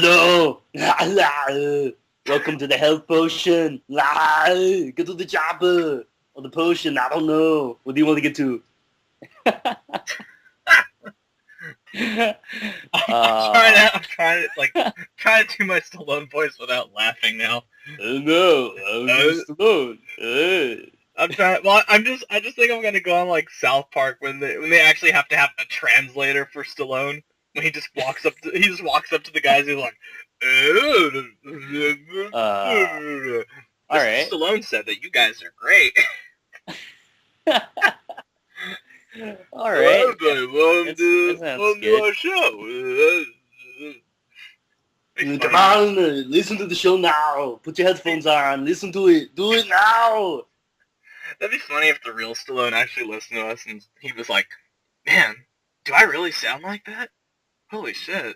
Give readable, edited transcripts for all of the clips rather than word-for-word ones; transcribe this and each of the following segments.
Hello. Welcome to the health potion. Get to the chopper. Or the potion, I don't know. What do you want to get to? I'm trying to do my Stallone voice without laughing now. No, I'm Stallone. I'm trying. Well, I just think I'm gonna go on like South Park when they actually have to have a translator for Stallone. When he just walks up to the guys and he's like, all right. Stallone said that you guys are great. All right. Welcome to our show. Come on, listen to the show now. Put your headphones on. Listen to it. Do it now. That'd be funny if the real Stallone actually listened to us and he was like, "Man, do I really sound like that? Holy shit!"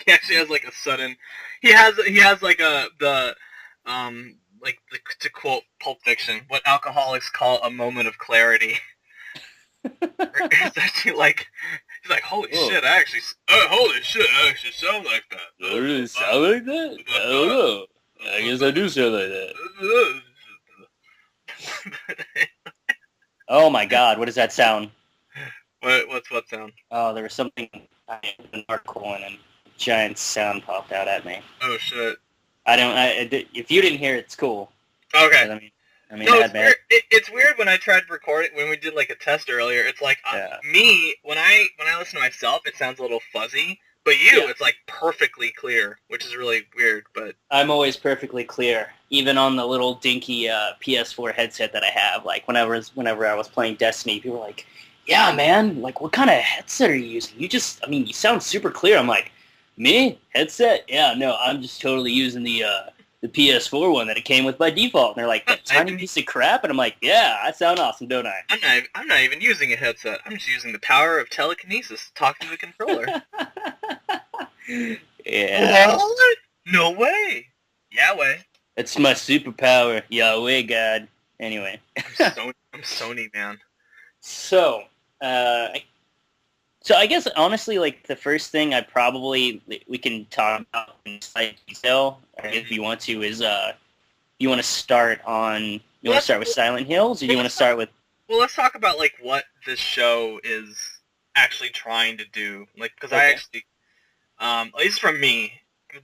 He actually has like a sudden. He has like to quote Pulp Fiction, what alcoholics call a moment of clarity. It's actually like he's like, holy shit, I actually sound like that. Do I really sound like that? I don't know. I guess I do sound like that. Oh my god, what does that sound? What's what sound? Oh, there was something, I had an article and a giant sound popped out at me. Oh shit. If you didn't hear it, it's cool. Okay. I mean, no, it's weird. It's weird when I tried to record it, when we did like a test earlier, it's like, me, when I listen to myself, it sounds a little fuzzy, but it's like perfectly clear, which is really weird, but... I'm always perfectly clear, even on the little dinky PS4 headset that I have. Like, whenever I was playing Destiny, people were like, yeah, man, like, what kind of headset are you using? You sound super clear. I'm like, me? Headset? Yeah, no, I'm just totally using the PS4 one that it came with by default. And they're like, that tiny piece of crap? And I'm like, yeah, I sound awesome, don't I? I'm not even using a headset. I'm just using the power of telekinesis to talk to the controller. Yeah. What? No way. Yahweh. It's my superpower. Yahweh, God. Anyway. I'm Sony, man. So I guess, honestly, like, the first thing we can talk about in slight detail, if you want to, is, you want to start with Silent Hills, or do you want to start with... Well, let's talk about, like, what this show is actually trying to do. Like, because I actually, at least for me,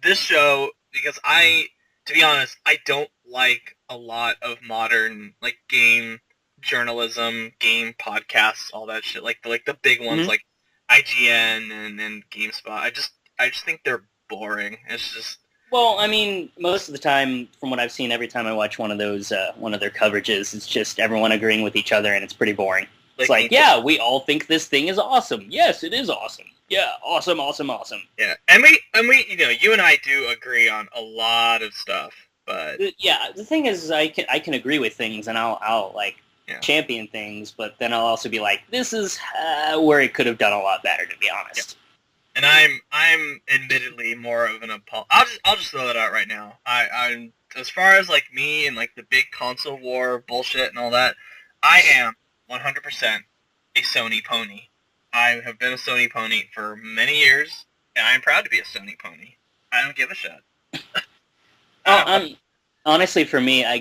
this show, because to be honest, I don't like a lot of modern, like, game journalism, game podcasts, all that shit. Like the big ones, like IGN and GameSpot. I just think they're boring. It's just... Well, I mean, most of the time, from what I've seen, every time I watch one of their coverages, it's just everyone agreeing with each other, and it's pretty boring. It's like, yeah, we all think this thing is awesome. Yes, it is awesome. Yeah, awesome, awesome, awesome. Yeah, and we, you and I do agree on a lot of stuff, but... Yeah, the thing is, I can agree with things, and I'll champion things, but then I'll also be like, this is where it could have done a lot better, to be honest. Yeah. And I'm admittedly more of an I'll just throw that out right now. I'm as far as like me and like the big console war bullshit and all that, I am 100% a Sony pony. I have been a Sony pony for many years, and I'm proud to be a Sony pony. I don't give a shit. Honestly, for me, I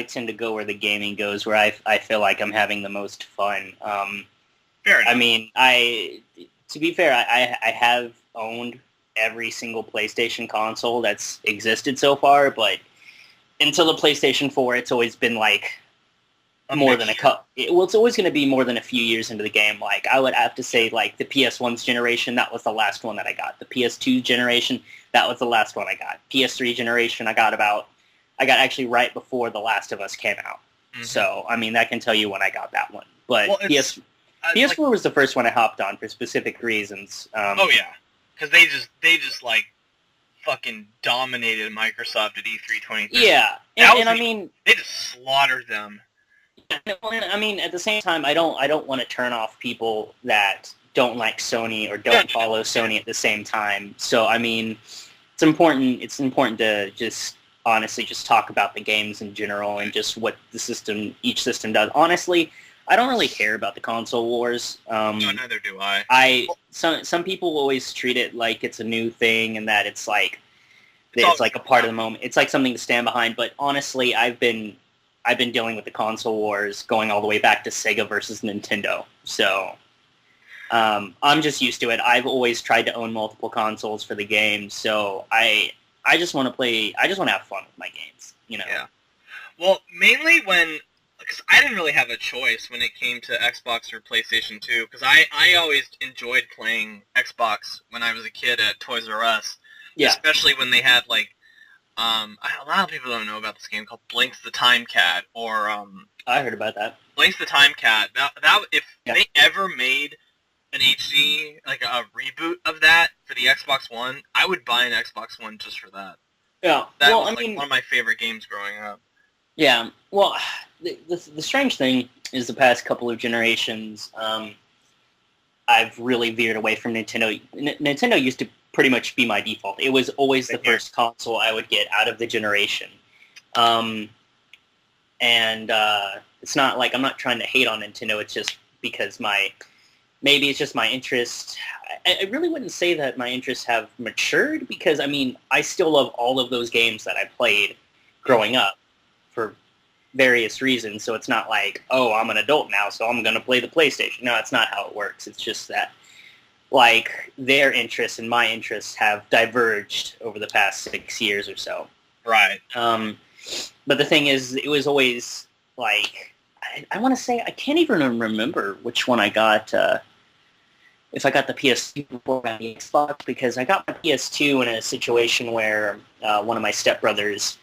tend to go where the gaming goes, where I feel like I'm having the most fun. Fair enough. I mean, to be fair, I have owned every single PlayStation console that's existed so far, but until the PlayStation 4, it's always been like more than a couple. Well, it's always going to be more than a few years into the game. Like, I would have to say, like, the PS1's generation, that was the last one that I got. The PS2 generation, that was the last one I got. PS3 generation, I got actually right before The Last of Us came out. Mm-hmm. So, I mean, that can tell you when I got that one. But PS4 was the first one I hopped on for specific reasons. Oh, yeah. Because they just, like, fucking dominated Microsoft at E3 2013. Yeah. And I mean... They just slaughtered them. I mean, at the same time, I don't want to turn off people that don't like Sony or don't follow Sony at the same time. So, I mean, it's important to just honestly just talk about the games in general and just what each system does. Honestly, I don't really care about the console wars. No, neither do I. Some people always treat it like it's a new thing and that it's like It's like a part of the moment. It's like something to stand behind. But honestly, I've been dealing with the console wars going all the way back to Sega versus Nintendo. So I'm just used to it. I've always tried to own multiple consoles for the games. So I just want to play. I just want to have fun with my games. You know. Yeah. Well, mainly because I didn't really have a choice when it came to Xbox or PlayStation 2, because I always enjoyed playing Xbox when I was a kid at Toys R Us. Yeah. Especially when they had, like, a lot of people don't know about this game called Blinks the Time Cat, or, I heard about that. Blinks the Time Cat. If they ever made an HD, like a reboot of that for the Xbox One, I would buy an Xbox One just for that. Yeah. That was one of my favorite games growing up. Yeah. Well, the strange thing is the past couple of generations, I've really veered away from Nintendo. Nintendo used to pretty much be my default. It was always the first console I would get out of the generation. It's not like I'm not trying to hate on Nintendo. It's just because maybe it's just my interest. I really wouldn't say that my interests have matured because, I mean, I still love all of those games that I played growing up for various reasons. So it's not like, oh, I'm an adult now, so I'm going to play the PlayStation. No, that's not how it works. It's just that, like, their interests and my interests have diverged over the past 6 years or so. Right. But the thing is, it was always, like, I want to say, I can't even remember which one I got, if I got the PS2 before I got the Xbox, because I got my PS2 in a situation where one of my stepbrothers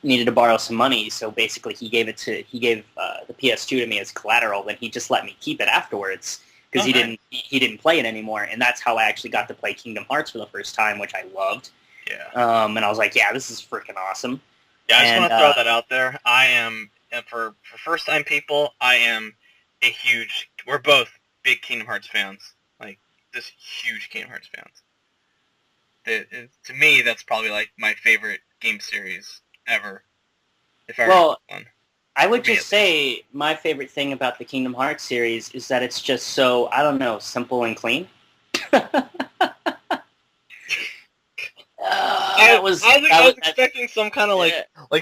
needed to borrow some money, so basically he gave the PS2 to me as collateral, then he just let me keep it afterwards because he didn't play it anymore, and that's how I actually got to play Kingdom Hearts for the first time, which I loved. Yeah. And I was like, yeah, this is freaking awesome. Yeah, I just want to throw that out there. I am, for first time people, I am we're both big Kingdom Hearts fans. Like, just huge Kingdom Hearts fans. To me, that's probably like my favorite game series ever. I would just say my favorite thing about the Kingdom Hearts series is that it's just so, I don't know, simple and clean. I was expecting some kind of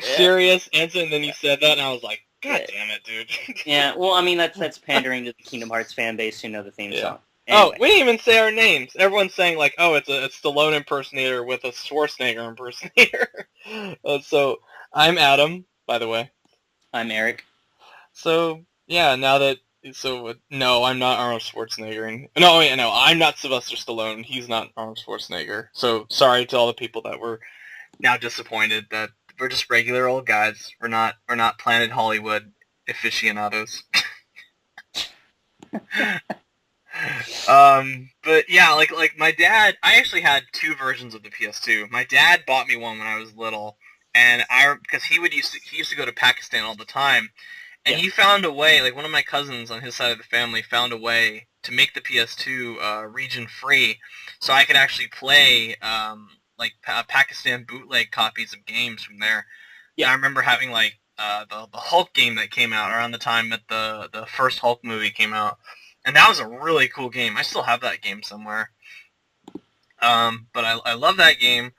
serious answer, and then you said that, and I was like, God damn it, dude. Yeah, well, I mean, that's pandering to the Kingdom Hearts fan base who know the theme song. Anyway. Oh, we didn't even say our names. Everyone's saying, like, oh, it's a Stallone impersonator with a Schwarzenegger impersonator. So, I'm Adam, by the way. I'm Eric. So, yeah, no, I'm not Arnold Schwarzenegger. No, I'm not Sylvester Stallone. He's not Arnold Schwarzenegger. So, sorry to all the people that were now disappointed that we're just regular old guys. We're not Planet Hollywood aficionados. But yeah, like my dad, I actually had two versions of the PS2. My dad bought me one when I was little, and because he used to go to Pakistan all the time, and he found a way, like one of my cousins on his side of the family found a way to make the PS2 region free, so I could actually play Pakistan bootleg copies of games from there. Yeah, I remember having like the Hulk game that came out around the time that the first Hulk movie came out. And that was a really cool game. I still have that game somewhere. But I love that game.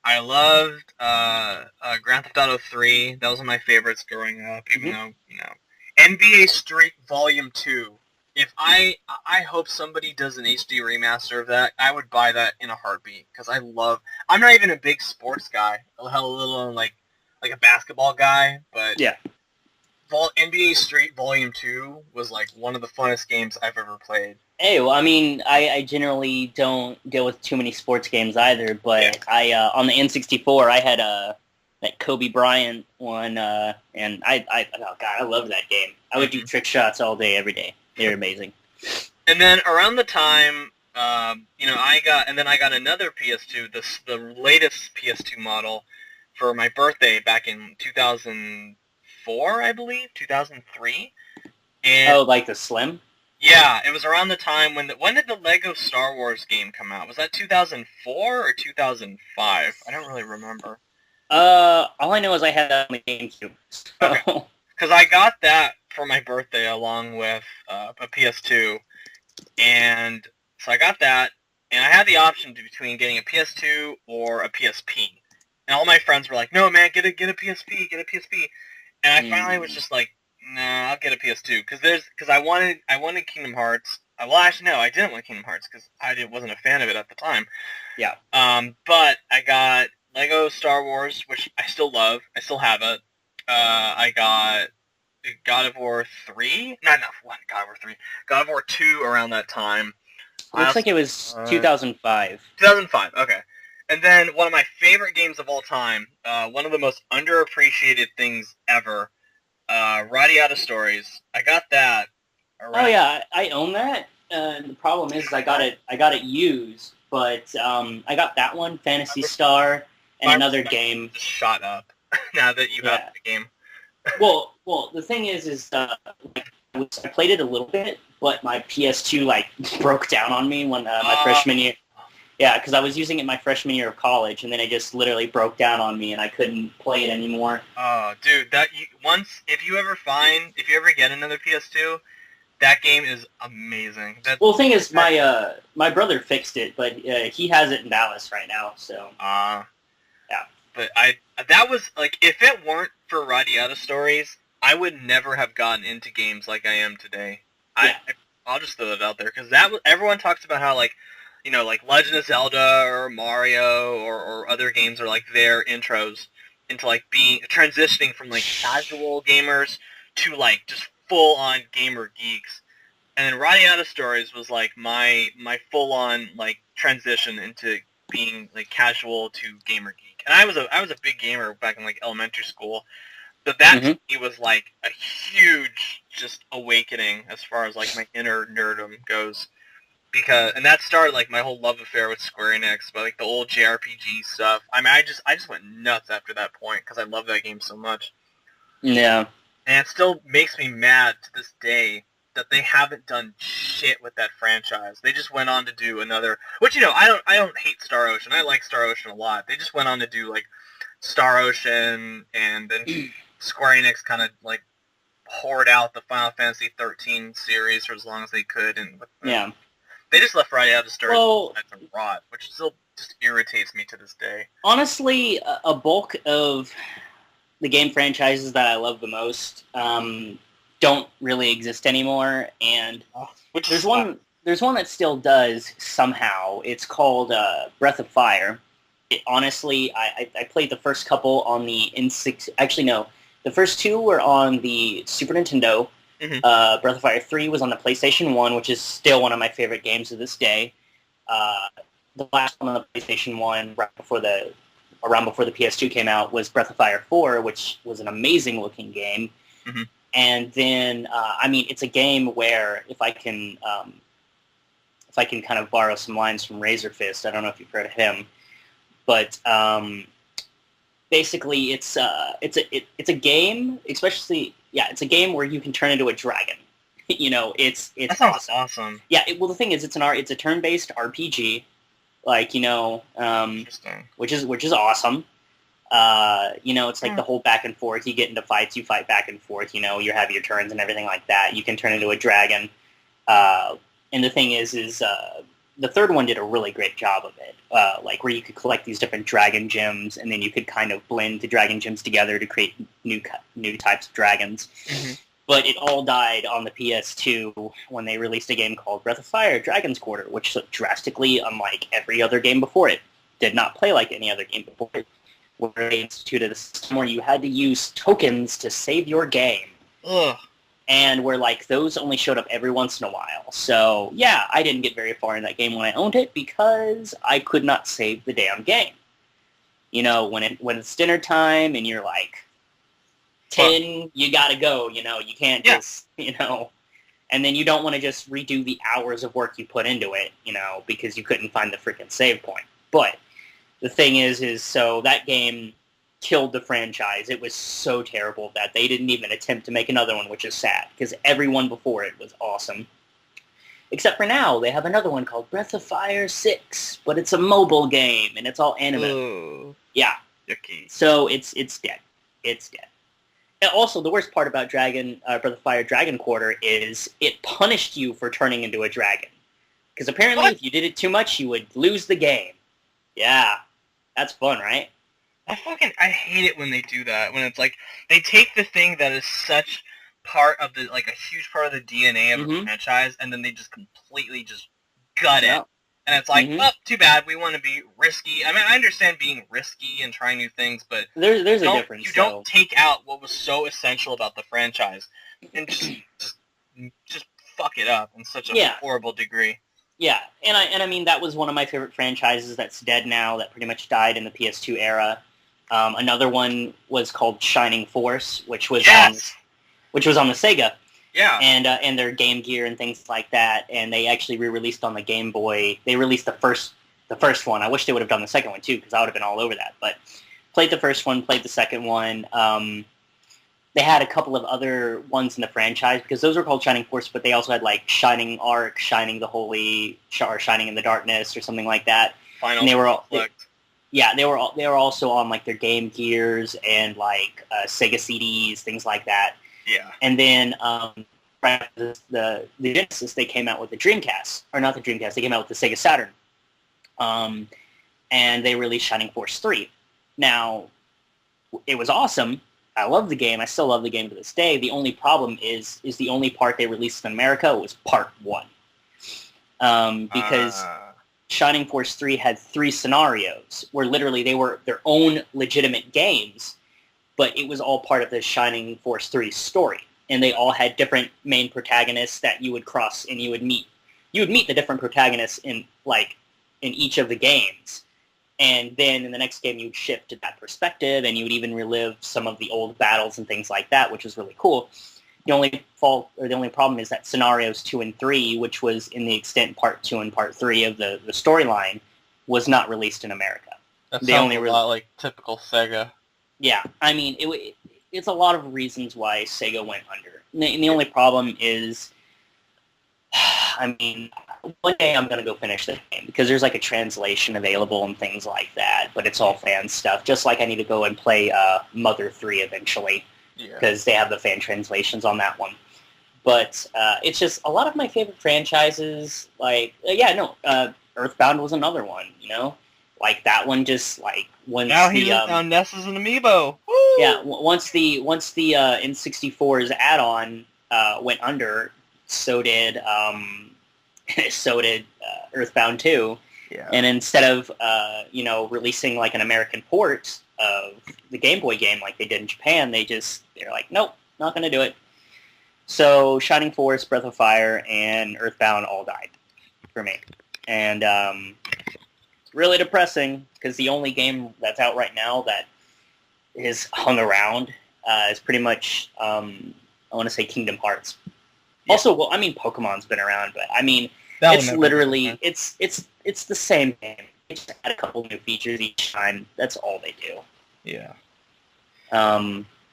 I loved Grand Theft Auto 3. That was one of my favorites growing up, even though, NBA Street Volume 2. If I hope somebody does an HD remaster of that, I would buy that in a heartbeat. Because I'm not even a big sports guy. A little like a basketball guy, but... Yeah. NBA Street Volume 2 was like one of the funnest games I've ever played. Hey, well, I mean, I generally don't deal with too many sports games either, but I on the N64 I had that Kobe Bryant one, and I love that game. I would do trick shots all day, every day. They're amazing. And then around the time, I got another PS2, the latest PS2 model, for my birthday back in 2004, I believe, 2003. And like the Slim? Yeah, it was around the time when did the Lego Star Wars game come out? Was that 2004 or 2005? I don't really remember. All I know is I had that on the GameCube. So. Okay. Because I got that for my birthday along with a PS2, and so I got that, and I had the option between getting a PS2 or a PSP. And all my friends were like, "No, man, get a PSP, get a PSP." And I finally was just like, "Nah, I'll get a PS2 because I wanted Kingdom Hearts. Well, actually, no, I didn't want Kingdom Hearts because wasn't a fan of it at the time. Yeah. But I got Lego Star Wars, which I still love. I still have it. I got God of War 3. Not what God of War 3. God of War 2 around that time. Looks like it was 2005. 2005. Okay. And then one of my favorite games of all time, one of the most underappreciated things ever, Radiata Stories. I got that. Oh yeah, I own that. The problem is I got it used, but I got that one, Phantasy Star, and another game. Just shot up now that you have the game. well, the thing is I played it a little bit, but my PS2 broke down on me when my freshman year. Yeah, because I was using it my freshman year of college, and then it just literally broke down on me, and I couldn't play it anymore. Oh, dude, if you ever get another PS2, that game is amazing. Well, the thing is, my brother fixed it, but he has it in Dallas right now, so. Yeah. But that was, if it weren't for Radiata Stories, I would never have gotten into games like I am today. Yeah. I'll just throw it out there, because everyone talks about how, Legend of Zelda or Mario or other games are, their intros into, being, transitioning from, casual gamers to, just full-on gamer geeks. And then Radiata Stories was, my full-on, transition into being, casual to gamer geek. And I was a big gamer back in, elementary school. But that to me was, a huge, just, awakening as far as, my inner nerdom goes. And that started, my whole love affair with Square Enix, but, the old JRPG stuff. I mean, I just went nuts after that point, because I love that game so much. Yeah. And it still makes me mad to this day that they haven't done shit with that franchise. They just went on to do another, which, I don't hate Star Ocean. I like Star Ocean a lot. They just went on to do, Star Ocean, and then Square Enix kind of, poured out the Final Fantasy 13 series for as long as they could. And yeah. They just left Radiata Stories to rot, which still just irritates me to this day. Honestly, a bulk of the game franchises that I love the most don't really exist anymore, and there's one that still does somehow. It's called Breath of Fire. Honestly, I played the first couple on the N6. Actually, no, the first two were on the Super Nintendo. Mm-hmm. Breath of Fire 3 was on the PlayStation 1, which is still one of my favorite games of this day. The last one on the PlayStation 1, around before the PS2 came out, was Breath of Fire 4, which was an amazing looking game. Mm-hmm. And then, it's a game where if I can kind of borrow some lines from Razor Fist, I don't know if you've heard of him, but basically it's a game, especially. Yeah, it's a game where you can turn into a dragon. It's that sounds awesome. Yeah, the thing is, it's a turn-based RPG, which is awesome. It's the whole back and forth. You get into fights, you fight back and forth. You have your turns and everything like that. You can turn into a dragon. And the thing is the third one did a really great job of it. Where you could collect these different dragon gems, and then you could kind of blend the dragon gems together to create new types of dragons. Mm-hmm. But it all died on the PS2 when they released a game called Breath of Fire: Dragon's Quarter, which looked drastically unlike every other game before it. Did not play like any other game before it. Where they instituted a system where you had to use tokens to save your game. Ugh. And where, those only showed up every once in a while. So, yeah, I didn't get very far in that game when I owned it because I could not save the damn game. When it's dinner time and you're 10, you gotta go, you can't just, and then you don't want to just redo the hours of work you put into it, because you couldn't find the freaking save point. But the thing is so that game killed the franchise. It was so terrible that they didn't even attempt to make another one, which is sad, because everyone before it was awesome. Except for now, they have another one called Breath of Fire 6, but it's a mobile game, and it's all anime. Ooh. Yeah. Yucky. So it's dead. It's dead. And also, the worst part about Breath of Fire Dragon Quarter is it punished you for turning into a dragon. Because apparently, if you did it too much, you would lose the game. Yeah, that's fun, right? I hate it when they do that. When it's like they take the thing that is such part of the like a huge part of the DNA of a franchise, and then they just completely just gut it. And it's like, oh, too bad. We want to be risky. I mean, I understand being risky and trying new things, but there's a difference. You don't take out what was so essential about the franchise and just fuck it up in such a horrible degree. Yeah, and I mean that was one of my favorite franchises that's dead now. That pretty much died in the PS2 era. Another one was called Shining Force, which was on the Sega. Yeah. And their Game Gear and things like that, and they actually re-released on the Game Boy. They released the first one. I wish they would have done the second one too, because I would have been all over that. But played the first one, played the second one. They had a couple of other ones in the franchise because those were called Shining Force, but they also had like Shining Arc, Shining the Holy, or Shining in the Darkness, or something like that. Final and they were Conflict. they were also on like their Game Gears and like Sega CDs, things like that. Yeah. And then the Genesis, they came out with the Dreamcast, or not the Dreamcast, they came out with the Sega Saturn. And they released Shining Force 3. Now, it was awesome. I love the game. I still love the game to this day. The only problem is the only part they released in America was part 1. Because Shining Force 3 had 3 scenarios where literally they were their own legitimate games, but it was all part of the Shining Force 3 story. And they all had different main protagonists that you would cross and you would meet. You would meet the different protagonists in each of the games. And then in the next game, you would shift to that perspective, and you would even relive some of the old battles and things like that, which was really cool. The only problem is that scenarios 2 and 3, which was in the extent part 2 and part 3 of the storyline, was not released in America. That sounds a lot like typical Sega. Yeah, I mean, it's a lot of reasons why Sega went under. And the only problem is, I mean, one day I'm going to go finish the game because there's like a translation available and things like that, but it's all fan stuff. Just like I need to go and play Mother 3 eventually because they have the fan translations on that one. But it's just a lot of my favorite franchises, like, Earthbound was another one, you know? Like that one just like once now he's found Ness as an amiibo. Woo! Yeah, once the N64's add-on went under, so did Earthbound 2. Yeah. And instead of releasing like an American port of the Game Boy game like they did in Japan, they're like, nope, not going to do it. So Shining Force, Breath of Fire, and Earthbound all died for me. And it's really depressing because the only game that's out right now that is hung around is pretty much, I want to say Kingdom Hearts. Yeah. Also, well, I mean, Pokemon's been around, but I mean, it's literally, it's the same game. They just add a couple new features each time. That's all they do. Yeah.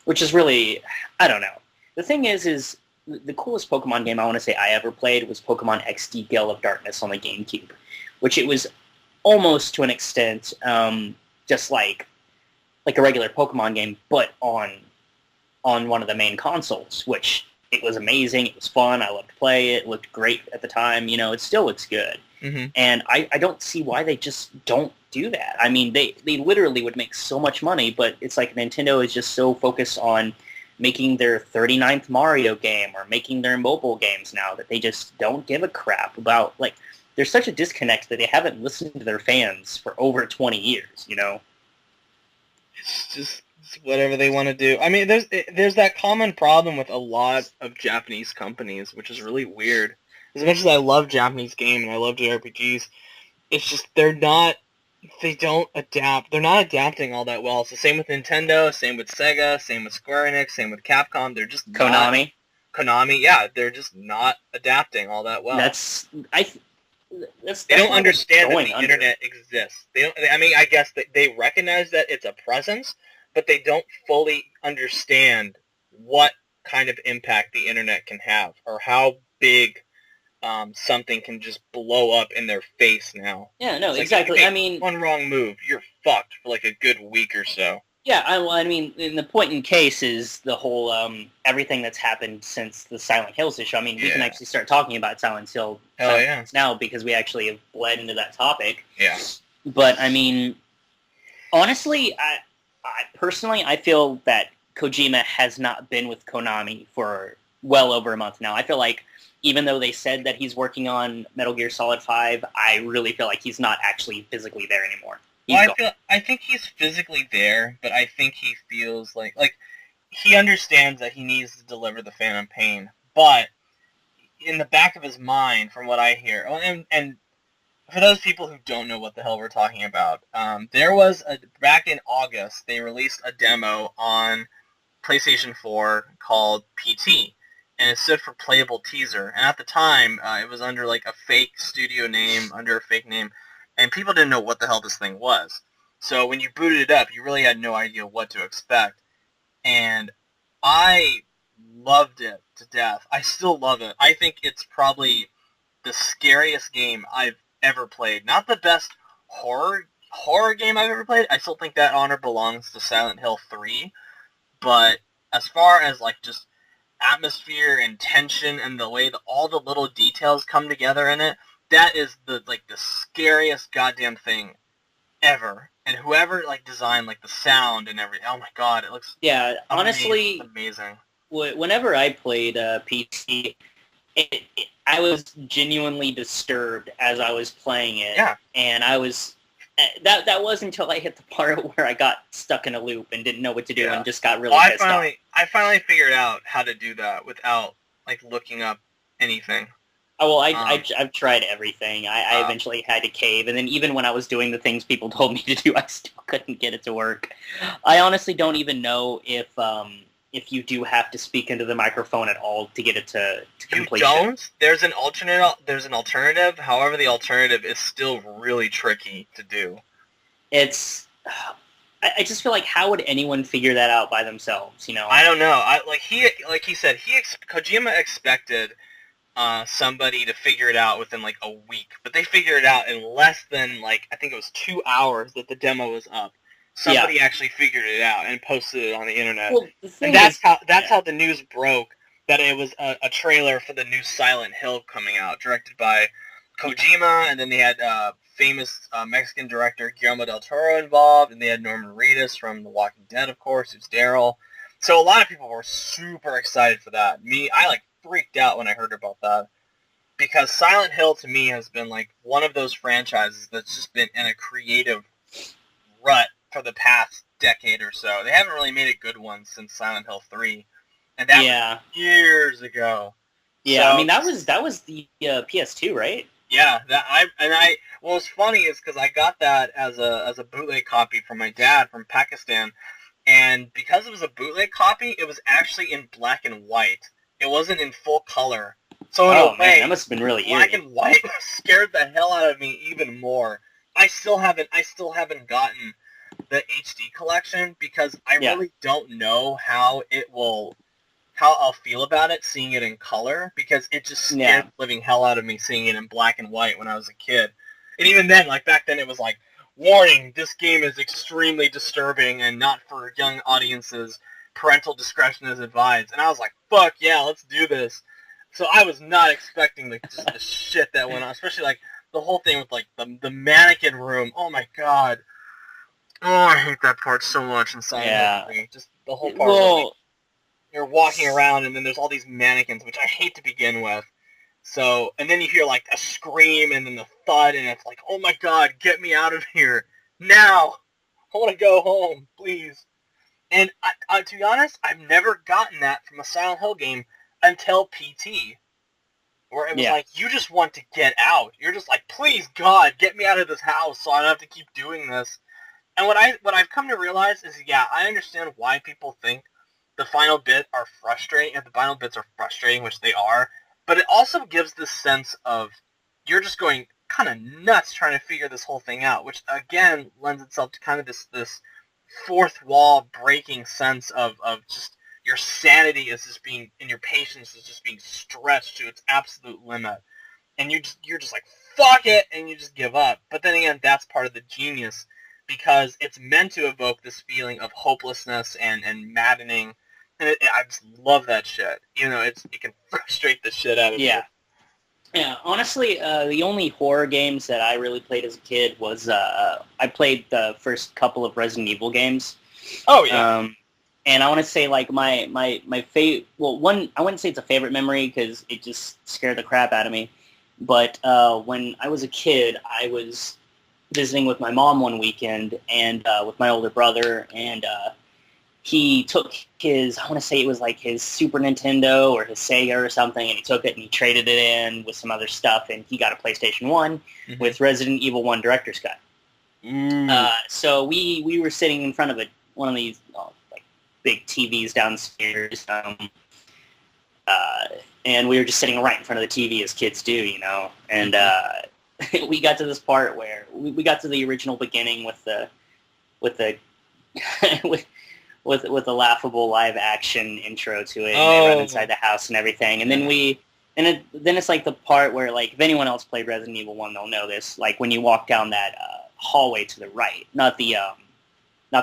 Which is really, I don't know. The thing is the coolest Pokemon game I want to say I ever played was Pokemon XD Gale of Darkness on the GameCube, which it was almost to an extent just like a regular Pokemon game, but on one of the main consoles, which it was amazing. It was fun. I loved to play it. It looked great at the time. You know, it still looks good. Mm-hmm. And I don't see why they just don't do that. I mean, they literally would make so much money, but it's like Nintendo is just so focused on making their 39th Mario game or making their mobile games now that they just don't give a crap about, like, there's such a disconnect that they haven't listened to their fans for over 20 years, you know? It's just whatever they want to do. I mean, there's that common problem with a lot of Japanese companies, which is really weird. As much as I love Japanese game and I love JRPGs, it's just they don't adapt. They're not adapting all that well. It's the same with Nintendo, same with Sega, same with Square Enix, same with Capcom. They're just Konami, yeah, they're just not adapting all that well. They don't understand that the internet exists. They don't. I mean, I guess they recognize that it's a presence, but they don't fully understand what kind of impact the internet can have, or how big something can just blow up in their face now. Yeah, no, it's exactly. Like, I mean, one wrong move, you're fucked for like a good week or so. Yeah, I mean, and the point in case is the whole everything that's happened since the Silent Hills issue. I mean, we can actually start talking about Silent Hills now because we actually have bled into that topic. Yeah. But I mean, honestly, I personally I feel that Kojima has not been with Konami for well over a month now. I feel like even though they said that he's working on Metal Gear Solid 5, I really feel like he's not actually physically there anymore. I think he's physically there, but I think he feels like he understands that he needs to deliver the Phantom Pain, but in the back of his mind, from what I hear, and for those people who don't know what the hell we're talking about, there was back in August they released a demo on PlayStation 4 called PT, and it stood for Playable Teaser, and at the time it was under like a fake studio name, under a fake name. And people didn't know what the hell this thing was. So when you booted it up, you really had no idea what to expect. And I loved it to death. I still love it. I think it's probably the scariest game I've ever played. Not the best horror game I've ever played. I still think that honor belongs to Silent Hill 3. But as far as like just atmosphere and tension and the way that all the little details come together in it, that is the scariest goddamn thing ever. And whoever designed the sound and everything, oh my god, it looks honestly amazing. Whenever I played PC, I was genuinely disturbed as I was playing it. Yeah. And I was that wasn't until I hit the part where I got stuck in a loop and didn't know what to do and just got really pissed off. I finally figured out how to do that without looking up anything. Oh, well, I've tried everything. I eventually had to cave, and then even when I was doing the things people told me to do, I still couldn't get it to work. I honestly don't even know if you do have to speak into the microphone at all to get it to completion. You don't? There's an alternative. However, the alternative is still really tricky to do. It's... I just feel like, how would anyone figure that out by themselves, you know? I don't know. He said, Kojima expected somebody to figure it out within a week, but they figured it out in less than I think it was 2 hours that the demo was up. Somebody actually figured it out and posted it on the internet. Well, and that's how the news broke that it was a trailer for the new Silent Hill coming out, directed by Kojima, and then they had famous Mexican director Guillermo del Toro involved, and they had Norman Reedus from The Walking Dead, of course, who's Daryl. So a lot of people were super excited for that. I freaked out when I heard about that, because Silent Hill to me has been one of those franchises that's just been in a creative rut for the past decade or so. They haven't really made a good one since Silent Hill 3, and that was years ago. Yeah, so, I mean that was the PS2, right? Yeah, what's funny is because I got that as a bootleg copy from my dad from Pakistan, and because it was a bootleg copy, it was actually in black and white. It wasn't in full color. So in a way, man, that must have been really black eerie. and white scared the hell out of me even more. I still haven't gotten the HD collection because I really don't know how I'll feel about it seeing it in color, because it just scared the living hell out of me seeing it in black and white when I was a kid. And even then, back then it was warning, this game is extremely disturbing and not for young audiences. Parental discretion is advised. And I was like, fuck yeah, let's do this. So I was not expecting just the shit that went on, especially the whole thing with the mannequin room. Oh my god. Oh, I hate that part so much in Silent Hill 3. Just the whole part where you're walking around and then there's all these mannequins, which I hate to begin with. So, and then you hear a scream and then the thud, and it's oh my god, get me out of here now. I want to go home, please. And to be honest, I've never gotten that from a Silent Hill game until PT, where it was you just want to get out. You're just please God, get me out of this house so I don't have to keep doing this. And what I've come to realize is, I understand why people think the final bits are frustrating, which they are, but it also gives this sense of you're just going kind of nuts trying to figure this whole thing out, which again lends itself to kind of this fourth wall breaking sense of just your sanity is just being, and your patience is just being stretched to its absolute limit, and you're just fuck it, and you just give up. But then again, that's part of the genius because it's meant to evoke this feeling of hopelessness and maddening, and I just love that shit. You know, it can frustrate the shit out of you. Yeah, honestly, the only horror games that I really played as a kid was I played the first couple of Resident Evil games. Oh yeah. And I want to say like my favorite. Well, one I wouldn't say it's a favorite memory because it just scared the crap out of me. But when I was a kid, I was visiting with my mom one weekend and with my older brother, and he took his, I want to say it was like his Super Nintendo or his Sega or something, and he took it and he traded it in with some other stuff, and he got a PlayStation 1 with Resident Evil 1 Director's Cut. So we were sitting in front of one of these like big TVs downstairs, and we were just sitting right in front of the TV as kids do, you know, and we got to this part where we got to the original beginning with the with a laughable live action intro to it, and they run inside the house and everything, and then then it's like the part where, like, if anyone else played Resident Evil 1, they'll know this, like when you walk down that hallway to the right, not the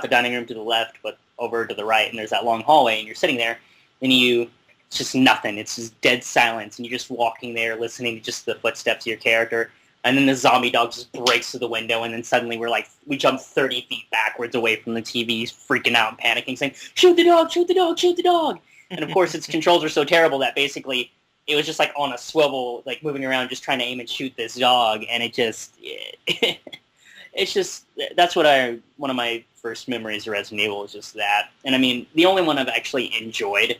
dining room to the left, but over to the right, and there's that long hallway, and you're sitting there, and it's just nothing, it's just dead silence, and you're just walking there, listening to just the footsteps of your character. And then the zombie dog just breaks through the window, and then suddenly we jump 30 feet backwards away from the TV, freaking out and panicking, saying, "Shoot the dog! Shoot the dog! Shoot the dog!" And of course, its controls are so terrible that basically it was just like on a swivel, like moving around, just trying to aim and shoot this dog, and it's just that's one of my first memories of Resident Evil was just that. And I mean, the only one I've actually enjoyed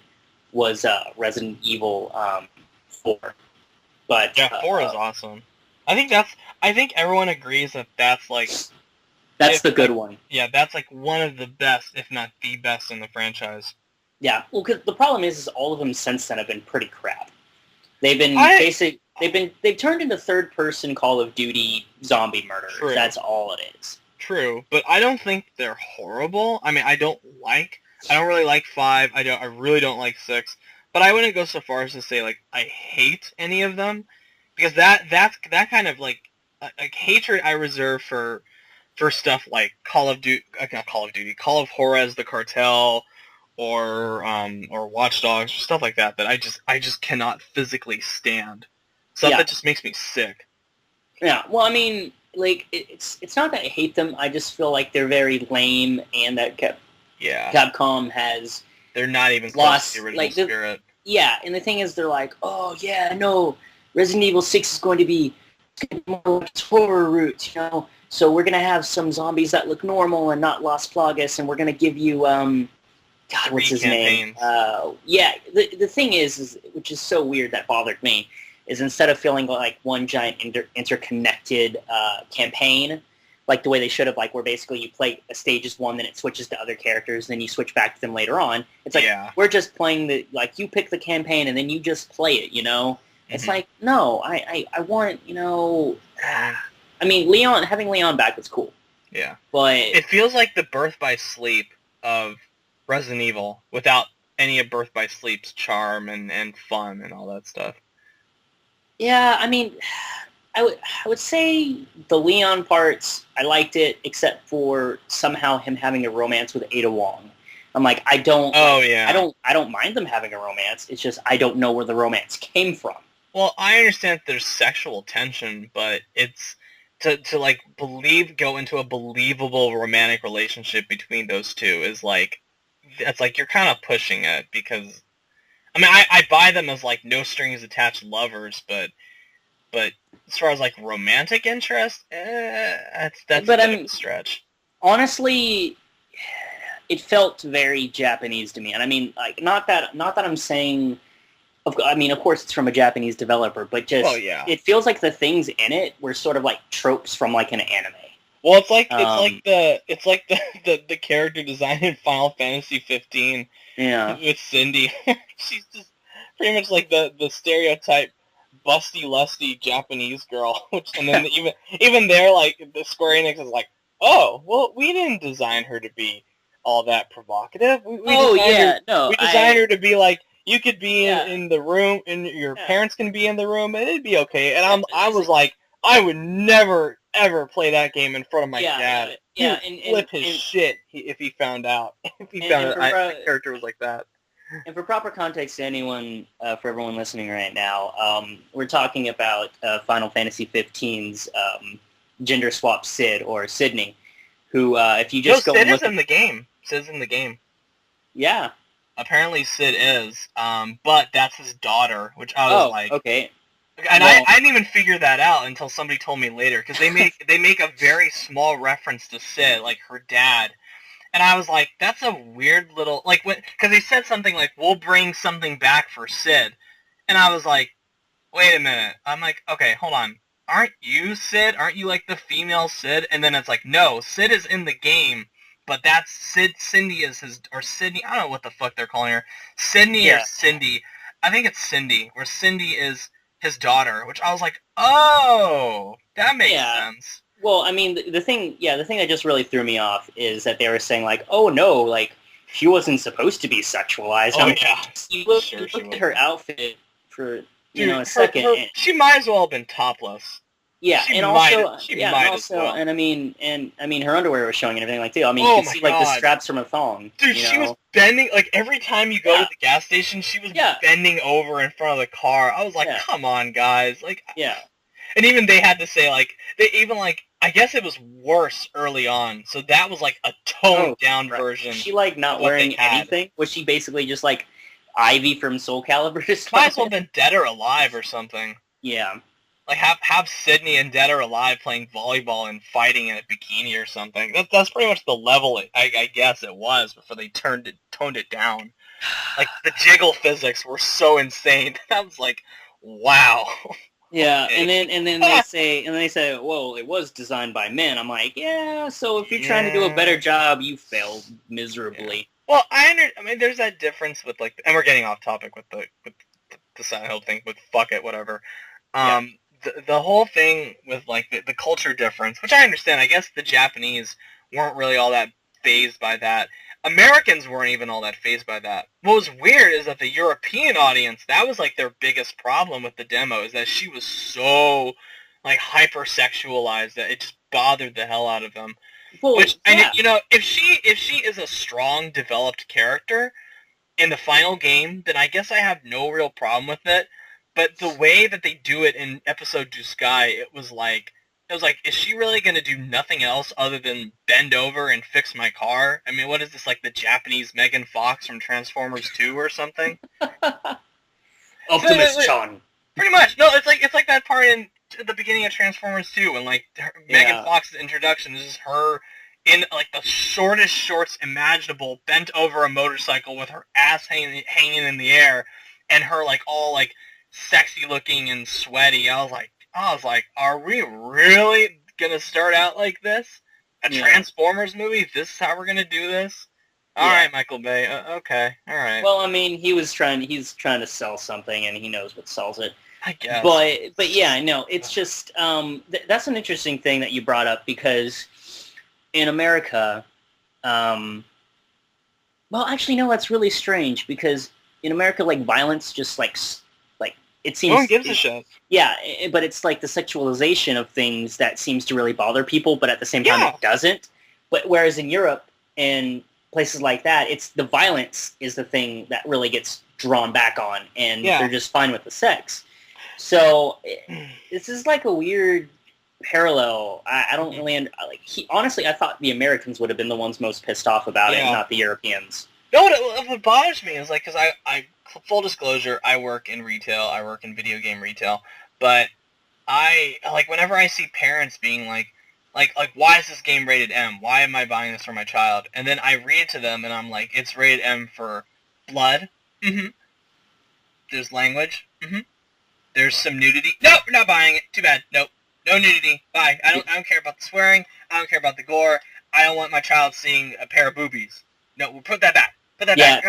was Resident Evil 4. But yeah, 4 is awesome. I think everyone agrees that's like... That's the good one. Yeah, that's like one of the best, if not the best in the franchise. Yeah, well, because the problem is all of them since then have been pretty crap. They've been they've turned into third-person Call of Duty zombie murderers. True. That's all it is. True, but I don't think they're horrible. I mean, I don't really like 5. I really don't like 6. But I wouldn't go so far as to say like I hate any of them. Because that kind of like hatred I reserve for stuff like Call of Juarez, The Cartel, or Watch Dogs, or stuff like that I just cannot physically stand. Stuff that just makes me sick. Yeah, well, I mean, like it's not that I hate them. I just feel like they're very lame, and that Capcom has they're not even close to the original spirit. Yeah, and the thing is, they're like, oh yeah, no. Resident Evil 6 is going to be more like its horror roots, you know? So we're going to have some zombies that look normal and not Las Plagas, and we're going to give you, what's his name? Yeah, the thing is, which is so weird that bothered me, is instead of feeling like one giant interconnected campaign, like the way they should have, like where basically you play a stages 1, then it switches to other characters, then you switch back to them later on. It's like, we're just playing you pick the campaign and then you just play it, you know? It's like, no, I want, you know... I mean, having Leon back was cool. Yeah. But... It feels like the Birth by Sleep of Resident Evil without any of Birth by Sleep's charm and fun and all that stuff. Yeah, I mean, I would say the Leon parts, I liked it, except for somehow him having a romance with Ada Wong. I'm like, I don't mind them having a romance. It's just I don't know where the romance came from. Well, I understand that there's sexual tension, but it's to like go into a believable romantic relationship between those two is like, it's like you're kind of pushing it because, I mean, I buy them as like no strings attached lovers, but as far as like romantic interest, that's a bit of a stretch. Honestly, it felt very Japanese to me, and I mean, like, not that I'm saying. I mean, of course, it's from a Japanese developer, but just it feels like the things in it were sort of like tropes from like an anime. Well, it's like the character design in Final Fantasy 15. Yeah. With Cindy, she's just pretty much like the stereotype busty lusty Japanese girl. And then even there, like the Square Enix is like, oh, well, we didn't design her to be all that provocative. We designed her to be like. You could be in the room, and your parents can be in the room, and it'd be okay. And I was like, I would never ever play that game in front of my dad. He would and flip his shit if he found out. If he found out my character was like that. And for proper context to anyone, for everyone listening right now, we're talking about Final Fantasy XV's gender swap Sid, or Sydney, who, if you just go Sid and look is in the game. Sid's in the game. Yeah. Apparently Sid is, but that's his daughter, which I was like... okay. And I didn't even figure that out until somebody told me later, because they make a very small reference to Sid, like her dad. And I was like, that's a weird little... like, because they said something like, we'll bring something back for Sid. And I was like, wait a minute. I'm like, okay, hold on. Aren't you Sid? Aren't you like the female Sid? And then it's like, no, Sid is in the game, but that's Sid. Cindy is his... or Sydney, I don't know what the fuck they're calling her. Sydney or Cindy. I think it's Cindy, where Cindy is his daughter, which I was like, oh, that makes sense. Well, I mean, the thing that just really threw me off is that they were saying, like, oh, no, like, she wasn't supposed to be sexualized. Oh, yeah. You look at her outfit for, a second. She might as well have been topless. Yeah, and I mean, her underwear was showing and everything, like, too. I mean, you could see, like, the straps from a thong. Dude, she was bending, like, every time you go to the gas station, she was bending over in front of the car. I was like, come on, guys. Like, and even they had to say, like, I guess it was worse early on, so that was, like, a toned-down version. Was she, like, not wearing anything? Was she basically just, like, Ivy from Soul Calibur? Might as well have been Dead or Alive or something. Yeah. Like, have Sydney and Dead or Alive playing volleyball and fighting in a bikini or something. That's pretty much the level, I guess it was, before they toned it down. Like, the jiggle physics were so insane. I was like, wow. Yeah, and then they say, well, it was designed by men. I'm like, yeah, so if you're trying to do a better job, you failed miserably. Yeah. Well, I mean, there's that difference with, like, and we're getting off topic with the Silent Hill thing, but fuck it, whatever. The whole thing with, like, the culture difference, which I understand. I guess the Japanese weren't really all that fazed by that. Americans weren't even all that fazed by that. What was weird is that the European audience, that was, like, their biggest problem with the demo, is that she was so, like, hypersexualized that it just bothered the hell out of them. Well, and if she is a strong, developed character in the final game, then I guess I have no real problem with it. But the way that they do it in episode 2 Sky, it was like, is she really going to do nothing else other than bend over and fix my car? I mean, what is this, like the Japanese Megan Fox from Transformers 2 or something? Optimus Chan. Pretty much. No, it's like that part in the beginning of Transformers 2 when, like, Megan Fox's introduction is her in, like, the shortest shorts imaginable, bent over a motorcycle with her ass hanging in the air, and her, like, all, like, sexy looking and sweaty. I was like, are we really gonna start out like this? A Transformers movie? This is how we're gonna do this? All right, Michael Bay. Okay, all right. Well, I mean, he's trying to sell something, and he knows what sells it. I guess. But yeah, no, it's just that's an interesting thing that you brought up, because in America, well, actually, no, that's really strange, because in America, like, violence just like it seems. No one gives a shit. Yeah, but it's like the sexualization of things that seems to really bother people, but at the same time it doesn't. But whereas in Europe and places like that, it's the violence is the thing that really gets drawn back on, and they're just fine with the sex. So this is like a weird parallel. I don't really honestly, I thought the Americans would have been the ones most pissed off about it, not the Europeans. No, what bothers me is, like, because I full disclosure, I work in retail. I work in video game retail. But I, like, whenever I see parents being like, why is this game rated M? Why am I buying this for my child? And then I read to them, and I'm like, it's rated M for blood. Mm-hmm. There's language. Mm-hmm. There's some nudity. Nope, we're not buying it. Too bad. Nope. No nudity. Bye. I don't care about the swearing. I don't care about the gore. I don't want my child seeing a pair of boobies. No, we'll put that back. Put that back.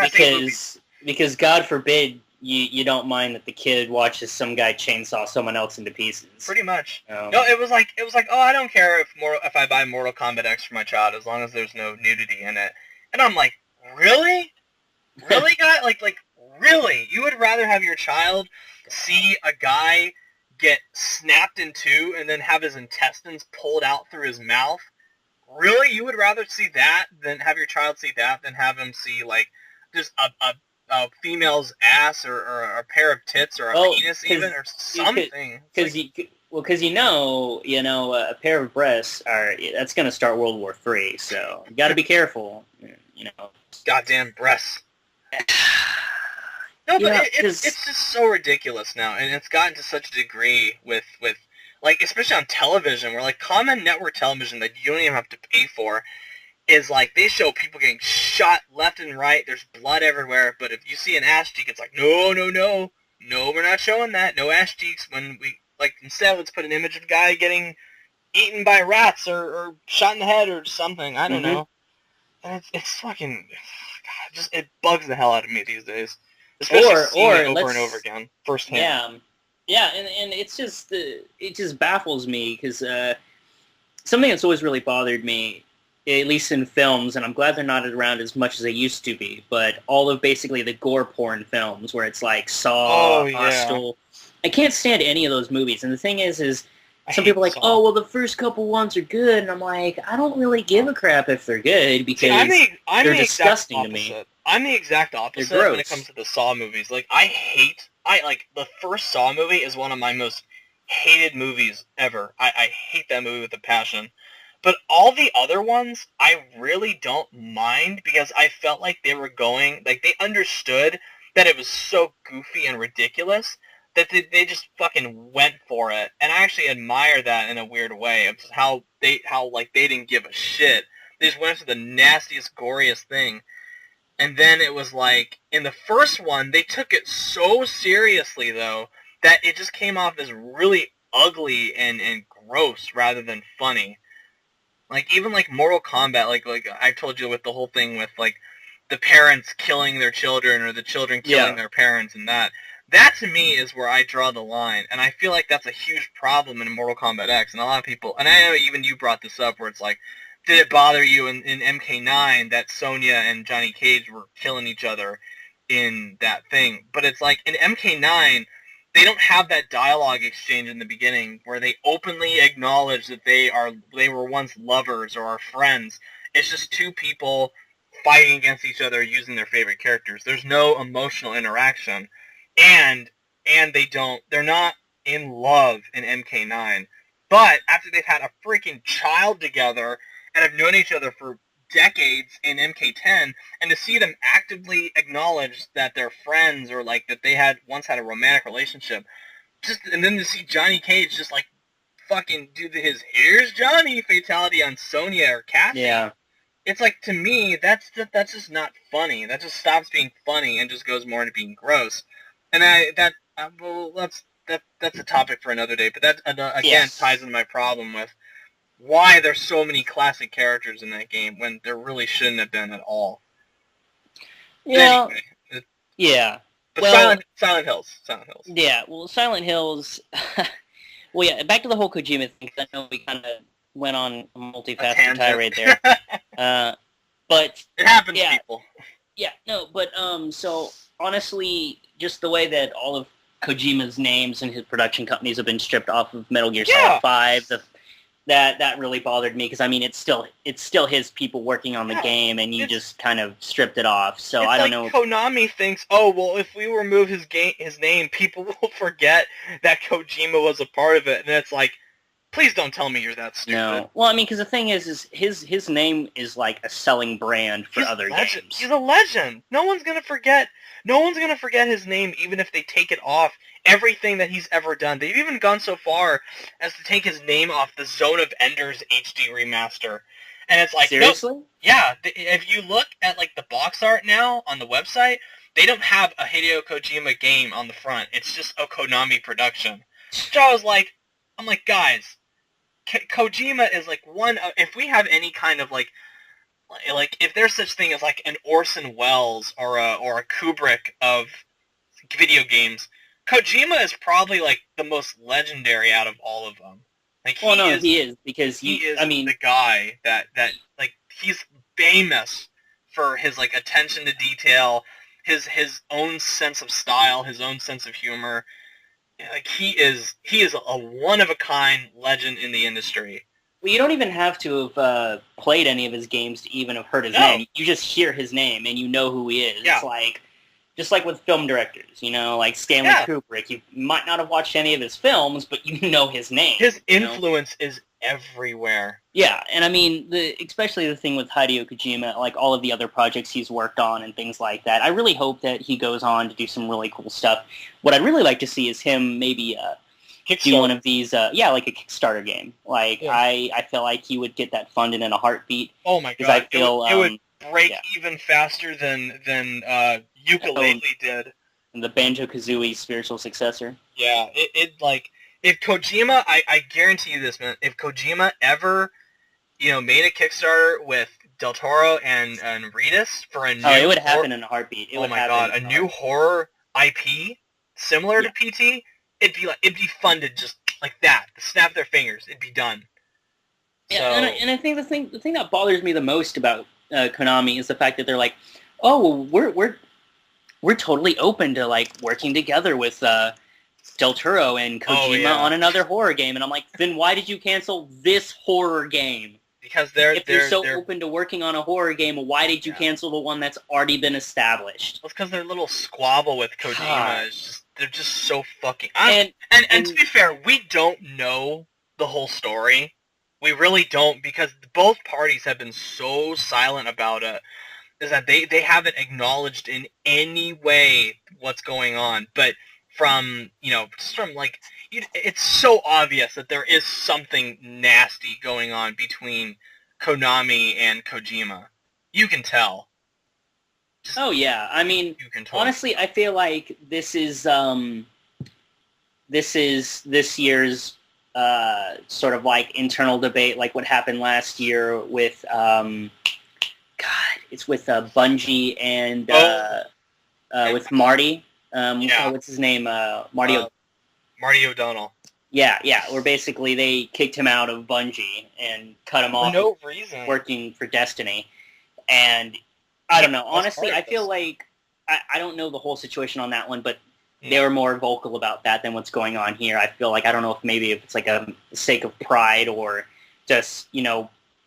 Because God forbid you don't mind that the kid watches some guy chainsaw someone else into pieces. Pretty much. No, it was like, oh, I don't care if I buy Mortal Kombat X for my child as long as there's no nudity in it. And I'm like, really? Really, guy? Like, really? You would rather have your child see a guy get snapped in two and then have his intestines pulled out through his mouth. Really? You would rather see that than have your child see that than have him see, like, just a female's ass or a pair of tits or a penis even or something? Because a pair of breasts that's going to start World War III. So you got to be careful. Goddamn breasts. No, but it's just so ridiculous now, and it's gotten to such a degree with like, especially on television, where, like, common network television that you don't even have to pay for is, like, they show people getting shot left and right, there's blood everywhere, but if you see an ass cheek, it's like, no, we're not showing that, no ass cheeks, when we, like, instead let's put an image of a guy getting eaten by rats or shot in the head or something, I don't know. And it's fucking, God, just, it bugs the hell out of me these days. Especially seeing it over and over again, firsthand. Yeah, and it's just it just baffles me because something that's always really bothered me, at least in films, and I'm glad they're not around as much as they used to be, but all of basically the gore porn films where it's like Saw, Hostel. I can't stand any of those movies, and the thing is some people are like, oh, well, the first couple ones are good, and I'm like, I don't really give a crap if they're good because they're disgusting to me. I'm the exact opposite when it comes to the Saw movies. Like, like, the first Saw movie is one of my most hated movies ever. I hate that movie with a passion. But all the other ones, I really don't mind because I felt like they were going, like, they understood that it was so goofy and ridiculous that they just fucking went for it. And I actually admire that in a weird way of how they didn't give a shit. They just went for the nastiest, goriest thing. And then it was like, in the first one, they took it so seriously, though, that it just came off as really ugly and gross rather than funny. Like, even, like, Mortal Kombat, like I told you with the whole thing with, like, the parents killing their children or the children killing their parents and that to me is where I draw the line. And I feel like that's a huge problem in Mortal Kombat X. And a lot of people, and I know even you brought this up, where it's like, did it bother you in MK9 that Sonya and Johnny Cage were killing each other in that thing? But it's like, in MK9, they don't have that dialogue exchange in the beginning where they openly acknowledge that they were once lovers or are friends. It's just two people fighting against each other using their favorite characters. There's no emotional interaction. And they're not in love in MK9. But after they've had a freaking child together and have known each other for decades in MK10, and to see them actively acknowledge that they're friends or, like, that they once had a romantic relationship, and then to see Johnny Cage just, like, fucking do his "here's Johnny" fatality on Sonya or Cassie. Yeah. It's like, to me, that's just not funny. That just stops being funny and just goes more into being gross. And that's a topic for another day. But that again ties into my problem with why there's so many classic characters in that game when there really shouldn't have been at all. Yeah. Anyway, yeah. But Silent Hills. Yeah. Well, Silent Hills. Well, yeah. Back to the whole Kojima thing. I know we kind of went on a multifaceted tirade there. But it happens, people. Yeah. No. But so honestly, just the way that all of Kojima's names and his production companies have been stripped off of Metal Gear Solid 5. That really bothered me because I mean it's still his people working on the game and you just kind of stripped it off. So I don't know. Konami thinks, oh well, if we remove his name, people will forget that Kojima was a part of it, and it's like, please don't tell me you're that stupid. No. Well, I mean, because the thing is his name is like a selling brand for other games. He's a legend. No one's gonna forget his name, even if they take it off everything that he's ever done. They've even gone so far as to take his name off the Zone of Enders HD remaster. And it's like, seriously? No, yeah. If you look at, like, the box art now on the website, they don't have a Hideo Kojima game on the front. It's just a Konami production. So I'm like, guys, Kojima is, like, one of, if we have any kind of, like if there's such thing as, like, an Orson Welles or a Kubrick of video games, Kojima is probably, like, the most legendary out of all of them. Like, he is because he is the guy that like, he's famous for his, like, attention to detail, his own sense of style, his own sense of humor. like he is a one of a kind legend in the industry. Well, you don't even have to have played any of his games to even have heard his name. You just hear his name and you know who he is. Yeah. It's like, just like with film directors, like Stanley Kubrick. You might not have watched any of his films, but you know his name. His influence is everywhere. Yeah, and I mean, especially the thing with Hideo Kojima, like all of the other projects he's worked on and things like that. I really hope that he goes on to do some really cool stuff. What I'd really like to see is him maybe do one of these, like a Kickstarter game. Like, I feel like he would get that funded in a heartbeat. Oh my god, I feel, it would break even faster than Ukulele did. And the Banjo-Kazooie spiritual successor. Yeah, it like, if Kojima, I guarantee you this, man, if Kojima ever, made a Kickstarter with Del Toro and Reedus for a new... Oh, it would happen in a heartbeat. Oh my god, a new horror IP similar to PT, it'd be funded just like that. Snap their fingers, it'd be done. Yeah, so, and I think the thing that bothers me the most about Konami is the fact that they're like, oh, we're totally open to like working together with Del Toro and Kojima on another horror game, and I'm like, then why did you cancel this horror game? Because they're so open to working on a horror game, why did you cancel the one that's already been established? Well, it's because their little squabble with Kojima is just, they're just so fucking... And to be fair, we don't know the whole story. We really don't, because both parties have been so silent about it, is that they haven't acknowledged in any way what's going on. But from, just from, like, it's so obvious that there is something nasty going on between Konami and Kojima. You can tell. Oh yeah, I mean, honestly, I feel like this is this year's sort of like internal debate, like what happened last year with it's with Bungie and with Marty. What's his name? Marty O'Donnell. Yeah, where basically they kicked him out of Bungie and cut him off for no reason, working for Destiny. And I don't know. Honestly, I feel like I don't know the whole situation on that one, but they were more vocal about that than what's going on here. I feel like I don't know if it's like a sake of pride or just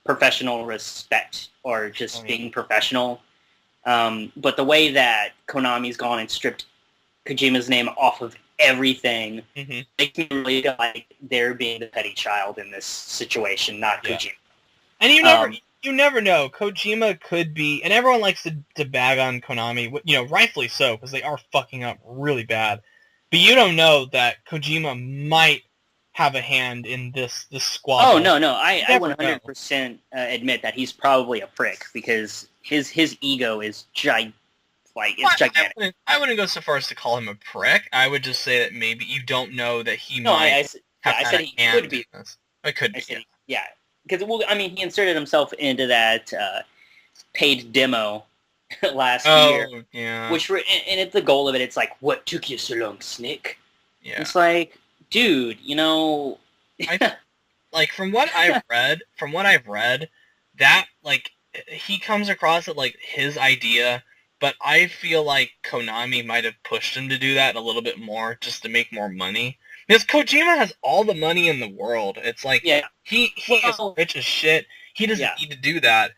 professional respect or just being professional. But the way that Konami's gone and stripped Kojima's name off of everything makes me really feel like they're being the petty child in this situation, not Kojima. And you never know. Kojima could be, and everyone likes to bag on Konami, rightfully so, because they are fucking up really bad. But you don't know that Kojima might have a hand in this squabble. Oh, no. I 100% admit that he's probably a prick, because his ego is gigantic. I wouldn't go so far as to call him a prick. I would just say that maybe you don't know that he I said he could be. It could be. Yeah. Because, he inserted himself into that paid demo last year. Yeah. And it's the goal of it. It's like, what took you so long, Snick? Yeah. It's like, dude, like, from what I've read, that, like, he comes across it like his idea, but I feel like Konami might have pushed him to do that a little bit more just to make more money. Because Kojima has all the money in the world. It's like, he is rich as shit. He doesn't need to do that.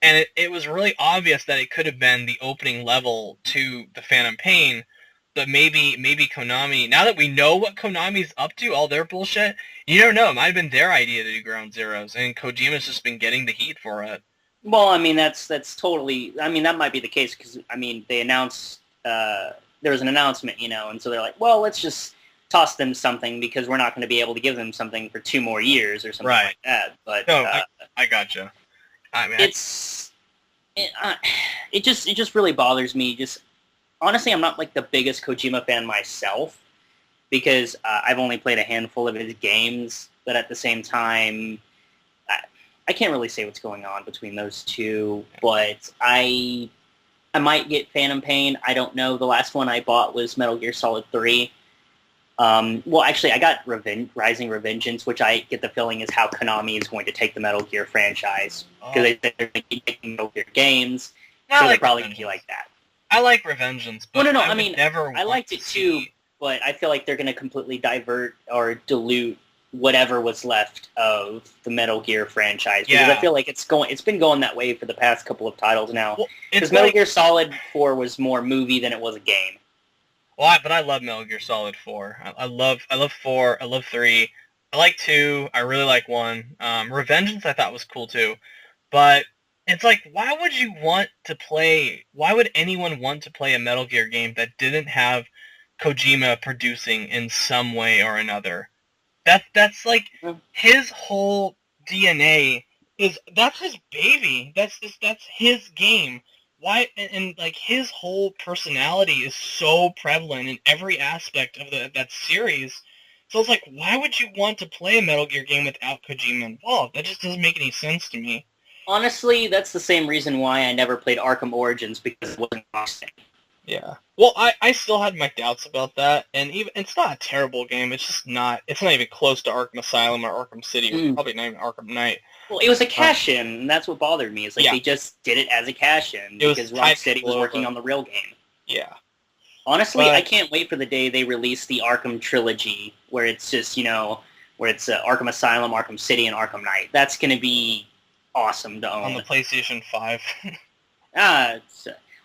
And it was really obvious that it could have been the opening level to the Phantom Pain, but maybe Konami, now that we know what Konami's up to, all their bullshit, you never know. It might have been their idea to do Ground Zeroes, and Kojima's just been getting the heat for it. Well, that's totally, that might be the case, because, they announced, there was an announcement, and so they're like, well, let's just toss them something, because we're not going to be able to give them something for 2 more years or something like that. But no, I gotcha. It just really bothers me. Just honestly, I'm not like the biggest Kojima fan myself, because I've only played a handful of his games. But at the same time, I can't really say what's going on between those two. But I might get Phantom Pain. I don't know. The last one I bought was Metal Gear Solid 3. Well, actually, I got Rising Revengeance, which I get the feeling is how Konami is going to take the Metal Gear franchise, because they're going to keep making Metal Gear games, so they're probably going to be like that. I like Revengeance, but I liked it too, but I feel like they're going to completely divert or dilute whatever was left of the Metal Gear franchise, because I feel like it's been going that way for the past couple of titles now. Because Metal Gear Solid 4 was more movie than it was a game. Well, but I love Metal Gear Solid 4. I love 4. I love 3. I like 2. I really like 1. Revengeance I thought was cool too. But it's like, why would anyone want to play a Metal Gear game that didn't have Kojima producing in some way or another? That's like his whole DNA that's his baby. That's his game. Why and like his whole personality is so prevalent in every aspect of that series. So it's like, why would you want to play a Metal Gear game without Kojima involved? That just doesn't make any sense to me. Honestly, that's the same reason why I never played Arkham Origins, because it wasn't Rocksteady. Yeah. Well, I still had my doubts about that, and even it's not a terrible game. It's not even close to Arkham Asylum or Arkham City, or probably not even Arkham Knight. Well, it was a cash-in, and that's what bothered me. It's like they just did it as a cash-in because Rocksteady was working on the real game. Yeah. Honestly, I can't wait for the day they release the Arkham trilogy, where it's just, where it's Arkham Asylum, Arkham City, and Arkham Knight. That's going to be awesome to own. On the PlayStation 5.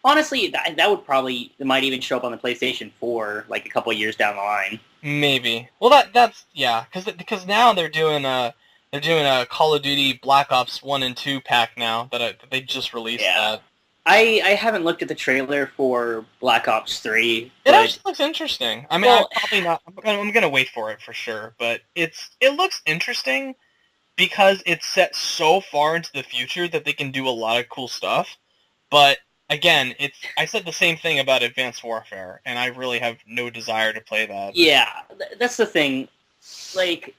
Honestly, that would probably, it might even show up on the PlayStation 4, like a couple of years down the line. Maybe. Well, that's because now they're doing a Call of Duty Black Ops 1 and 2 pack now that they just released that. I haven't looked at the trailer for Black Ops 3. It actually looks interesting. I mean, I'm probably not. I'm gonna wait for it for sure, but it looks interesting because it's set so far into the future that they can do a lot of cool stuff. But again, I said the same thing about Advanced Warfare, and I really have no desire to play that. Yeah, that's the thing. Like,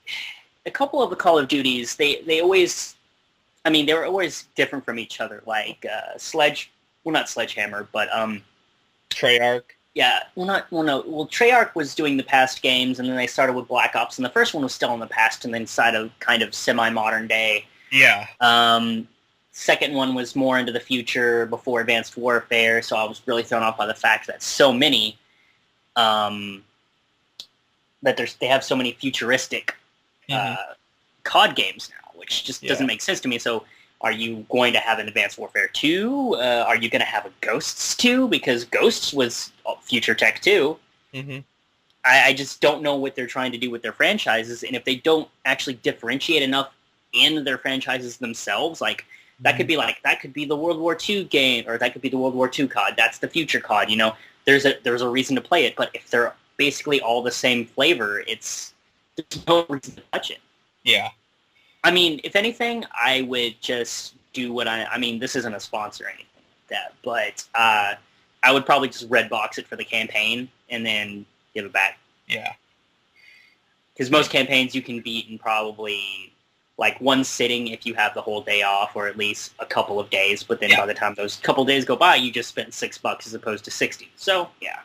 a couple of the Call of Duties, they always, I mean, they were always different from each other. Like, not Sledgehammer, but, Treyarch. Yeah, Treyarch was doing the past games, and then they started with Black Ops, and the first one was still in the past, and then kind of semi-modern day. Yeah. Second one was more into the future before Advanced Warfare, so I was really thrown off by the fact that so many, that they have so many futuristic COD games now, which just doesn't make sense to me. So are you going to have an Advanced Warfare 2? Are you going to have a Ghosts 2? Because Ghosts was future tech too. Mm-hmm. I just don't know what they're trying to do with their franchises, and if they don't actually differentiate enough in their franchises themselves, like, that could be the World War II game, or that could be the World War II COD. That's the future COD, There's a reason to play it, but if they're basically all the same flavor, there's no reason to touch it. Yeah. I mean, if anything, I would just do I mean, this isn't a sponsor or anything like that, but I would probably just red box it for the campaign and then give it back. Yeah. Because most campaigns you can beat in probably like one sitting if you have the whole day off, or at least a couple of days. But then by the time those couple days go by, you just spent $6 as opposed to 60. So yeah.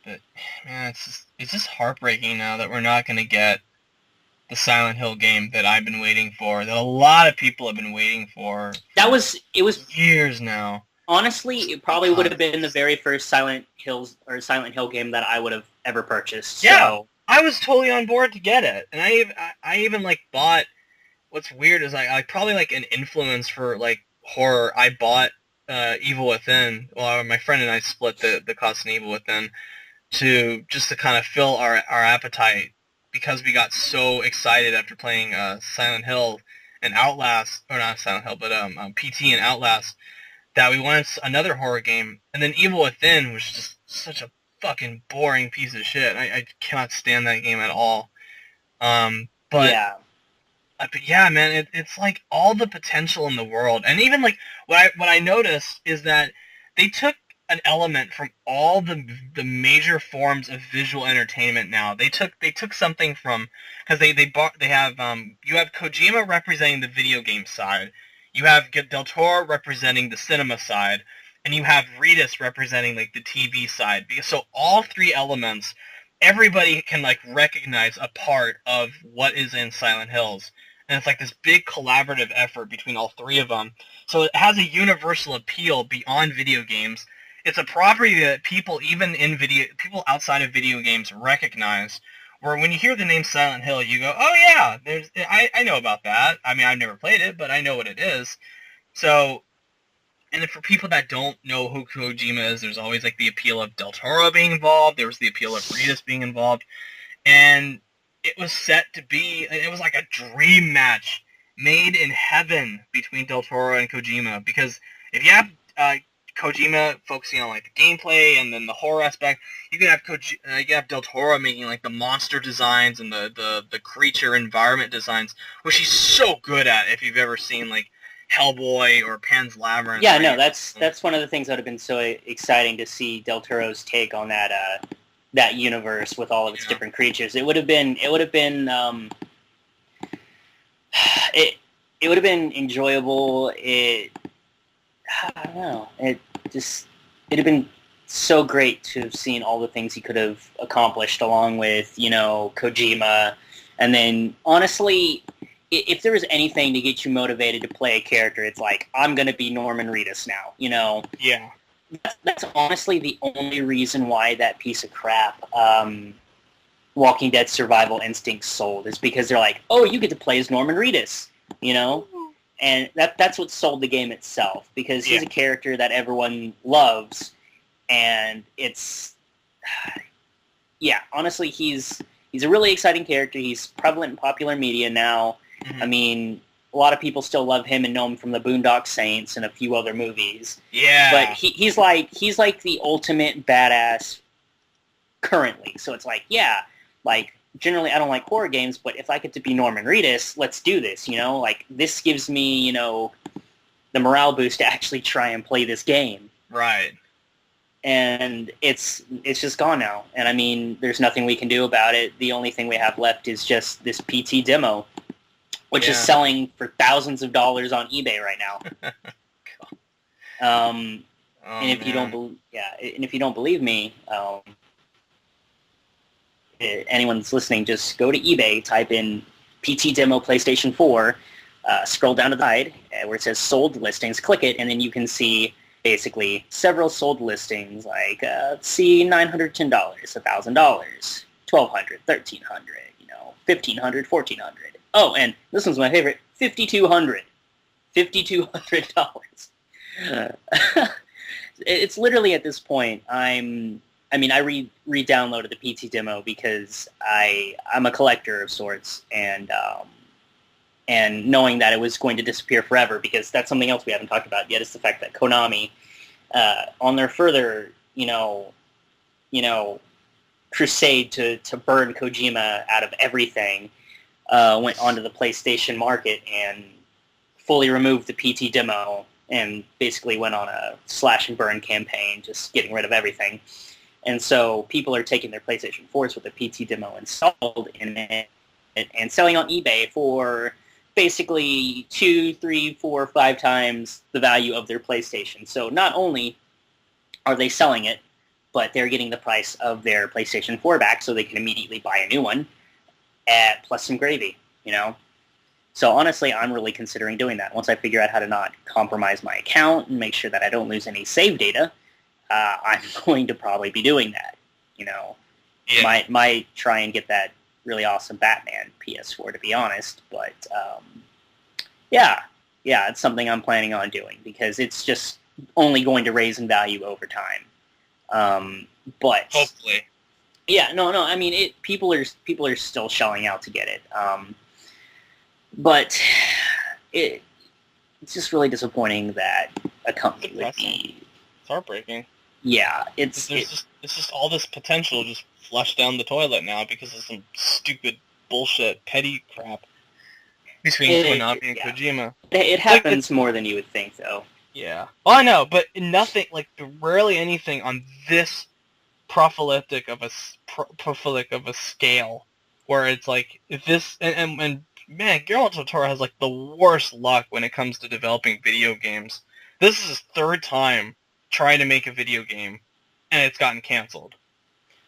But man, it's just heartbreaking now that we're not going to get the Silent Hill game that I've been waiting for, that a lot of people have been waiting for. It was years now. Honestly, it probably would have been the very first Silent Hill game that I would have ever purchased. Yeah. So. I was totally on board to get it, and I even like bought. What's weird is I probably like an influence for like horror. I bought Evil Within. Well, my friend and I split the cost in Evil Within to kind of fill our appetite, because we got so excited after playing Silent Hill and Outlast, or not Silent Hill, but PT and Outlast, that we wanted another horror game, and then Evil Within was just such a fucking boring piece of shit. I cannot stand that game at all. But yeah, man, it's like all the potential in the world, and even like what I noticed is that they took an element from all the major forms of visual entertainment. Now they took something from, because they have you have Kojima representing the video game side, you have Del Toro representing the cinema side, and you have Reedus representing like the TV side. So all three elements, everybody can like recognize a part of what is in Silent Hills. And it's like this big collaborative effort between all three of them. So it has a universal appeal beyond video games. it's a property that people people outside of video games recognize. Where when you hear the name Silent Hill, you go, oh yeah, I know about that. I mean, I've never played it, but I know what it is. So, and for people that don't know who Kojima is, there's always like the appeal of Del Toro being involved. There was the appeal of Reedus being involved, and it was set to be. It was like a dream match made in heaven between Del Toro and Kojima. Because if you have Kojima focusing on like the gameplay and then the horror aspect, you can have Del Toro making like the monster designs and the creature environment designs, which he's so good at. If you've ever seen like Hellboy or Pan's Labyrinth. Yeah, no, that's one of the things that would have been so exciting to see Del Toro's take on that universe with all of its different creatures. It would have been enjoyable. I don't know. It'd have been so great to have seen all the things he could have accomplished along with, Kojima. And then, honestly, if there was anything to get you motivated to play a character, it's like, I'm going to be Norman Reedus now, Yeah. That's honestly the only reason why that piece of crap, Walking Dead Survival Instinct, sold, is because they're like, oh, you get to play as Norman Reedus, And that's what sold the game itself, because he's a character that everyone loves, and it's... honestly, he's a really exciting character. He's prevalent in popular media now. Mm-hmm. I mean, a lot of people still love him and know him from the Boondock Saints and a few other movies. Yeah. But he's like the ultimate badass currently. So it's like, generally I don't like horror games, but if I get to be Norman Reedus, let's do this, Like, this gives me, the morale boost to actually try and play this game. Right. And it's just gone now. And I mean, there's nothing we can do about it. The only thing we have left is just this PT demo, which is selling for thousands of dollars on eBay right now. And if you don't believe me, anyone that's listening, just go to eBay, type in PT demo PlayStation 4, scroll down to the side where it says sold listings, click it, and then you can see basically several sold listings, like $910, $1,000, $1,200, $1,300, $1,500, $1,400. Oh, and this one's my favorite, $5,200. $5,200. It's literally at this point, I re-downloaded the PT demo because I'm a collector of sorts, and knowing that it was going to disappear forever, because that's something else we haven't talked about yet, is the fact that Konami, on their further, crusade to burn Kojima out of everything, went onto the PlayStation market and fully removed the PT demo and basically went on a slash and burn campaign, just getting rid of everything. And so people are taking their PlayStation 4s with the PT demo installed in it and selling on eBay for basically 2, 3, 4, 5 times the value of their PlayStation. So not only are they selling it, but they're getting the price of their PlayStation 4 back so they can immediately buy a new one at plus some gravy, So honestly, I'm really considering doing that. Once I figure out how to not compromise my account and make sure that I don't lose any save data, I'm going to probably be doing that, Yeah. Might try and get that really awesome Batman PS4, to be honest. But, it's something I'm planning on doing because it's just only going to raise in value over time. But hopefully. Yeah, no. I mean, people are still shelling out to get it. But it's just really disappointing that a company would be... It's heartbreaking. Yeah, it's just all this potential just flushed down the toilet now because of some stupid bullshit petty crap between Konami and Kojima. It happens more than you would think, though. Yeah. Well, I know, but nothing, rarely anything on this prolific of a scale where it's like, if this, and man, Guillermo del Toro has the worst luck when it comes to developing video games. This is his third time trying to make a video game, and it's gotten canceled.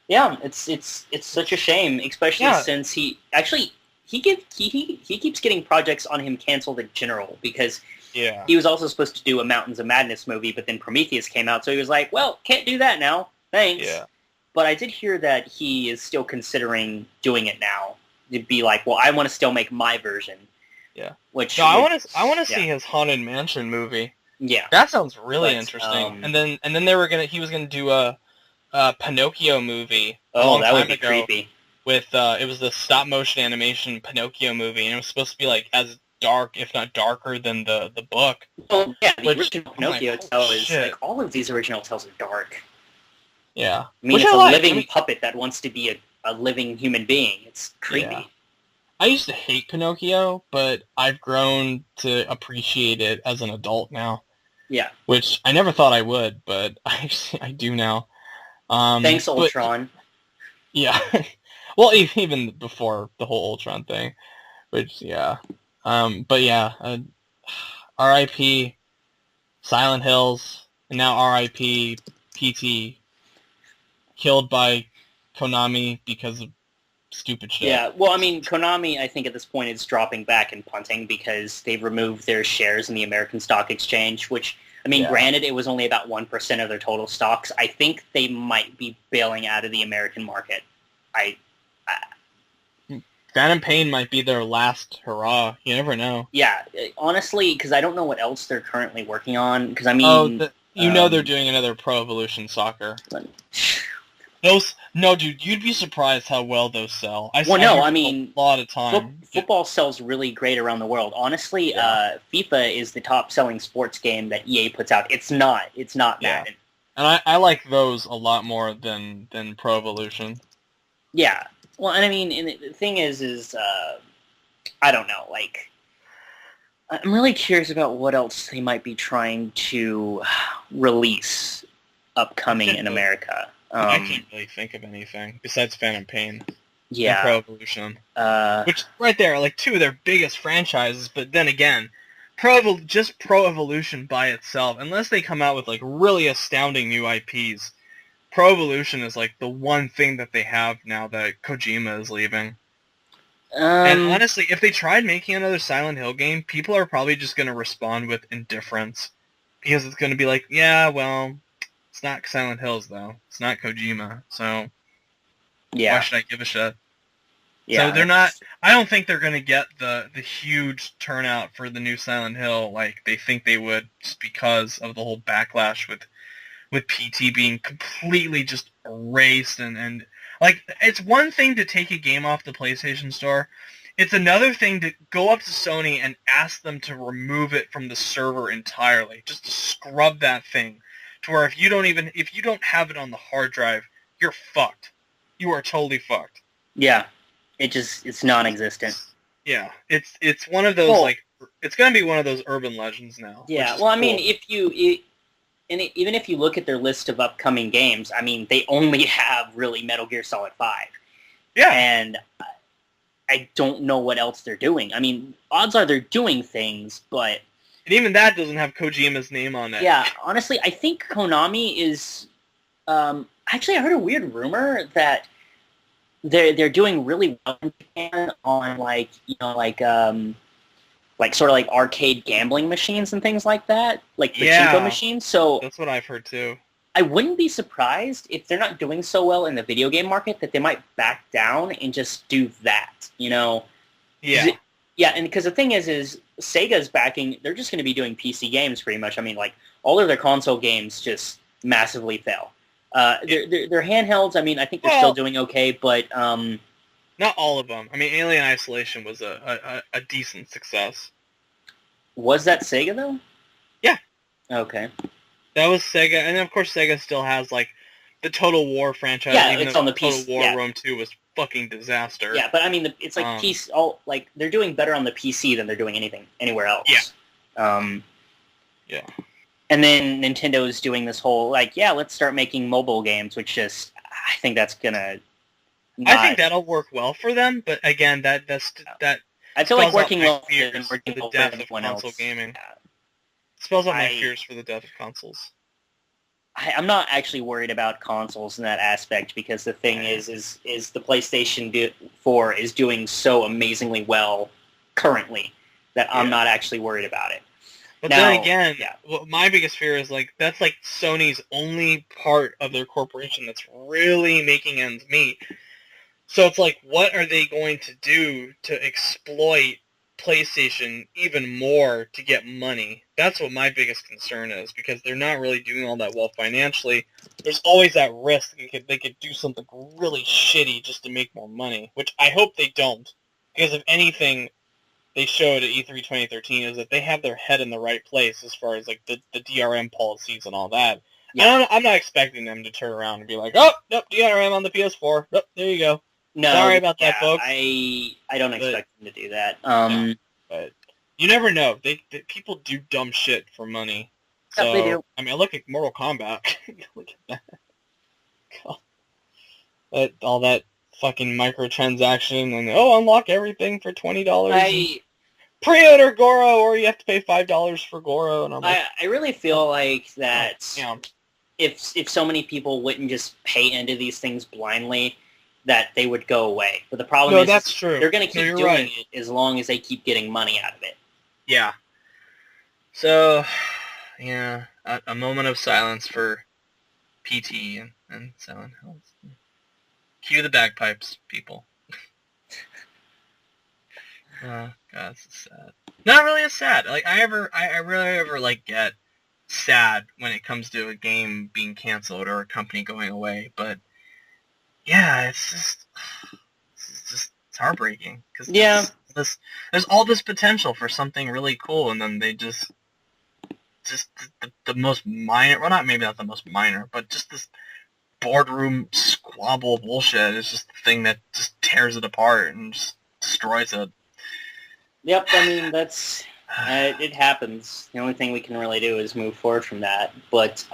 Yeah, it's such a shame, especially since he actually he keeps getting projects on him canceled in general because Yeah. he was also supposed to do a Mountains of Madness movie, but then Prometheus came out, so he was like, well, can't do that now. Thanks. Yeah. But I did hear that he is still considering doing it now. It'd be like, well, I want to still make my version. Yeah. Which No, I want to see his Haunted Mansion movie. Yeah. That sounds really But, interesting. And then he was gonna do a Pinocchio movie a Oh, long that time would be ago creepy. with it was the stop motion animation Pinocchio movie, and it was supposed to be like as dark, if not darker, than the book. Well, yeah, the Which, original I'm like, Pinocchio holy tale is shit. like all of these original tales are dark. Yeah. I mean, Which it's I a like. living puppet that wants to be a living human being. It's creepy. Yeah. I used to hate Pinocchio, but I've grown to appreciate it as an adult now. Yeah. Which I never thought I would, but I do now. Thanks, but- Ultron. Yeah. Well, even before the whole Ultron thing, which, yeah. But yeah, R.I.P. Silent Hills, and now R.I.P. PT, killed by Konami because of stupid shit. Yeah, well, I mean, Konami, I think at this point is dropping back and punting because they've removed their shares in the American Stock Exchange, which, I mean, Yeah. granted, it was only about 1% of their total stocks. I think they might be bailing out of the American market. Phantom Pain might be their last hurrah. You never know. Yeah, honestly, because I don't know what else they're currently working on, because, I mean... they're doing another Pro Evolution Soccer. No, dude, you'd be surprised how well those sell. I hear a lot of time. Football sells really great around the world. Honestly, Yeah. FIFA is the top-selling sports game that EA puts out. It's not Yeah. Madden. And I like those a lot more than Pro Evolution. Yeah. Well, and I mean, and the thing is I don't know, like, I'm really curious about what else they might be trying to release upcoming in America. I can't really think of anything besides Phantom Pain and Yeah. Pro Evolution. Uh, Which, right there, are like two of their biggest franchises, but then again, Pro Evolution by itself, unless they come out with like really astounding new IPs, Pro Evolution is like the one thing that they have now that Kojima is leaving. And honestly, if they tried making another Silent Hill game, people are probably just going to respond with indifference. Because it's going to be like, yeah, well, it's not Silent Hills, though. It's not Kojima, so yeah. why should I give a shit? Yeah. So they're not... I don't think they're going to get the huge turnout for the new Silent Hill like they think they would, just because of the whole backlash with PT being completely just erased and like, it's one thing to take a game off the PlayStation Store. It's another thing to go up to Sony and ask them to remove it from the server entirely, just to scrub that thing, to where if you don't have it on the hard drive, you're fucked. You are totally fucked. Yeah. It's non-existent. Yeah, it's one of those it's gonna be one of those urban legends now. Yeah. Well, I mean, even if you look at their list of upcoming games, I mean, they only have really Metal Gear Solid 5. Yeah. And I don't know what else they're doing. I mean, odds are they're doing things, but... And even that doesn't have Kojima's name on it. Yeah, honestly, I think Konami is... actually, I heard a weird rumor that they're doing really well in Japan on, like, you know, like sort of like arcade gambling machines and things like that, like pachinko machines. So that's what I've heard too. I wouldn't be surprised if they're not doing so well in the video game market that they might back down and just do that, you know? Yeah. And because the thing is Sega's backing, they're just going to be doing PC games pretty much. I mean, like, all of their console games just massively fail. Their handhelds, I mean, I think they're still doing okay, but... not all of them. I mean, Alien Isolation was a decent success. Was that Sega, though? Yeah. Okay. That was Sega, and of course Sega still has, like, the Total War franchise. Yeah, even it's though on the Total PC. War Yeah. Rome 2 was fucking disaster. Yeah, but I mean, it's like they're doing better on the PC than they're doing anything anywhere else. Yeah. Yeah. And then Nintendo's doing this whole, like, let's start making mobile games, which just, I think that's gonna... I think that'll work well for them, but again, that I feel like working well for than working the well for death of anyone console else. gaming. Yeah. Spells out my fears for the death of consoles. I'm not actually worried about consoles in that aspect because the thing is the PlayStation 4 is doing so amazingly well currently that I'm not actually worried about it. But then again, well, my biggest fear is like that's like Sony's only part of their corporation that's really making ends meet. So it's like, what are they going to do to exploit PlayStation even more to get money? That's what my biggest concern is, because they're not really doing all that well financially. There's always that risk they could do something really shitty just to make more money, which I hope they don't. Because if anything they showed at E3 2013 is that they have their head in the right place as far as like the DRM policies and all that. Yeah. I'm not expecting them to turn around and be like, oh, nope, DRM on the PS4. Nope, there you go. No, sorry about that, folks. I don't expect them to do that. But you never know. They people do dumb shit for money. So they do. I mean, look at Mortal Kombat. Look at that. God. All that fucking microtransaction and unlock everything for $20. Pre-order Goro, or you have to pay $5 for Goro. And I really feel like that if so many people wouldn't just pay into these things blindly, that they would go away. But the problem is that's true. They're going to keep doing it as long as they keep getting money out of it. Yeah. So, yeah, a moment of silence for PT and Silent Hills. Cue the bagpipes, people. Oh, God, this is sad. Not really as sad. Like, I really ever, like, get sad when it comes to a game being canceled or a company going away, but yeah, it's it's heartbreaking because there's all this potential for something really cool, and then they just the most minor, well, maybe not the most minor, but just this boardroom squabble bullshit is just the thing that just tears it apart and just destroys it. Yep, I mean that's it happens. The only thing we can really do is move forward from that. But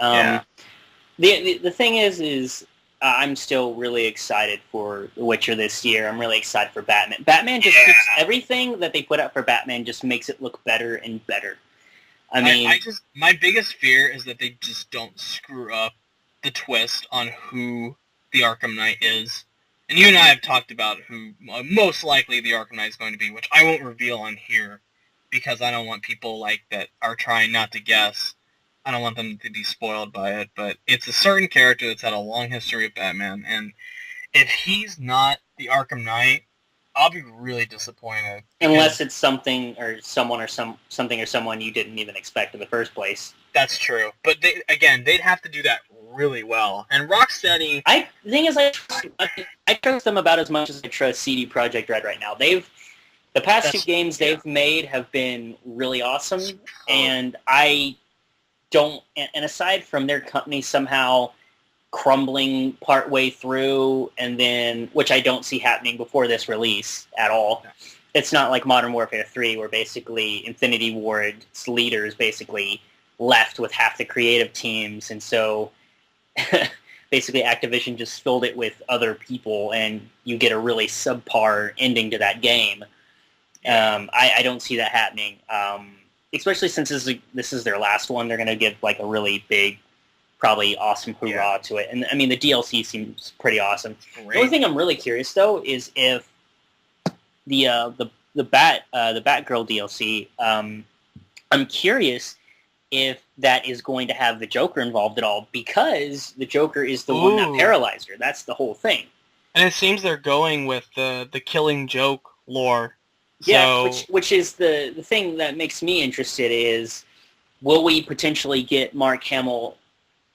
the thing is. I'm still really excited for The Witcher this year. I'm really excited for Batman. Batman just keeps everything that they put out for Batman just makes it look better and better. I mean, my biggest fear is that they just don't screw up the twist on who the Arkham Knight is. And you and I have talked about who most likely the Arkham Knight is going to be, which I won't reveal on here because I don't want people like that are trying not to guess. I don't want them to be spoiled by it, but it's a certain character that's had a long history with Batman, and if he's not the Arkham Knight, I'll be really disappointed. Unless it's something or someone or something or someone you didn't even expect in the first place. That's true, but they'd have to do that really well. And Rocksteady, the thing is, I trust them about as much as I trust CD Projekt Red right now. The past two games they've made have been really awesome, and I don't, and aside from their company somehow crumbling partway through, and then, which I don't see happening before this release at all, it's not like Modern Warfare 3 where basically Infinity Ward's leaders basically left with half the creative teams, and so basically Activision just filled it with other people, and you get a really subpar ending to that game. I don't see that happening. Especially since this is their last one, they're going to give like a really big, probably awesome hoorah to it. And I mean, the DLC seems pretty awesome. Great. The only thing I'm really curious though is if the Batgirl DLC. I'm curious if that is going to have the Joker involved at all, because the Joker is the one that paralyzed her. That's the whole thing. And it seems they're going with the Killing Joke lore. Yeah, which is the thing that makes me interested is, will we potentially get Mark Hamill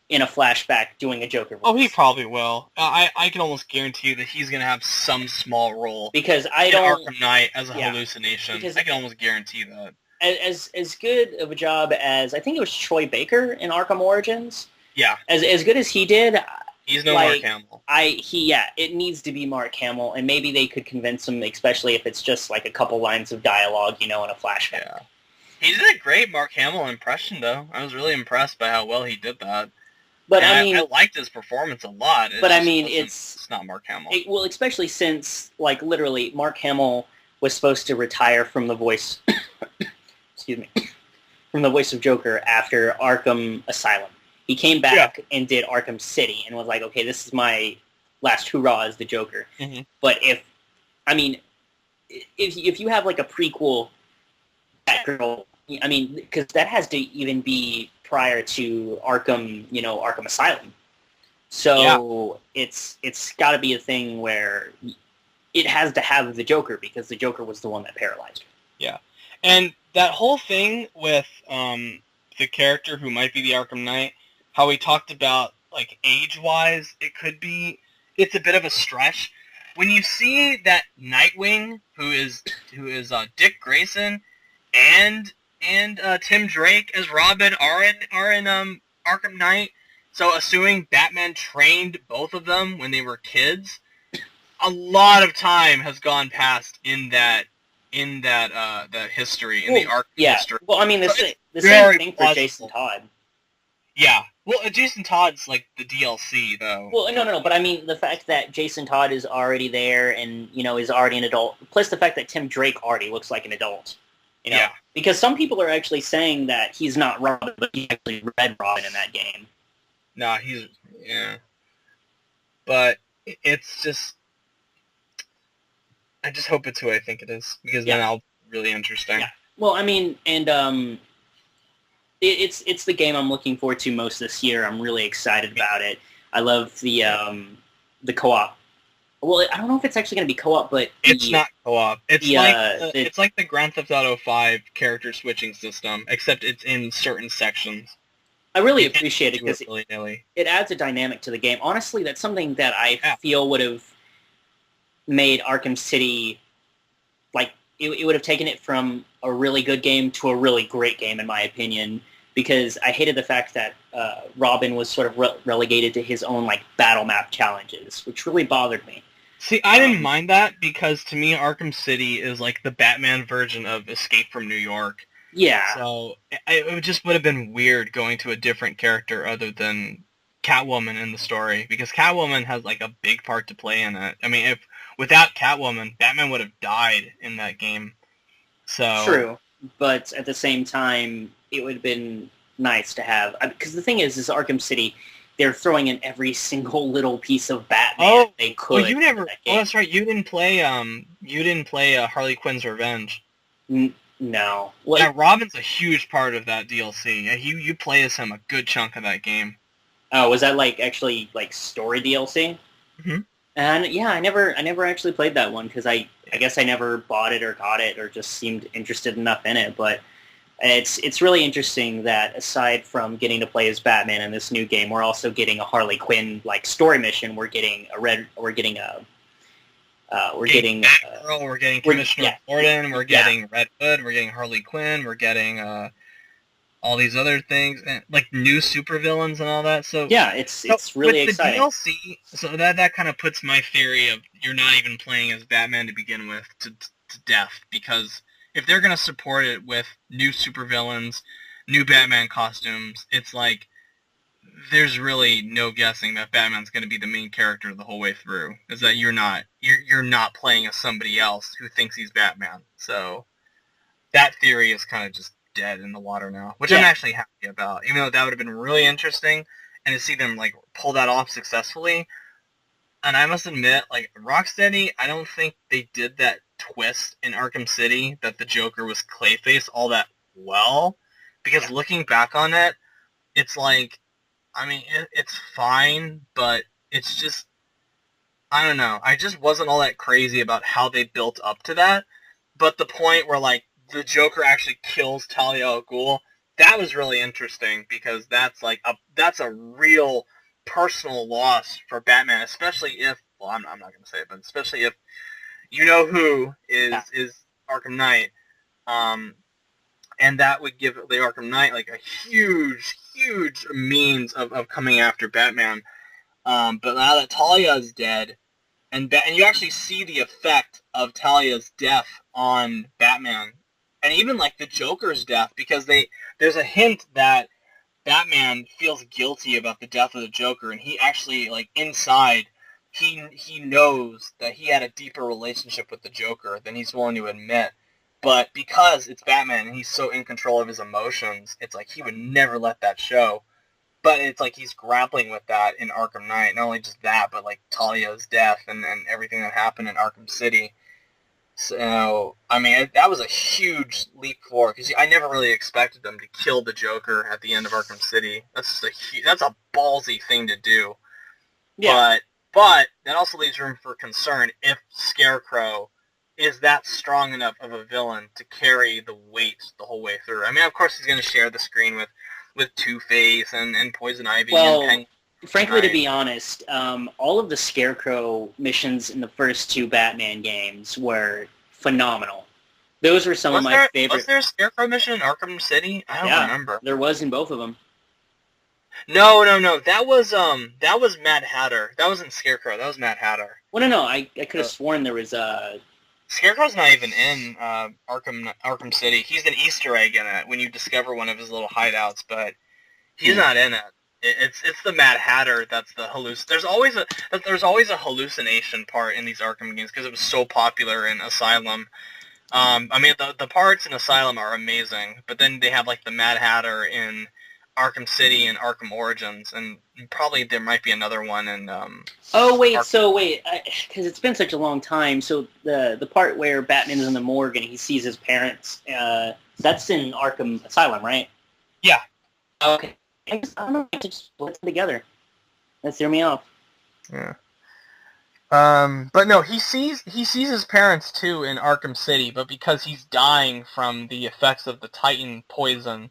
in a flashback doing a Joker voice? Oh, he probably will. I can almost guarantee you that he's going to have some small role because I don't Arkham Knight as a hallucination. I can almost guarantee that. As good of a job as I think it was Troy Baker in Arkham Origins. Yeah. As good as he did. He's no Mark Hamill. It needs to be Mark Hamill, and maybe they could convince him, especially if it's just like a couple lines of dialogue, in a flashback. Yeah. He did a great Mark Hamill impression, though. I was really impressed by how well he did that. But I liked his performance a lot. It's not Mark Hamill. Well, especially since, like, literally, Mark Hamill was supposed to retire from the voice. Excuse me, from the voice of Joker after Arkham Asylum. He came back and did Arkham City and was like, okay, this is my last hurrah as the Joker. Mm-hmm. But if you have like a prequel Batgirl, I mean, because that has to even be prior to Arkham, Arkham Asylum. So it's got to be a thing where it has to have the Joker because the Joker was the one that paralyzed her. Yeah, and that whole thing with the character who might be the Arkham Knight, how we talked about like age-wise, it's a bit of a stretch. When you see that Nightwing, who is Dick Grayson, and Tim Drake as Robin are in Arkham Knight. So assuming Batman trained both of them when they were kids, a lot of time has gone past in that the history, in the Arkham history. Well, I mean, the same thing for Jason Todd. Yeah. Well, Jason Todd's like the DLC, though. Well, no, but I mean, the fact that Jason Todd is already there and, is already an adult, plus the fact that Tim Drake already looks like an adult. Yeah. Because some people are actually saying that he's not Robin, but he actually read Robin in that game. No, but it's just, I just hope it's who I think it is, because then I'll be really interesting. Yeah. Well, I mean, and it's the game I'm looking forward to most this year. I'm really excited about it. I love the co-op. Well, I don't know if it's actually going to be co-op, but it's not co-op. It's like the Grand Theft Auto 5 character switching system, except it's in certain sections. I really appreciate it because it adds a dynamic to the game. Honestly, that's something that I feel would have made Arkham City, like, it would have taken it from a really good game to a really great game, in my opinion, because I hated the fact that Robin was sort of relegated to his own, like, battle map challenges, which really bothered me. See, I didn't mind that, because to me, Arkham City is like the Batman version of Escape from New York. Yeah. So it just would have been weird going to a different character other than Catwoman in the story, because Catwoman has like a big part to play in it. I mean, if without Catwoman, Batman would have died in that game. So true, but at the same time, it would have been nice to have, because the thing is Arkham City, they're throwing in every single little piece of Batman they could. Well, you never. Oh, that's right. You didn't play. Harley Quinn's Revenge. No. Well, yeah, Robin's a huge part of that DLC. You play as him a good chunk of that game. Oh, was that actually story DLC? Mm-hmm. And yeah, I never actually played that one because I guess I never bought it or got it or just seemed interested enough in it. But it's really interesting that aside from getting to play as Batman in this new game, we're also getting a Harley Quinn story mission. We're getting Batgirl, we're getting Commissioner Gordon, we're getting Red Hood, we're getting Harley Quinn, we're getting all these other things, and new supervillains and all that. So yeah, it's really exciting. With the DLC, so that kind of puts my theory of you're not even playing as Batman to begin with to death, because if they're going to support it with new supervillains, new Batman costumes, it's like there's really no guessing that Batman's going to be the main character the whole way through. Is that you're not playing as somebody else who thinks he's Batman. So that theory is kind of just dead in the water now, which I'm actually happy about. Even though that would have been really interesting, and to see them pull that off successfully. And I must admit, Rocksteady, I don't think they did that twist in Arkham City that the Joker was Clayface all that well, because looking back on it, it's it's fine, but it's just, I don't know. I just wasn't all that crazy about how they built up to that. But the point where, the Joker actually kills Talia al Ghul, that was really interesting, because that's a real personal loss for Batman, especially if, well, I'm not going to say it, but especially if you know who is Arkham Knight. And that would give the Arkham Knight a huge means of coming after Batman. But now that Talia is dead, and you actually see the effect of Talia's death on Batman, and even the Joker's death, because there's a hint that Batman feels guilty about the death of the Joker, and he actually inside he knows that he had a deeper relationship with the Joker than he's willing to admit. But because it's Batman and he's so in control of his emotions, it's he would never let that show. but it's like he's grappling with that in Arkham Knight. Not only just that, but like Talia's death and everything that happened in Arkham City. So, I mean, that was a huge leap forward, because I never really expected them to kill the Joker at the end of Arkham City. That's a ballsy thing to do. Yeah. But that also leaves room for concern if Scarecrow is that strong enough of a villain to carry the weight the whole way through. I mean, of course he's going to share the screen with Two-Face and Poison Ivy and Penguin. Frankly, to be honest, all of the Scarecrow missions in the first two Batman games were phenomenal. Those were some of my favorite. Was there a Scarecrow mission in Arkham City? I don't remember. There was in both of them. No. That was Mad Hatter. That wasn't Scarecrow. That was Mad Hatter. Well, no. I could have sworn there was Scarecrow's not even in Arkham City. He's an Easter egg in it when you discover one of his little hideouts, but he's not in it. It's the Mad Hatter that's the There's always a hallucination part in these Arkham games because it was so popular in Asylum. I mean, the parts in Asylum are amazing, but then they have like the Mad Hatter in Arkham City and Arkham Origins, and probably there might be another one in. Because it's been such a long time. So the part where Batman's in the morgue and he sees his parents, that's in Arkham Asylum, right? Yeah. Okay. I don't know. I just put them together. That threw me off. Yeah. But no, he sees his parents too in Arkham City, but because he's dying from the effects of the Titan poison,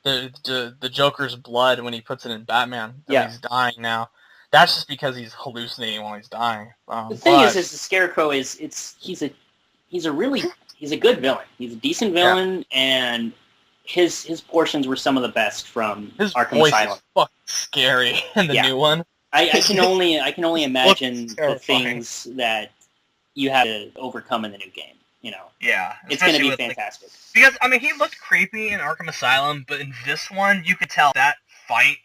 the Joker's blood when he puts it in Batman, he's dying now. That's just because he's hallucinating while he's dying. The thing is the Scarecrow he's a good villain. He's a decent villain, and his portions were some of the best from Arkham Asylum. Is fucking scary in the new one. I can only imagine the things that you have to overcome in the new game. You know. Yeah. It's going to be fantastic. Because I mean, he looked creepy in Arkham Asylum, but in this one, you could tell that fight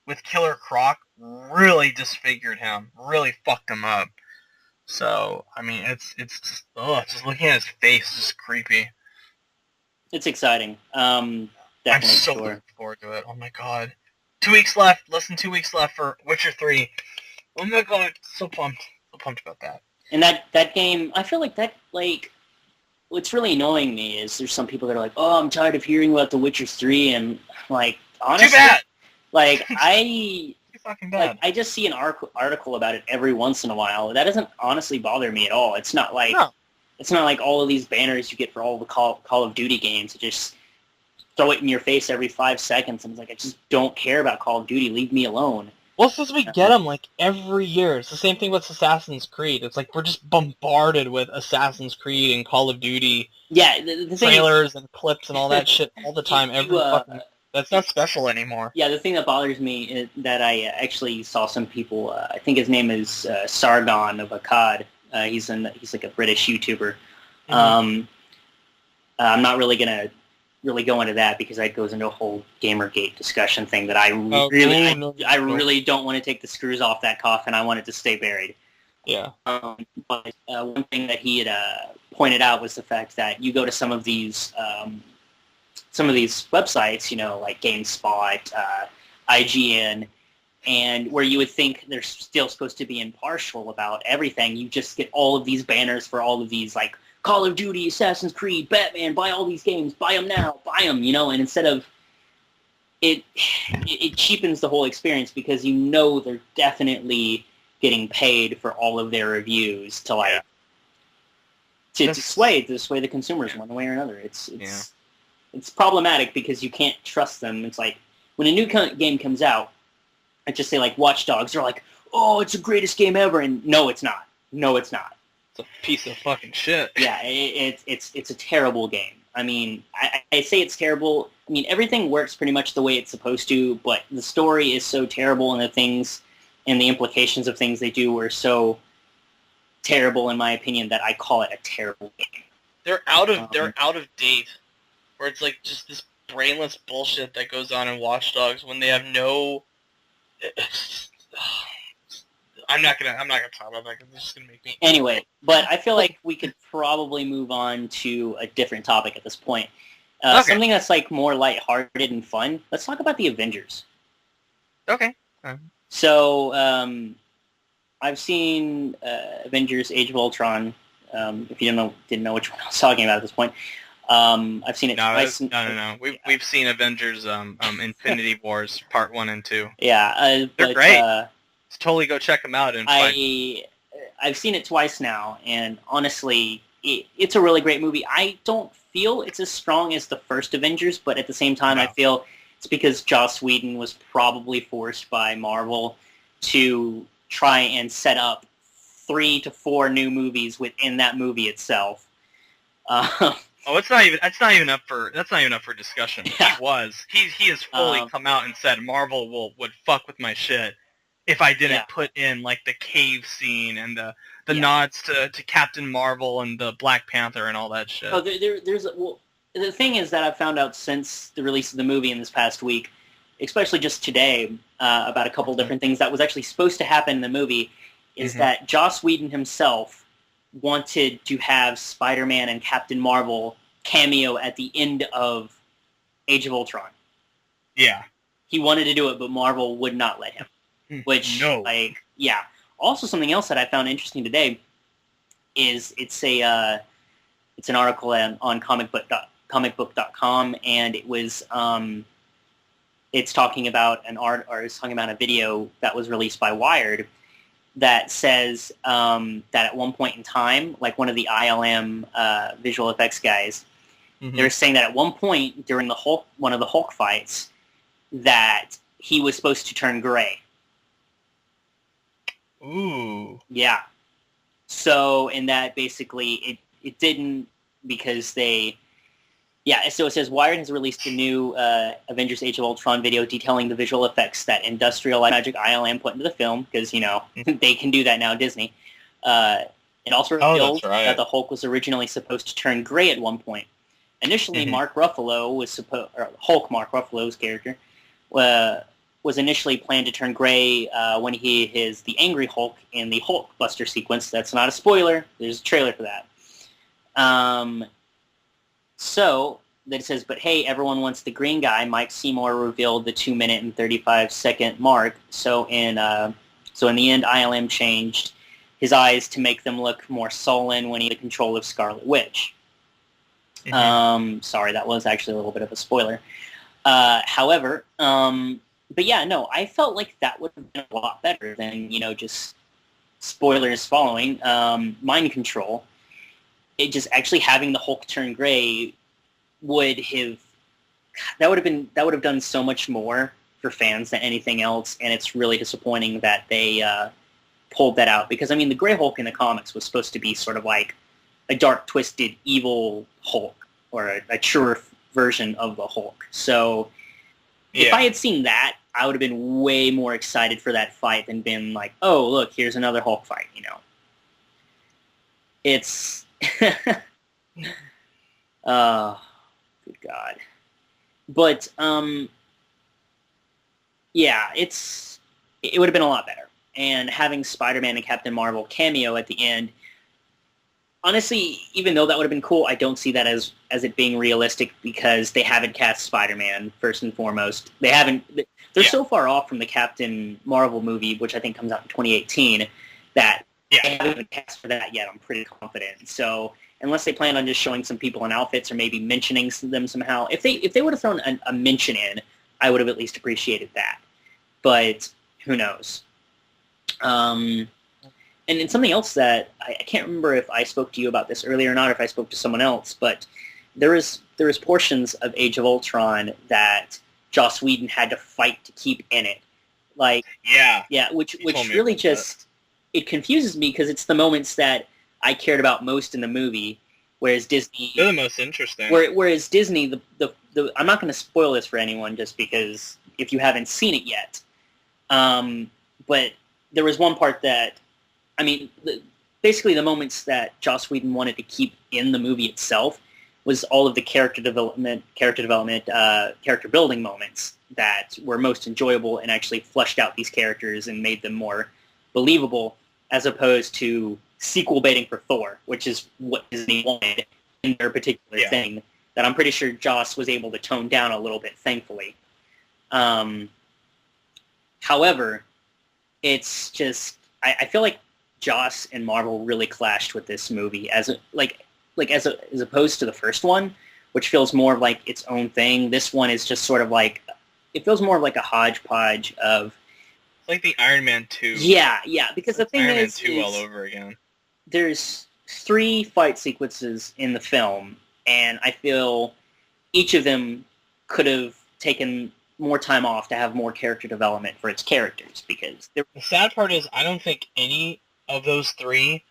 with Killer Croc really disfigured him, really fucked him up. So I mean, it's just looking at his face is just creepy. It's exciting. Definitely. I'm so looking forward to it. Oh my god. 2 weeks left. Less than 2 weeks left for Witcher 3. Oh my god. So pumped. So pumped about that. And that game, I feel like what's really annoying me is there's some people that are like, oh, I'm tired of hearing about The Witcher 3, and like, honestly, too bad. Like, fucking bad. Like, I just see an article about it every once in a while. That doesn't honestly bother me at all. It's not like It's not like all of these banners you get for all the Call of Duty games. Just throw it in your face every 5 seconds. And it's like, I just don't care about Call of Duty. Leave me alone. Well, since we get them like every year, it's the same thing with Assassin's Creed. It's like we're just bombarded with Assassin's Creed and Call of Duty the trailers and clips and all that shit all the time. That's not special anymore. Yeah, the thing that bothers me is that I actually saw some people. I think his name is Sargon of Akkad. He's like a British YouTuber. Mm-hmm. I'm not really gonna go into that because that goes into a whole Gamergate discussion thing that I really don't want to take the screws off that coffin. I want it to stay buried. Yeah. But one thing that he had pointed out was the fact that you go to some of these websites, you know, like GameSpot, IGN, and where you would think they're still supposed to be impartial about everything, you just get all of these banners for all of these, like, Call of Duty, Assassin's Creed, Batman, buy all these games, buy them now, buy them, you know, and instead of, it cheapens the whole experience because you know they're definitely getting paid for all of their reviews to, like, to sway the consumers one way or another. It's problematic because you can't trust them. It's like, when a new game comes out, I just say, like, Watch Dogs, they're like, oh, it's the greatest game ever, and no, it's not. No, it's not. It's a piece of fucking shit. Yeah, it's a terrible game. I mean, I say it's terrible. I mean, everything works pretty much the way it's supposed to, but the story is so terrible, and the things and the implications of things they do are so terrible, in my opinion, that I call it a terrible game. They're out of date. Where it's like just this brainless bullshit that goes on in Watch Dogs when they have no. I'm not gonna talk about that because it's just gonna make me. Anyway, but I feel like we could probably move on to a different topic at this point. Something that's like more lighthearted and fun. Let's talk about the Avengers. Okay. So I've seen Avengers: Age of Ultron. If you didn't know which one I was talking about at this point, I've seen it twice. No. We've seen Avengers Infinity Wars Part 1 and 2. Yeah, They're great. Totally go check them out. I've seen it twice now, and honestly, it's a really great movie. I don't feel it's as strong as the first Avengers, but at the same time, I feel it's because Joss Whedon was probably forced by Marvel to try and set up 3 to 4 new movies within that movie itself. That's not even up for discussion. Yeah. He has fully come out and said Marvel would fuck with my shit if I didn't put in like the cave scene and the nods to Captain Marvel and the Black Panther and all that shit. Oh, the thing is that I've found out since the release of the movie in this past week, especially just today, about a couple different things that was actually supposed to happen in the movie, is that Joss Whedon himself wanted to have Spider-Man and Captain Marvel cameo at the end of Age of Ultron. Yeah. He wanted to do it, but Marvel would not let him. Which, Also, something else that I found interesting today is it's an article on comicbook.com, and it was it's talking about it's talking about a video that was released by Wired that says that at one point in time, like one of the ILM visual effects guys, they were saying that at one point during one of the Hulk fights, that he was supposed to turn gray. Ooh. Yeah. So, in that basically it didn't, because so it says Wired has released a new Avengers Age of Ultron video detailing the visual effects that Industrial Light Magic ILM put into the film, because, they can do that now, Disney. It also revealed that the Hulk was originally supposed to turn gray at one point. Initially, Mark Ruffalo Hulk, Mark Ruffalo's character, was initially planned to turn gray when he is the Angry Hulk in the Hulk Buster sequence. That's not a spoiler. There's a trailer for that. So then it says, but hey, everyone wants the green guy. Mike Seymour revealed the 2-minute and 35-second mark. So in the end, ILM changed his eyes to make them look more sullen when he had control of Scarlet Witch. Sorry, that was actually a little bit of a spoiler. However, but yeah, no, I felt like that would have been a lot better than, just spoilers following. Mind control. It just actually having the Hulk turn gray would have done so much more for fans than anything else, and it's really disappointing that they pulled that out, because the Gray Hulk in the comics was supposed to be sort of like a dark, twisted, evil Hulk, or a truer version of the Hulk. So if I had seen that, I would have been way more excited for that fight than been like, oh, look, here's another Hulk fight, It's... good God. But, it would have been a lot better. And having Spider-Man and Captain Marvel cameo at the end, honestly, even though that would have been cool, I don't see that as it being realistic, because they haven't cast Spider-Man, first and foremost. They're so far off from the Captain Marvel movie, which I think comes out in 2018, that they haven't cast for that yet, I'm pretty confident. So unless they plan on just showing some people in outfits or maybe mentioning them somehow, if they would have thrown a mention in, I would have at least appreciated that. But who knows? And something else that I can't remember if I spoke to you about this earlier or not, or if I spoke to someone else, but there is portions of Age of Ultron that Joss Whedon had to fight to keep in it. Which really just, it confuses me, because it's the moments that I cared about most in the movie, whereas Disney... They're the most interesting. Whereas Disney, the I'm not going to spoil this for anyone, just because if you haven't seen it yet, but there was one part that, basically the moments that Joss Whedon wanted to keep in the movie itself was all of the character building moments that were most enjoyable and actually fleshed out these characters and made them more believable, as opposed to sequel baiting for Thor, which is what Disney wanted in their particular thing, that I'm pretty sure Joss was able to tone down a little bit, thankfully. However, it's just I feel like Joss and Marvel really clashed with this movie as opposed to the first one, which feels more like its own thing. This one is just sort of like it feels more like a hodgepodge of It's like the Iron Man 2. Yeah, because the thing Iron Man is 2 all over again. There's 3 fight sequences in the film, and I feel each of them could have taken more time off to have more character development for its characters, because the sad part is I don't think any of those 3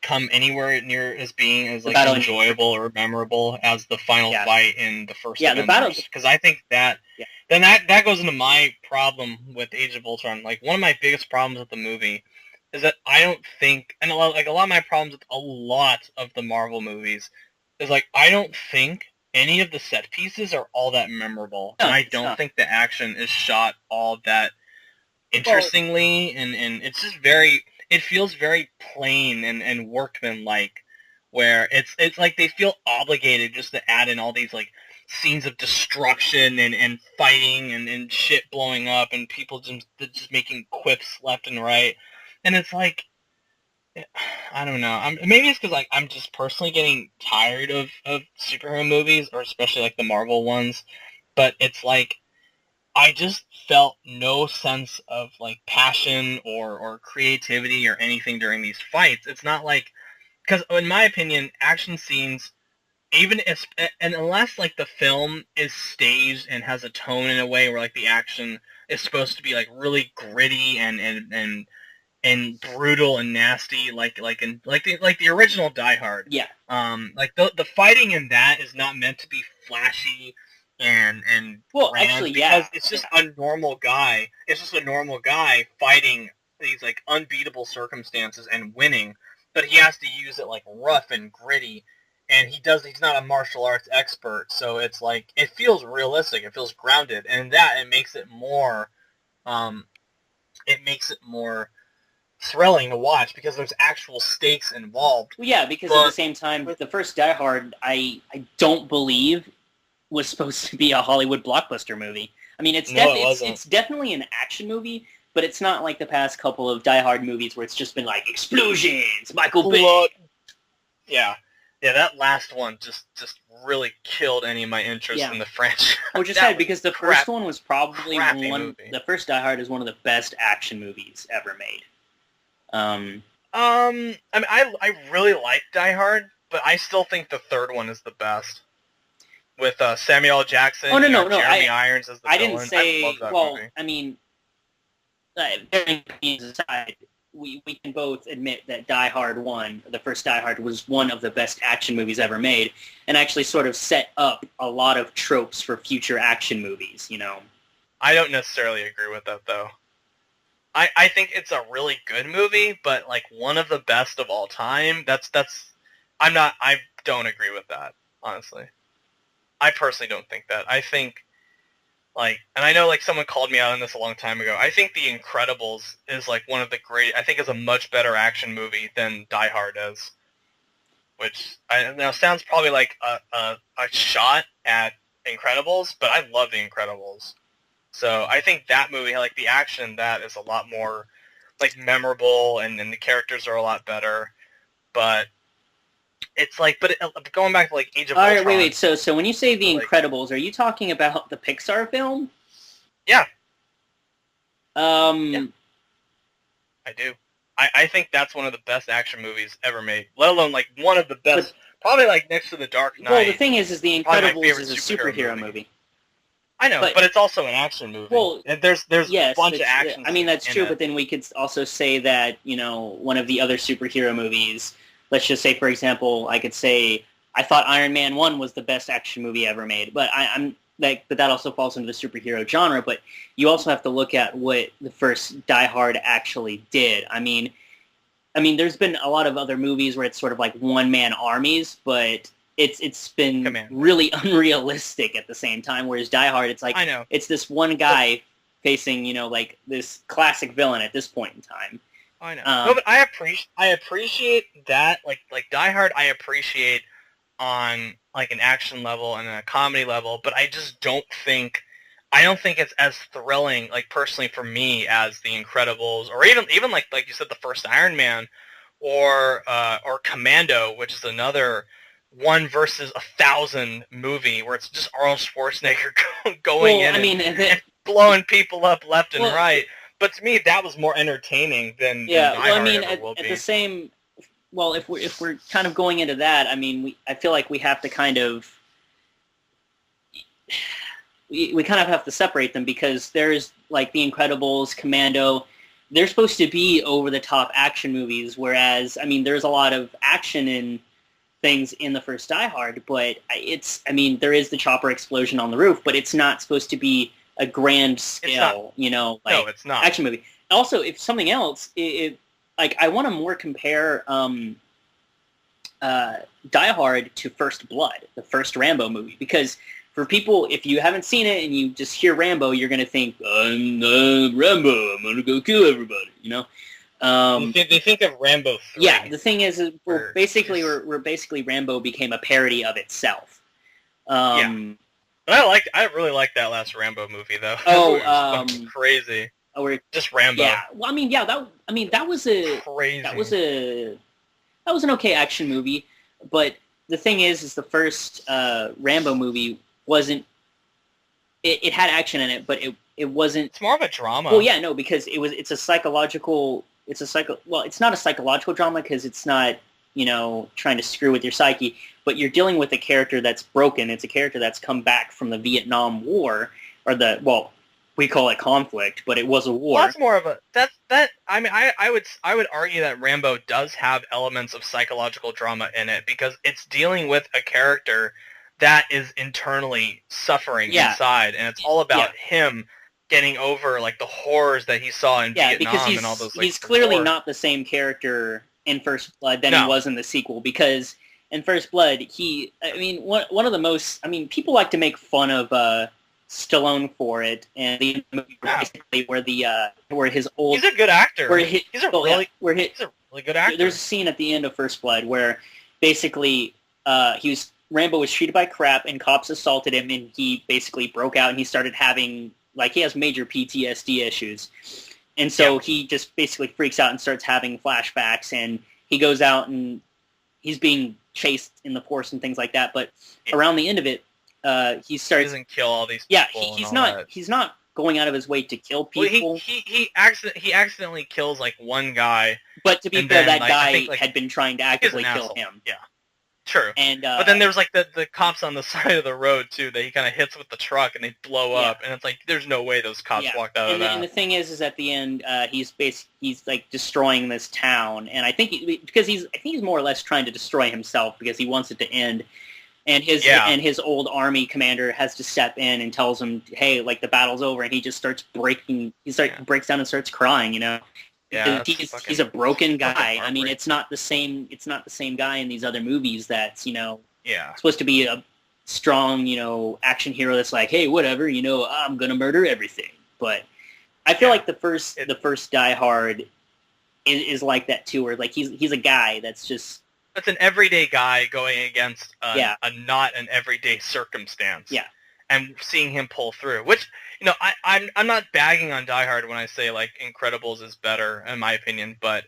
come anywhere near as being as like enjoyable or memorable as the final fight in the first Avengers. The battle, because I think that then that goes into my problem with Age of Ultron. Like, one of my biggest problems with the movie is that I don't think, and a lot of my problems with a lot of the Marvel movies is like I don't think any of the set pieces are all that memorable, and I don't think the action is shot all that interestingly, and it's just it feels very plain and workman-like, where it's like they feel obligated just to add in all these like scenes of destruction and fighting and shit blowing up and people just making quips left and right, and it's like, I don't know. Maybe it's because like I'm just personally getting tired of superhero movies, or especially like the Marvel ones. But it's like I just felt no sense of like passion or creativity or anything during these fights. It's not like, because in my opinion, action scenes, even if, and unless like the film is staged and has a tone in a way where like the action is supposed to be like really gritty and brutal and nasty, like the original Die Hard. Yeah. Like the fighting in that is not meant to be flashy and well, grand, actually, because it's just a normal guy. It's just a normal guy fighting these like unbeatable circumstances and winning, but he has to use it like rough and gritty, and he's not a martial arts expert, so it's like it feels realistic. It feels grounded, and it makes it more thrilling to watch because there's actual stakes involved. Well, yeah, because at the same time, the first Die Hard, I don't believe was supposed to be a Hollywood blockbuster movie. I mean, it's definitely an action movie, but it's not like the past couple of Die Hard movies where it's just been like explosions, Michael Bay. Yeah, that last one just really killed any of my interest in the franchise. Which is sad, because the first one was probably the first Die Hard is one of the best action movies ever made. I mean, I really like Die Hard, but I still think the third one is the best. With Samuel L. Jackson, Jeremy Irons as the villain. Didn't say. I love that movie. I mean, aside, we can both admit that Die Hard 1, the first Die Hard, was one of the best action movies ever made, and actually sort of set up a lot of tropes for future action movies. I don't necessarily agree with that, though. I think it's a really good movie, but like one of the best of all time. I don't agree with that, honestly. I personally don't think that. I think, like, and I know, like, someone called me out on this a long time ago. I think The Incredibles is, like, one of the great, I think is a much better action movie than Die Hard is. Which, sounds probably like a shot at Incredibles, but I love The Incredibles. So I think that movie, like, the action in that is a lot more, like, memorable, and the characters are a lot better. But it's like, going back to like Age of Ultron. All right, wait. So when you say The Incredibles, are you talking about the Pixar film? Yeah. Yeah. I do. I think that's one of the best action movies ever made. Let alone like one of the best, probably like next to The Dark Knight. Well, the thing is The Incredibles is a superhero movie. I know, but it's also an action movie. Well, there's a bunch of action. I mean, that's true, but then we could also say that one of the other superhero movies. Let's just say, for example, I could say I thought Iron Man 1 was the best action movie ever made, but but that also falls into the superhero genre. But you also have to look at what the first Die Hard actually did. I mean, there's been a lot of other movies where it's sort of like one-man armies, but it's been really unrealistic at the same time. Whereas Die Hard, it's like it's this one guy facing like this classic villain at this point in time. I know. No, but I appreciate that. Like Die Hard, I appreciate on like an action level and a comedy level, but I just don't think I don't think it's as thrilling, like personally for me, as The Incredibles, or even like you said, the first Iron Man, or Commando, which is another 1 versus 1,000 movie where it's just Arnold Schwarzenegger going in and blowing people up left and right. But to me, that was more entertaining than Die Hard ever will be. At the same, well, if we're kind of going into that, I mean, I feel like we have to kind of we kind of have to separate them, because there's like The Incredibles, Commando. They're supposed to be over-the-top action movies, whereas, I mean, there's a lot of action in things in the first Die Hard, but there is the chopper explosion on the roof, but it's not supposed to be a grand scale, no, it's not. Action movie. Also, if something else, like, I want to more compare Die Hard to First Blood, the first Rambo movie, because for people, if you haven't seen it and you just hear Rambo, you're going to think, I'm Rambo, I'm going to go kill everybody, They think of Rambo 3. Yeah, the thing is basically Rambo became a parody of itself. Yeah. But I really liked that last Rambo movie, though. Crazy. Just Rambo. Yeah. Well, that was crazy. That was an okay action movie, but the thing is the first Rambo movie wasn't. It had action in it, but it wasn't. It's more of a drama. Well, yeah, no, because it's a psychological. Well, it's not a psychological drama because it's not trying to screw with your psyche, but you're dealing with a character that's broken. It's a character that's come back from the Vietnam War, or we call it conflict, but it was a war. Well, that's more of a I would argue that Rambo does have elements of psychological drama in it, because it's dealing with a character that is internally suffering inside, and it's all about him getting over like the horrors that he saw in Vietnam and all those. Like, he's clearly not the same character in First Blood than he was in the sequel, because in First Blood one of the most people like to make fun of Stallone for it, and the movie basically where his old. He's a good actor. He's a really good actor. There's a scene at the end of First Blood where basically Rambo was treated by crap and cops assaulted him, and he basically broke out and he started having he has major PTSD issues, and so he just basically freaks out and starts having flashbacks, and he goes out and he's being chased in the forest and things like that. But around the end of it, he doesn't kill all these people. Yeah, he's not going out of his way to kill people. Well, he accidentally kills one guy. But to be fair, that guy had been trying to actively kill him. Yeah, true. And but then there's the cops on the side of the road too that he kind of hits with the truck and they blow up, and it's there's no way those cops walked out of that. And the thing is at the end he's destroying this town, and I think he's more or less trying to destroy himself because he wants it to end. And his old army commander has to step in and tells him, "Hey, the battle's over," and he just starts breaking. Breaks down and starts crying. Yeah, he's a broken guy. It's not the same. It's not the same guy in these other movies that's supposed to be a strong action hero that's like, hey, whatever, I'm gonna murder everything. But I feel like the first Die Hard is like that too, where he's a guy that's just. That's an everyday guy going against a not an everyday circumstance. Yeah. And seeing him pull through, which, I'm not bagging on Die Hard when I say, Incredibles is better, in my opinion, but,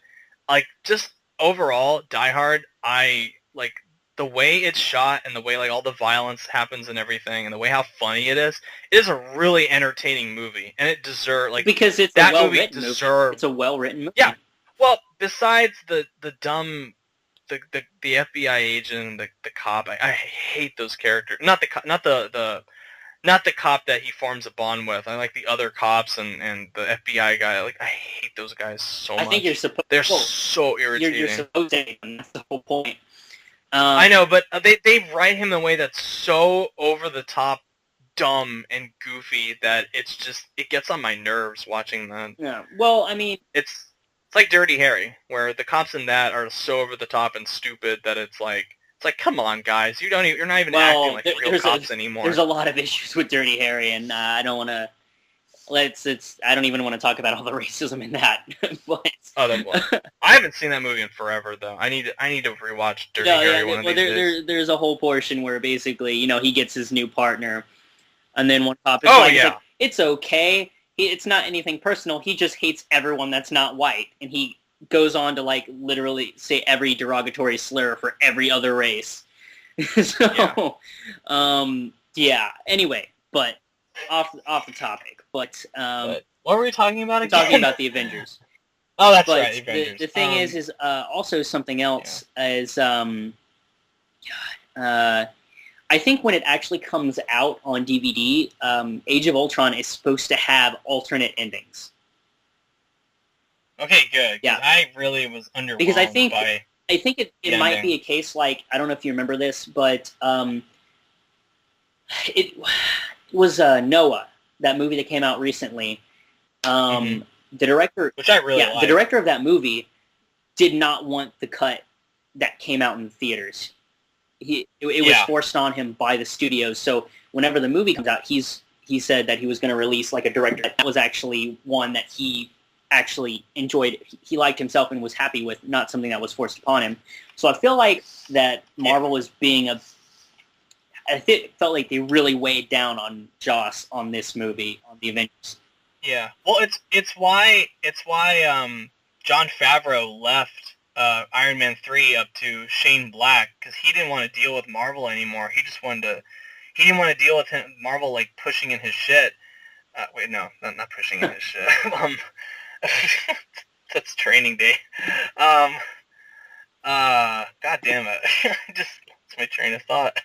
just overall, Die Hard, the way it's shot and the way, all the violence happens and everything and the way how funny it is a really entertaining movie, and it deserves, because it's that a well-written movie. It's a well-written movie. Yeah. Well, besides the dumb... The FBI agent and the cop, I hate those characters. Not the cop that he forms a bond with. I like the other cops and the FBI guy. I hate those guys so much. I think you're supposed. They're so irritating. You're supposed to. That's the whole point. I know, but they write him in a way that's so over the top, dumb and goofy that it gets on my nerves watching that. Yeah. Well, it's like Dirty Harry, where the cops in that are so over the top and stupid that it's come on, guys, you're not even acting like real cops anymore. There's a lot of issues with Dirty Harry, and I don't want to. I don't even want to talk about all the racism in that. But, I haven't seen that movie in forever, though. I need to rewatch Dirty Harry one of these days. There's a whole portion where basically, he gets his new partner, and then one cop is it's okay. It's not anything personal. He just hates everyone that's not white, and he goes on to like literally say every derogatory slur for every other race. So, yeah. Anyway, but off the topic. But what were we talking about again? Talking about the Avengers. Oh, that's right, the Avengers. The thing is also something else is I think when it actually comes out on DVD, Age of Ultron is supposed to have alternate endings. Okay, good. Yeah, I really was underwhelmed because I think by it might be a case like, I don't know if you remember this, but it was Noah, that movie that came out recently. The director, which I really liked. The director of that movie did not want the cut that came out in the theaters. It was forced on him by the studios. So whenever the movie comes out, he said that he was going to release like a director that was actually one that he actually enjoyed. He liked himself and was happy with, not something that was forced upon him. So I feel like that Marvel was being felt like they really weighed down on Joss on this movie, on the Avengers. Yeah, well, it's why Jon Favreau left Iron Man 3 up to Shane Black, because he didn't want to deal with Marvel anymore. He didn't want to deal with Marvel like pushing in his shit. Wait, no, not pushing in his shit. That's Training Day. God damn it! Just lost my train of thought.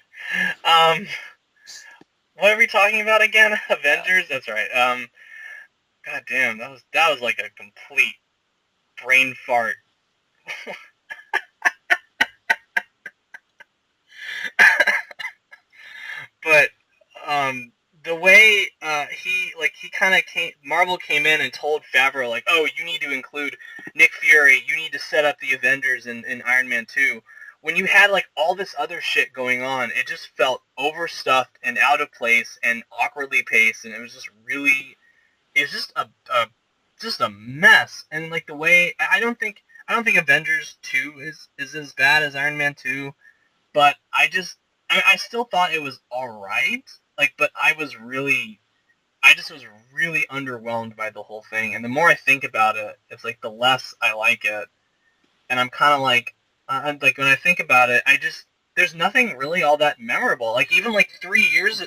What are we talking about again? Avengers. That's right. God damn, that was like a complete brain fart. But the way Marvel came in and told Favreau like, oh, you need to include Nick Fury, you need to set up the Avengers in Iron Man 2. When you had like all this other shit going on, it just felt overstuffed and out of place and awkwardly paced, and it was just a mess. And like the way I don't think Avengers 2 is as bad as Iron Man 2, but I still thought it was alright. Like, but I just was really underwhelmed by the whole thing. And the more I think about it, it's like the less I like it. And I'm kind of like when I think about it, there's nothing really all that memorable. Like even like 3 years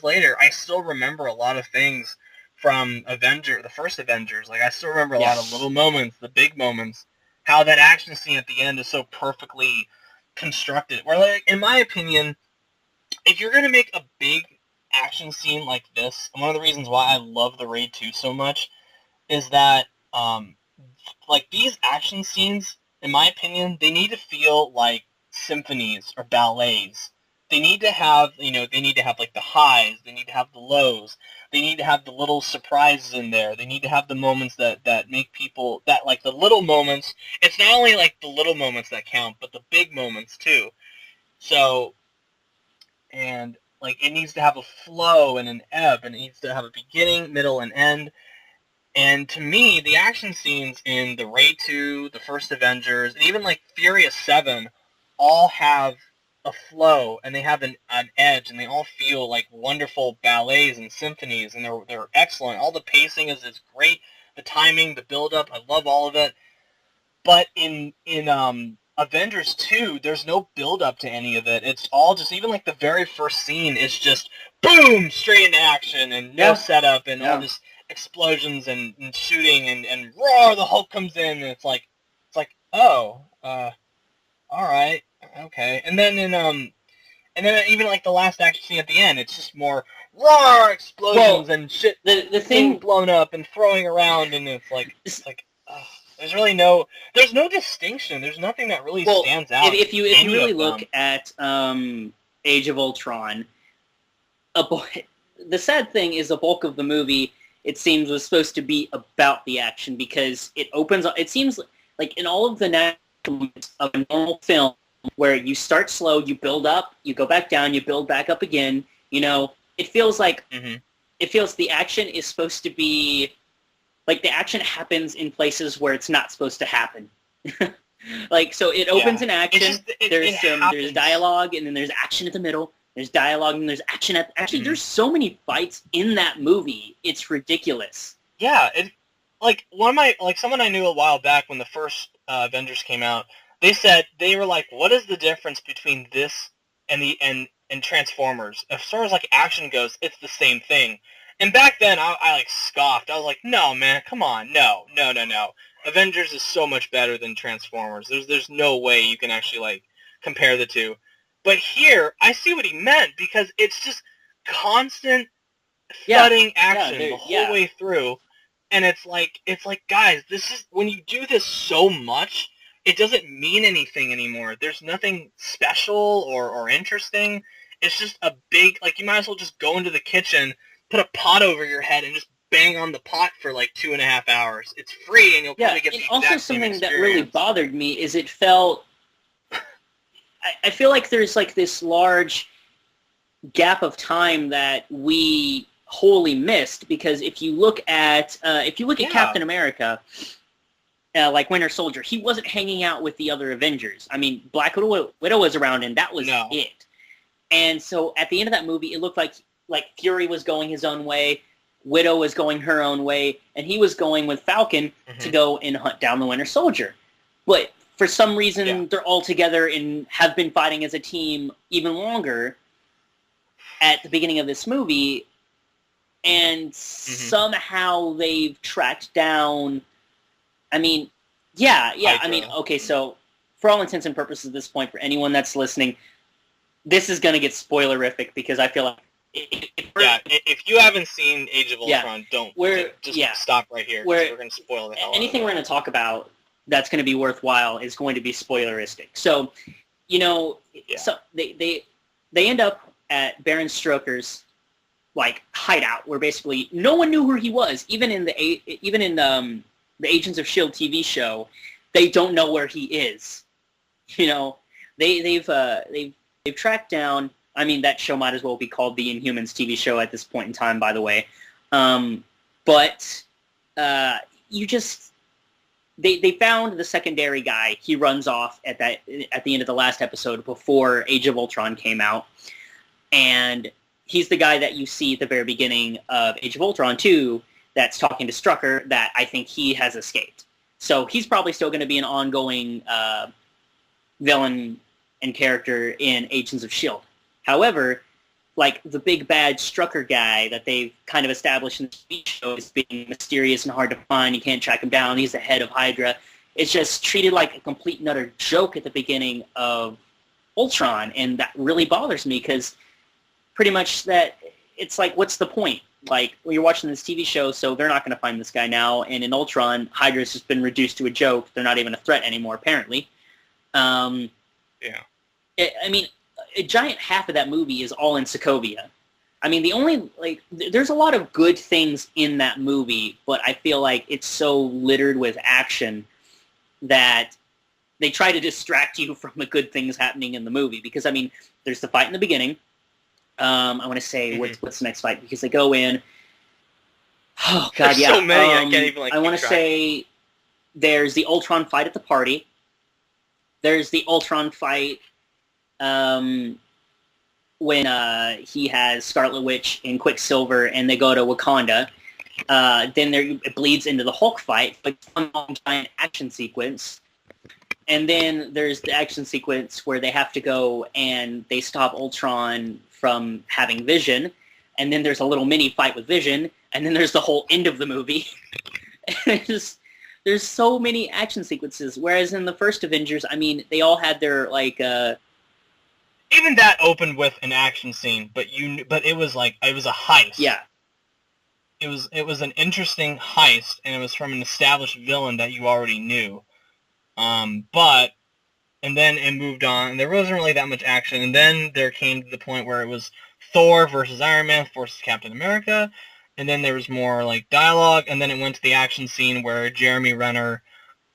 later, I still remember a lot of things from the first Avengers. Like I still remember a lot of little moments, the big moments, how that action scene at the end is so perfectly constructed. Where like, in my opinion, if you're gonna make a big action scene like this, and one of the reasons why I love the Raid 2 so much is that like these action scenes, in my opinion, they need to feel like symphonies or ballets. They need to have, like the highs, they need to have the lows, they need to have the little surprises in there, they need to have the moments that make people, that like the little moments, it's not only like the little moments that count, but the big moments too. So, and like it needs to have a flow and an ebb, and it needs to have a beginning, middle, and end. And to me, the action scenes in the Raid 2, the first Avengers, and even like Furious 7 all have a flow, and they have an edge, and they all feel like wonderful ballets and symphonies, and they're excellent. All the pacing is great, the timing, the build-up, I love all of it. But in Avengers 2, there's no build-up to any of it. It's all just, even like the very first scene is just boom, straight into action, and no setup, and all this explosions and shooting, and roar, the Hulk comes in, and it's like, oh, all right, okay. And then even like the last action scene at the end, it's just more roar, explosions and shit. The thing blown up and throwing around, and it's like there's no distinction. There's nothing that really stands out. If you really look at Age of Ultron, the sad thing is the bulk of the movie, it seems, was supposed to be about the action, because it seems like in all of the natural moments of a normal film, where you start slow, you build up, you go back down, you build back up again, it feels like the action is supposed to be, like the action happens in places where it's not supposed to happen. Like, so it opens in action, there's dialogue, and then there's action in the middle, There's dialogue and there's action. Actually, Mhm. there's so many fights in that movie. It's ridiculous. Yeah, someone I knew a while back when the first Avengers came out, they were like, what is the difference between this and and Transformers? As far as like action goes, it's the same thing. And back then, I like scoffed. I was like, no, man, come on, no. Avengers is so much better than Transformers. There's no way you can actually like compare the two. But here, I see what he meant because it's just constant thudding action the whole way through. And it's like, guys, this is, when you do this so much, it doesn't mean anything anymore. There's nothing special or interesting. It's just a big, like, you might as well just go into the kitchen, put a pot over your head, and just bang on the pot for like 2.5 hours. It's free, and you'll probably get the exact also same something experience. that really bothered me is it felt, I feel like there's like this large gap of time that we wholly missed, because if you look at Captain America, like Winter Soldier, he wasn't hanging out with the other Avengers. I mean, Black Widow was around, and that was it. And so at the end of that movie, it looked like Fury was going his own way, Widow was going her own way, and he was going with Falcon to go and hunt down the Winter Soldier. But for some reason, they're all together and have been fighting as a team even longer at the beginning of this movie. And somehow they've tracked down, I mean, I mean, okay, so for all intents and purposes at this point, for anyone that's listening, this is going to get spoilerific, because I feel like... if you haven't seen Age of Ultron, just stop right here, because we're going to spoil the hell out of it. Anything we're going to talk about that's going to be worthwhile is going to be spoileristic. So, so they end up at Baron Stroker's like hideout, where basically no one knew who he was. Even in the Agents of S.H.I.E.L.D. TV show, they don't know where he is. They've tracked down. I mean, that show might as well be called the Inhumans TV show at this point in time, by the way. But they found the secondary guy. He runs off at the end of the last episode before Age of Ultron came out, and he's the guy that you see at the very beginning of Age of Ultron 2 that's talking to Strucker, that I think he has escaped. So he's probably still going to be an ongoing villain and character in Agents of S.H.I.E.L.D. However, like, the big bad Strucker guy that they've kind of established in the TV show is being mysterious and hard to find. You can't track him down. He's the head of Hydra. It's just treated like a complete and utter joke at the beginning of Ultron, and that really bothers me, because pretty much that it's like, what's the point? Like, well, you're watching this TV show, so they're not going to find this guy now. And in Ultron, Hydra's just been reduced to a joke. They're not even a threat anymore, apparently. I mean, a giant half of that movie is all in Sokovia. I mean, there's a lot of good things in that movie, but I feel like it's so littered with action that they try to distract you from the good things happening in the movie. Because, I mean, there's the fight in the beginning. I want to say, what's the next fight? Because they go in. Oh, God, there's so many, I can't even, I want to say there's the Ultron fight at the party. There's the Ultron fight when he has Scarlet Witch and Quicksilver, and they go to Wakanda. Then it bleeds into the Hulk fight, like one long giant action sequence. And then there's the action sequence where they have to go and they stop Ultron from having Vision. And then there's a little mini fight with Vision. And then there's the whole end of the movie. There's so many action sequences. Whereas in the first Avengers, I mean, they all had their, like... Even that opened with an action scene, but it was like, it was a heist. Yeah. It was an interesting heist, and it was from an established villain that you already knew. And then it moved on, and there wasn't really that much action, and then there came to the point where it was Thor versus Iron Man versus Captain America, and then there was more, like, dialogue, and then it went to the action scene where Jeremy Renner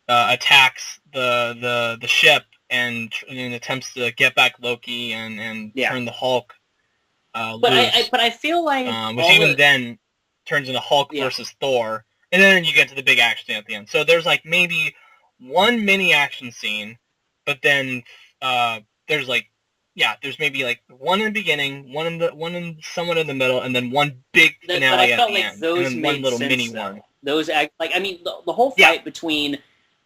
attacks the ship and attempts to get back Loki and turn the Hulk loose. But I feel like... which then turns into Hulk versus Thor, and then you get to the big action scene at the end. So there's, like, maybe one mini action scene, but then there's, like, there's maybe like one in the beginning, one in somewhat in the middle, and then one big But finale I at felt the like end, and those then one made little sense, mini though. one. Those act like, I mean, the whole fight between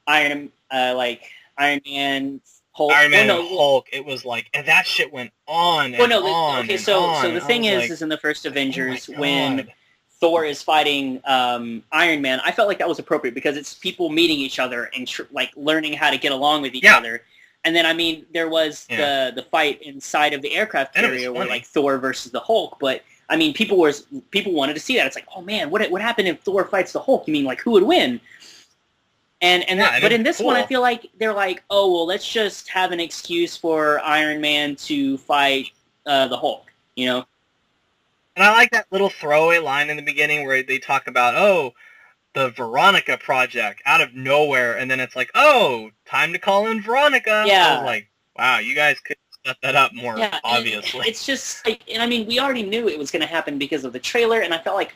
Iron Man, Hulk. Iron Man well, and Hulk, it was like, and that shit went on and on okay, and so on. the And thing I was is in the first like, oh Avengers my when God. Thor is fighting Iron Man, I felt like that was appropriate because it's people meeting each other and like learning how to get along with each other. And then, I mean, there was the fight inside of the aircraft carrier where, like, Thor versus the Hulk. But, I mean, people wanted to see that. It's like, oh, man, what happened if Thor fights the Hulk? You mean, like, who would win? But in this one, I feel like they're like, oh, well, let's just have an excuse for Iron Man to fight the Hulk, you know? And I like that little throwaway line in the beginning where they talk about, oh, the Veronica Project out of nowhere, and then it's like, oh, time to call in Veronica. Yeah. I was like, wow, you guys could set that up more, obviously. It's just like, and I mean, we already knew it was going to happen because of the trailer, and I felt like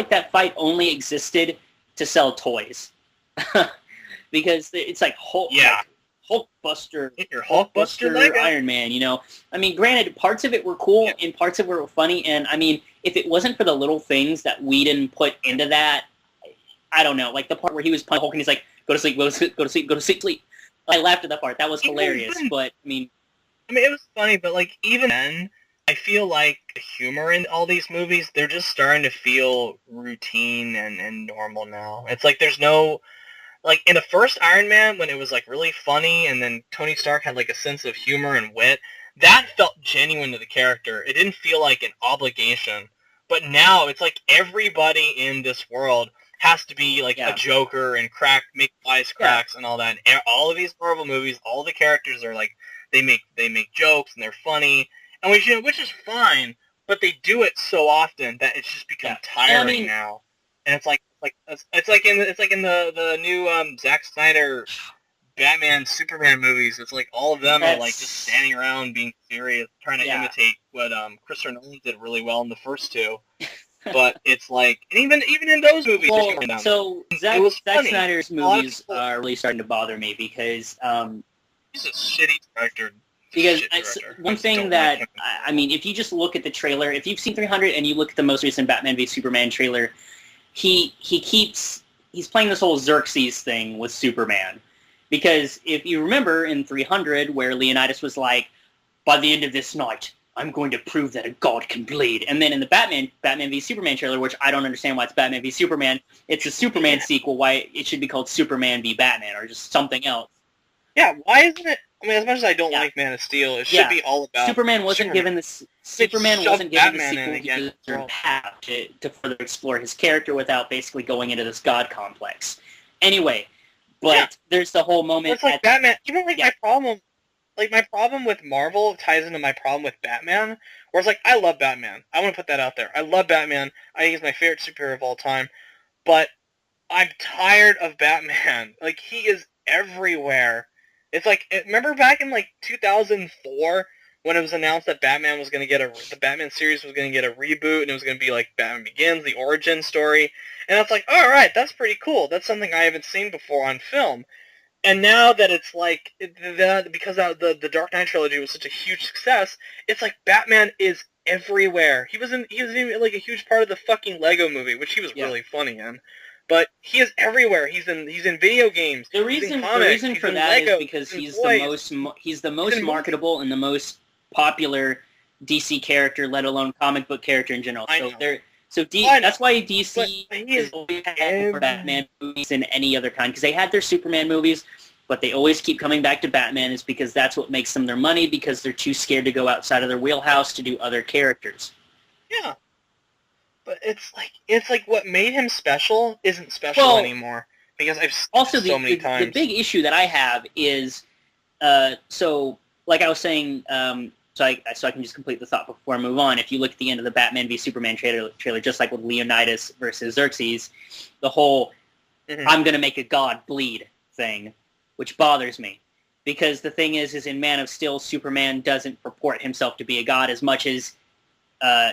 that fight only existed to sell toys. Because it's like Hulk, Hulkbuster, your Hulkbuster Iron Man, you know. I mean, granted, parts of it were cool and parts of it were funny, and I mean, if it wasn't for the little things that Whedon put into that, I don't know, like the part where he was punching Hulk and he's like, go to sleep, go to sleep, go to sleep, go to sleep, sleep. I laughed at that part. That was hilarious, but I mean, it was funny, but like even then, I feel like the humor in all these movies, they're just starting to feel routine and normal now. It's like there's no, like in the first Iron Man when it was like really funny and then Tony Stark had like a sense of humor and wit, that felt genuine to the character. It didn't feel like an obligation. But now it's like everybody in this world has to be like a joker and make wisecracks and all that. And all of these Marvel movies, all the characters are like they make jokes and they're funny, and which is fine. But they do it so often that it's just become tiring now. And it's like in the new Zack Snyder Batman Superman movies. It's like all of them are like just standing around being serious, trying to imitate what Christopher Nolan did really well in the first two. But it's like, and even in those movies, so Zack Snyder's movies are really starting to bother me because he's a shitty director. Because one thing that, I mean, if you just look at the trailer, if you've seen 300 and you look at the most recent Batman v Superman trailer, he's playing this whole Xerxes thing with Superman. Because if you remember in 300 where Leonidas was like, by the end of this night, I'm going to prove that a god can bleed. And then in the Batman v Superman trailer, which I don't understand why it's Batman v Superman, it's a Superman sequel, why it should be called Superman v Batman or just something else. Yeah, why isn't it? I mean, as much as I don't like Man of Steel, it should be all about Superman wasn't given the sequel because he have to further explore his character without basically going into this god complex. Anyway, but there's the whole moment. It's like Batman. Even like my problem with Marvel ties into my problem with Batman, where it's like I love Batman. I want to put that out there. I love Batman. I think he's my favorite superhero of all time. But I'm tired of Batman. Like he is everywhere. It's like, remember back in like 2004 when it was announced that Batman was going to get the Batman series was going to get a reboot and it was going to be like Batman Begins, the origin story. And it's like, all right, that's pretty cool. That's something I haven't seen before on film. And now that it's like, because the Dark Knight trilogy was such a huge success, it's like Batman is everywhere. He was even like a huge part of the fucking Lego movie, which he was really funny in. But he is everywhere. He's in video games. The reason for that is because he's the most marketable and the most popular DC character, let alone comic book character in general. That's why DC is always had more Batman movies than any other kind, because they had their Superman movies, but they always keep coming back to Batman is because that's what makes them their money, because they're too scared to go outside of their wheelhouse to do other characters. Yeah. But it's like what made him special isn't special anymore, because I've seen so many times. The big issue that I have is, so like I was saying, so I can just complete the thought before I move on. If you look at the end of the Batman v Superman trailer, just like with Leonidas versus Xerxes, the whole I'm going to make a god bleed thing, which bothers me. Because the thing is in Man of Steel, Superman doesn't purport himself to be a god as much as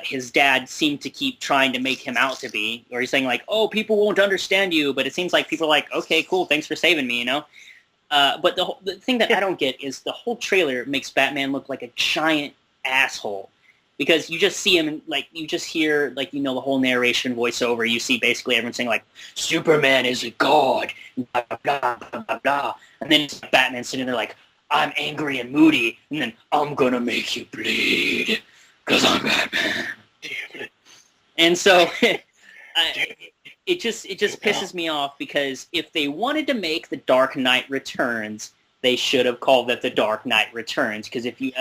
his dad seemed to keep trying to make him out to be, or he's saying like, oh, people won't understand you, but it seems like people are like, okay, cool, thanks for saving me, you know? But the thing that I don't get is the whole trailer makes Batman look like a giant asshole. Because you just see him, and, like, you just hear, like, the whole narration voiceover. You see basically everyone saying, like, Superman is a god, blah, blah, blah, blah, blah. And then Batman sitting there like, I'm angry and moody, and then, I'm gonna make you bleed, because I'm Batman. And so, it just pisses me off, because if they wanted to make The Dark Knight Returns, they should have called it The Dark Knight Returns, because if you...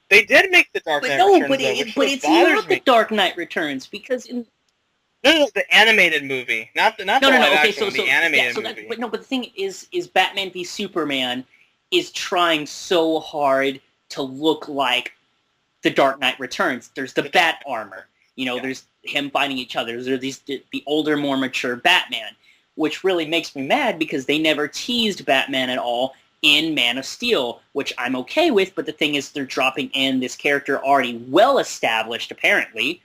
They did make The Dark Knight Returns, but it's not The Dark Knight Returns, because in... No, the animated movie, not the live action one, the animated movie. But the thing is Batman v Superman is trying so hard to look like The Dark Knight Returns. There's the bat armor, there's him fighting each other. There's the older, more mature Batman, which really makes me mad because they never teased Batman at all in Man of Steel, which I'm okay with, but the thing is they're dropping in this character already well established, apparently.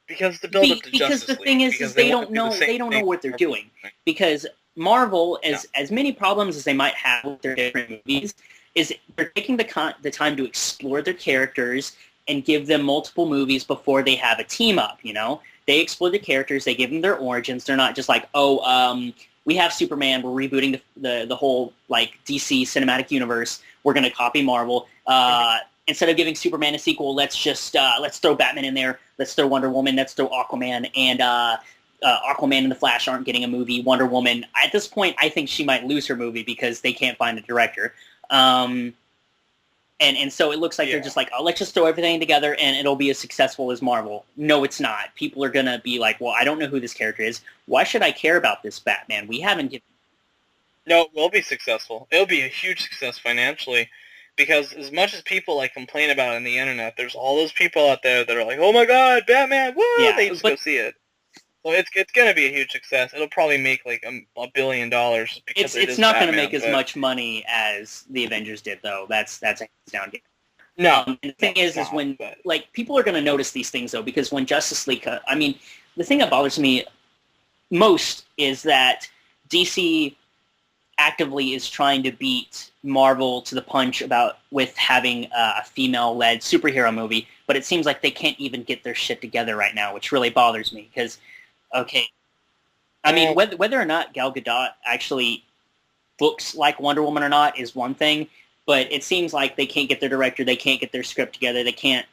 Because the build up to because Justice the thing League, is they don't know what they're doing. Because Marvel, as many problems as they might have with their different movies, is they're taking the time to explore their characters and give them multiple movies before they have a team up, They explore the characters, they give them their origins. They're not just like, we have Superman, we're rebooting the whole, like, DC cinematic universe, we're going to copy Marvel. Instead of giving Superman a sequel, let's throw Batman in there, let's throw Wonder Woman, let's throw Aquaman, and Aquaman and the Flash aren't getting a movie. Wonder Woman, at this point, I think she might lose her movie because they can't find a director. And so it looks like they're just like, let's just throw everything together and it'll be as successful as Marvel. No, it's not. People are going to be like, well, I don't know who this character is. Why should I care about this Batman? We haven't given... No, it will be successful. It'll be a huge success financially. Because as much as people, like, complain about it on the internet, there's all those people out there that are like, oh my god, Batman, woo! Yeah, they just go see it. So it's going to be a huge success. It'll probably make, like, $1 billion. Because it's not going to make as much money as the Avengers did, though. That's a down game. No. And the thing is when, like, people are going to notice these things, though, because when Justice League... the thing that bothers me most is that DC actively is trying to beat Marvel to the punch with having a female-led superhero movie, but it seems like they can't even get their shit together right now, which really bothers me, because... Okay. Whether or not Gal Gadot actually looks like Wonder Woman or not is one thing, but it seems like they can't get their director, they can't get their script together, they can't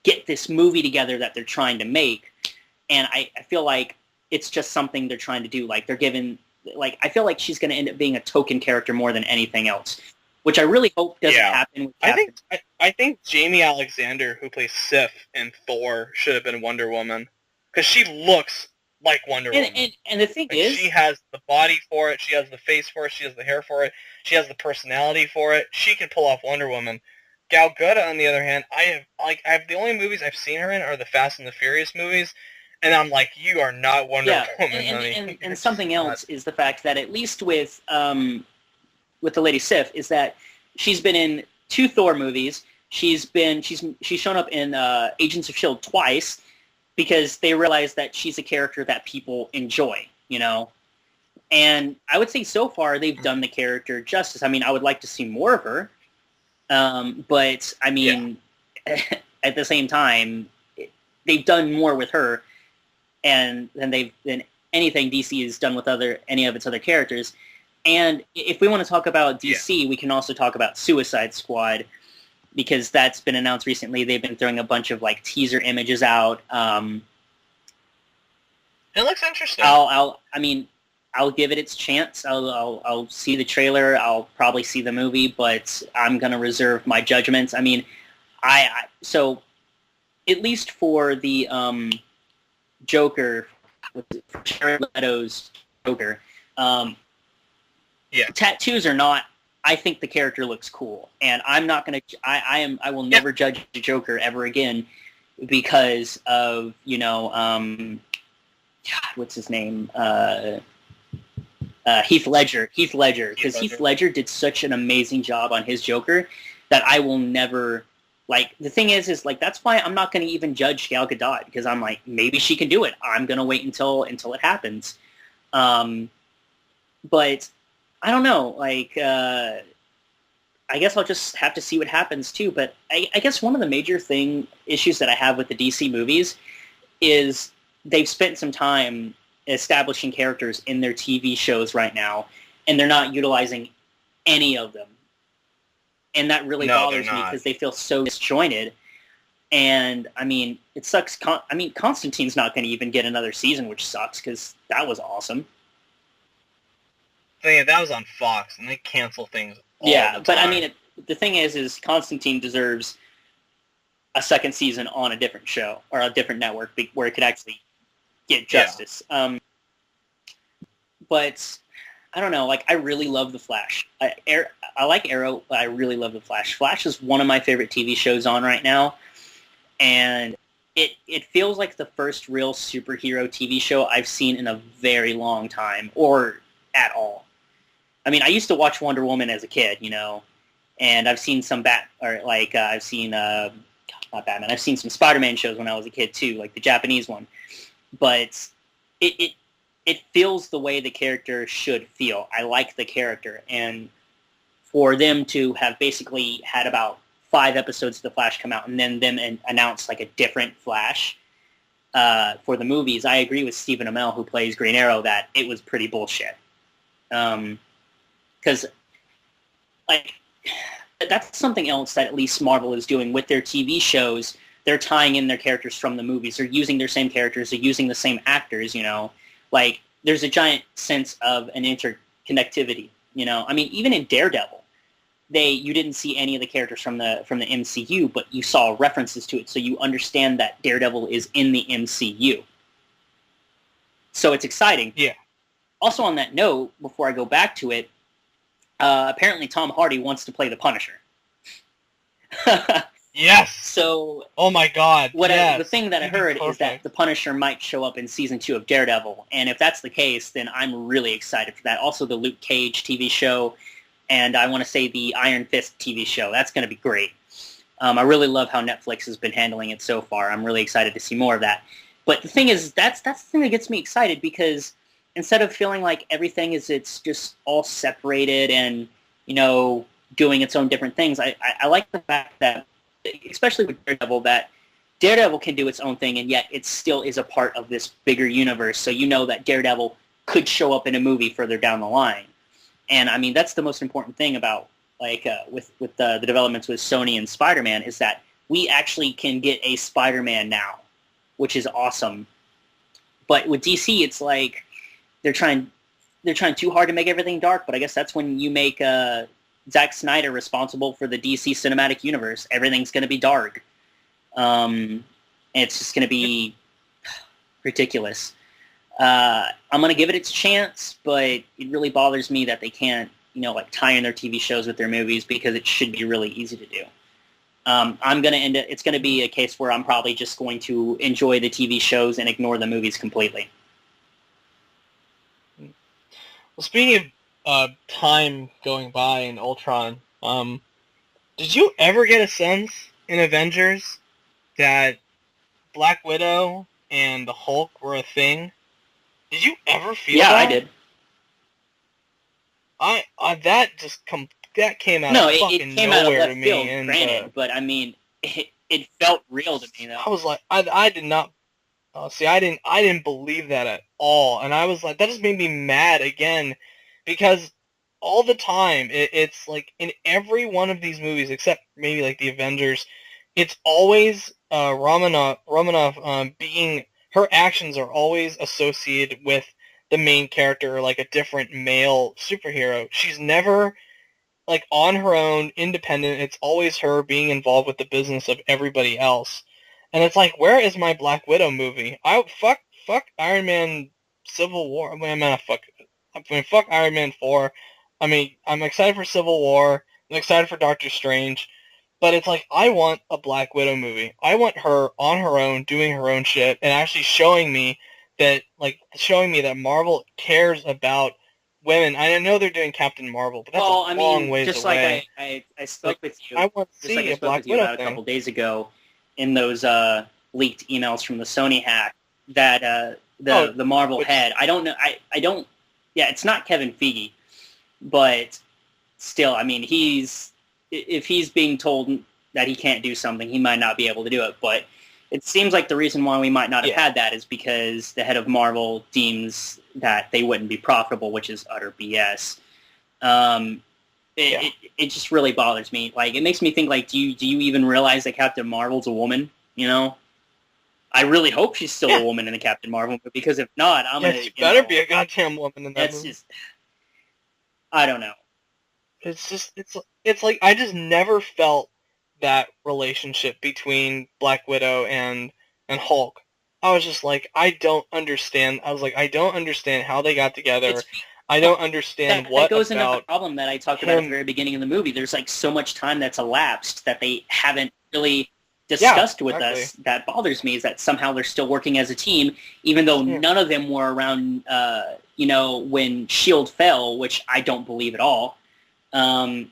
get this movie together that they're trying to make. And I feel like it's just something they're trying to do. Like, they're given... Like, I feel like she's going to end up being a token character more than anything else, which I really hope doesn't happen. I think Jamie Alexander, who plays Sif in Thor, should have been Wonder Woman, because she looks like Wonder Woman. And the thing is... She has the body for it, she has the face for it, she has the hair for it, she has the personality for it. She can pull off Wonder Woman. Gal Gadot, on the other hand, I have the only movies I've seen her in are the Fast and the Furious movies, and I'm like, you are not Wonder Woman, honey. And something else is the fact that at least with the Lady Sif is that she's been in 2 Thor movies. She's shown up in Agents of S.H.I.E.L.D. twice because they realize that she's a character that people enjoy, And I would say so far they've done the character justice. I would like to see more of her, but at the same time, they've done more with her than anything DC has done with any of its other characters. And if we want to talk about DC, we can also talk about Suicide Squad, because that's been announced recently. They've been throwing a bunch of, like, teaser images out. It looks interesting. I'll give it its chance. I'll see the trailer. I'll probably see the movie, but I'm gonna reserve my judgments. So at least for the Joker, for Jared Leto's Joker, tattoos or not, I think the character looks cool, and I'm not gonna. I will never judge the Joker ever again because of what's his name? Heath Ledger. Because Heath Ledger did such an amazing job on his Joker that I will never... Like, the thing is that's why I'm not going to even judge Gal Gadot, because I'm like, maybe she can do it. I'm going to wait until it happens. But I don't know. Like, I guess I'll just have to see what happens too. But I guess one of the major issues that I have with the DC movies is they've spent some time establishing characters in their TV shows right now, and they're not utilizing any of them. And that really bothers me because they feel so disjointed. And, I mean, it sucks. Constantine's not going to even get another season, which sucks because that was awesome. Yeah, that was on Fox, and they cancel things all the time. But, I mean, the thing is Constantine deserves a second season on a different show or a different network where it could actually get justice. Yeah. But I don't know. Like, I really love The Flash. I like Arrow, but I really love The Flash. Flash is one of my favorite TV shows on right now, and it feels like the first real superhero TV show I've seen in a very long time, or at all. I mean, I used to watch Wonder Woman as a kid, and I've seen some I've seen not Batman. I've seen some Spider-Man shows when I was a kid too, like the Japanese one. But it feels the way the character should feel. I like the character, and for them to have basically had about 5 episodes of The Flash come out and then them announce like a different Flash for the movies, I agree with Stephen Amell, who plays Green Arrow, that it was pretty bullshit. Because like that's something else that at least Marvel is doing with their TV shows. They're tying in their characters from the movies. They're using their same characters. They're using the same actors, Like, there's a giant sense of an interconnectivity, I mean, even in Daredevil, you didn't see any of the characters from the MCU, but you saw references to it, so you understand that Daredevil is in the MCU. So it's exciting. Yeah. Also, on that note, before I go back to it, apparently Tom Hardy wants to play the Punisher. Yes. So, oh my God. The thing that I heard is that the Punisher might show up in season 2 of Daredevil, and if that's the case, then I'm really excited for that. Also, the Luke Cage TV show, and I want to say the Iron Fist TV show. That's going to be great. I really love how Netflix has been handling it so far. I'm really excited to see more of that. But the thing is, that's the thing that gets me excited, because instead of feeling like everything it's just all separated and doing its own different things, I like the fact that, especially with Daredevil, that Daredevil can do its own thing, and yet it still is a part of this bigger universe. So that Daredevil could show up in a movie further down the line. And I mean, that's the most important thing about with the developments with Sony and Spider-Man, is that we actually can get a Spider-Man now, which is awesome. But with DC, it's like they're trying too hard to make everything dark. But I guess that's when you make Zack Snyder responsible for the DC cinematic universe. Everything's going to be dark. And it's just going to be ridiculous. I'm going to give it its chance, but it really bothers me that they can't, tie in their TV shows with their movies, because it should be really easy to do. It's going to be a case where I'm probably just going to enjoy the TV shows and ignore the movies completely. Well, speaking of time going by in Ultron, did you ever get a sense in Avengers that Black Widow and the Hulk were a thing? Did you ever feel that? Yeah, I did. That came out of fucking came nowhere out of left to field, me. And, granted, but I mean, it felt real to me, though. I was like, I did not. I didn't believe that at all, and I was like, that just made me mad again, because all the time it's like in every one of these movies, except maybe like the Avengers, it's always Romanoff being, her actions are always associated with the main character, or like a different male superhero. She's never like on her own, independent. It's always her being involved with the business of everybody else. And it's like, where is my Black Widow movie? Fuck Iron Man Civil War. Fuck Iron Man 4. I mean, I'm excited for Civil War. I'm excited for Doctor Strange. But it's like, I want a Black Widow movie. I want her on her own, doing her own shit, and actually showing me that Marvel cares about women. I know they're doing Captain Marvel, but that's a long ways just away. Like I spoke with you. I want to see a Black Widow about a couple days ago in those leaked emails from the Sony hack that the Marvel head. I don't know. I don't. Yeah, it's not Kevin Feige. but still, I mean, if he's being told that he can't do something, he might not be able to do it. But it seems like the reason why we might not have had that is because the head of Marvel deems that they wouldn't be profitable, which is utter BS. It just really bothers me. Like, it makes me think, like, do you even realize that Captain Marvel's a woman? You know, I really hope she's still a woman in the Captain Marvel movie, because if not, I'm gonna. She better be a goddamn woman in that movie. Just, I don't know. It's like I just never felt that relationship between Black Widow and Hulk. I was just like, I don't understand. I was like, I don't understand how they got together. I don't understand what that goes about into the problem that I talked about at the very beginning of the movie. There's like so much time that's elapsed that they haven't really discussed with us. That bothers me, is that somehow they're still working as a team, even though none of them were around, when S.H.I.E.L.D. fell, which I don't believe at all. They're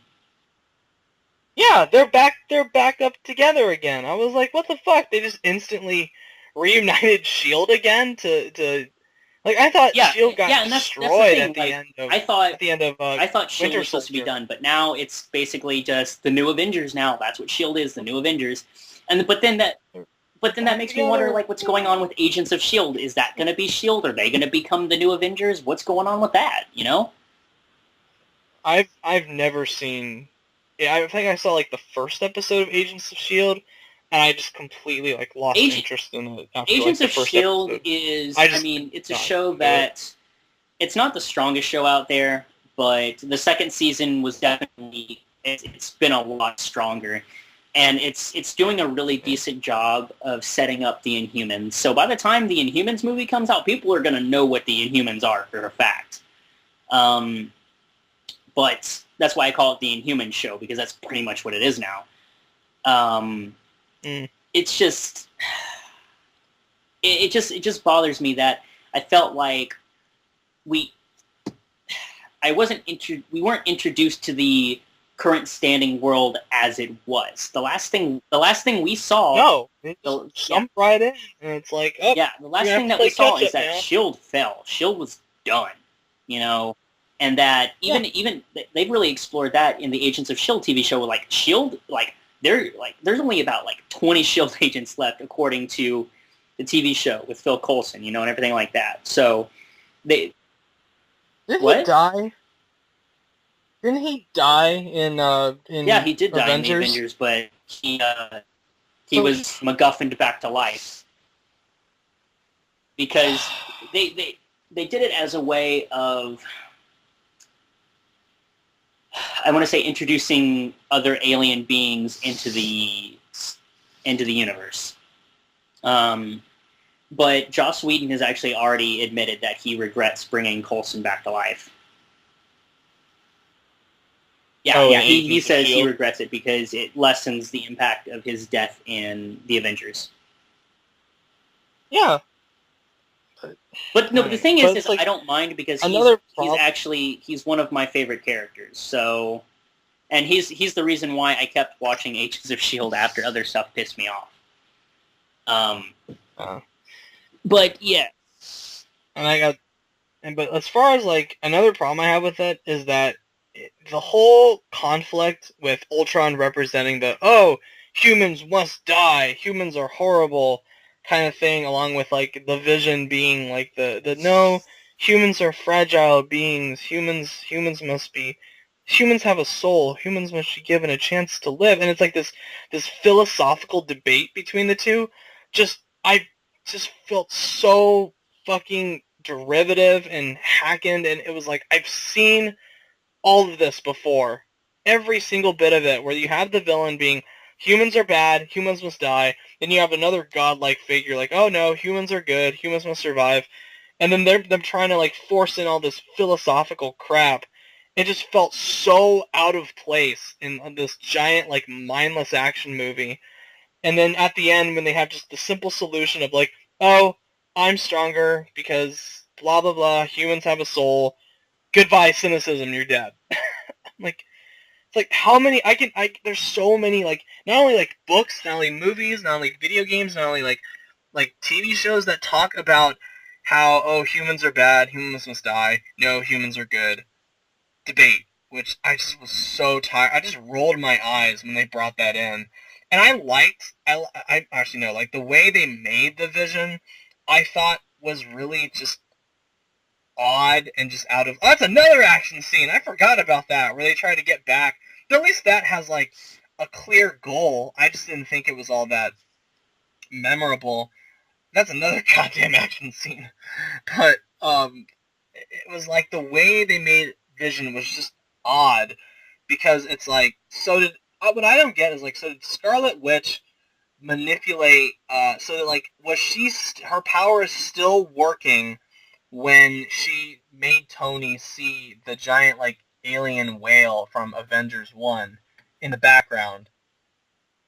back up together again. I was like, what the fuck? They just instantly reunited S.H.I.E.L.D. again to like, I thought S.H.I.E.L.D. got destroyed at the end of I thought S.H.I.E.L.D. was supposed to be done, but now it's basically just the new Avengers now. That's what S.H.I.E.L.D. is, the new Avengers. But then that makes me wonder, like, what's going on with Agents of S.H.I.E.L.D.? Is that going to be S.H.I.E.L.D.? Are they going to become the new Avengers? What's going on with that, you know? I've never seen... Yeah, I think I saw, like, the first episode of Agents of S.H.I.E.L.D., and I just completely, like, lost interest in it after, Agents like, the of S.H.I.E.L.D. is... it's a show that... It's not the strongest show out there, but the second season was definitely... It's been a lot stronger. And it's doing a really decent job of setting up the Inhumans. So by the time the Inhumans movie comes out, people are going to know what the Inhumans are for a fact. But that's why I call it the Inhumans show, because that's pretty much what it is now. It's just... It just bothers me that I felt like we weren't introduced to the current standing world as it was. The last thing we saw... No, jump right in, and it's like, the last thing that we saw is that S.H.I.E.L.D. fell. S.H.I.E.L.D. was done, you know, and that even they've really explored that in the Agents of S.H.I.E.L.D. TV show. Like, S.H.I.E.L.D., there's only about 20 S.H.I.E.L.D. agents left, according to the TV show with Phil Coulson, you know, and everything like that. So Did he die? Didn't he die in Yeah, he did die Avengers? in the Avengers, but he was MacGuffined back to life. Because they did it as a way of, I want to say, introducing other alien beings into the universe. But Joss Whedon has actually already admitted that he regrets bringing Coulson back to life. He says he regrets it because it lessens the impact of his death in the Avengers. Yeah. But the thing is like, I don't mind, because he's one of my favorite characters. So, and he's the reason why I kept watching Agents of S.H.I.E.L.D. after other stuff pissed me off. But yeah. But as far as, like, another problem I have with it is that the whole conflict with Ultron representing humans must die, humans are horrible kind of thing, along with, like, the Vision being, like, the no, humans are fragile beings, humans have a soul, humans must be given a chance to live, and it's like this philosophical debate between the two. I just felt so fucking derivative and hackened, and it was like, I've seen all of this before. Every single bit of it, where you have the villain being, humans are bad, humans must die, then you have another godlike figure like, oh no, humans are good, humans must survive, and then they're trying to, like, force in all this philosophical crap. It just felt so out of place in this giant, like, mindless action movie. And then at the end, when they have just the simple solution of, like, oh, I'm stronger because blah blah blah, humans have a soul, goodbye cynicism, you're dead. Like, it's like, how many, there's so many, like, not only, like, books, not only movies, not only video games, not only, like TV shows that talk about how, oh, humans are bad, humans must die, no, humans are good. debate, which I just was so tired. I just rolled my eyes when they brought that in. And I actually know, like, the way they made the Vision, I thought was really just odd and just out of... Oh, that's another action scene! I forgot about that, where they try to get back. But at least that has, like, a clear goal. I just didn't think it was all that memorable. That's another goddamn action scene. But, it was like the way they made Vision was just odd, because it's like, so did... What I don't get is, like, so did Scarlet Witch manipulate, so that, like, was she... her power is still working when she made Tony see the giant, like, alien whale from Avengers 1 in the background?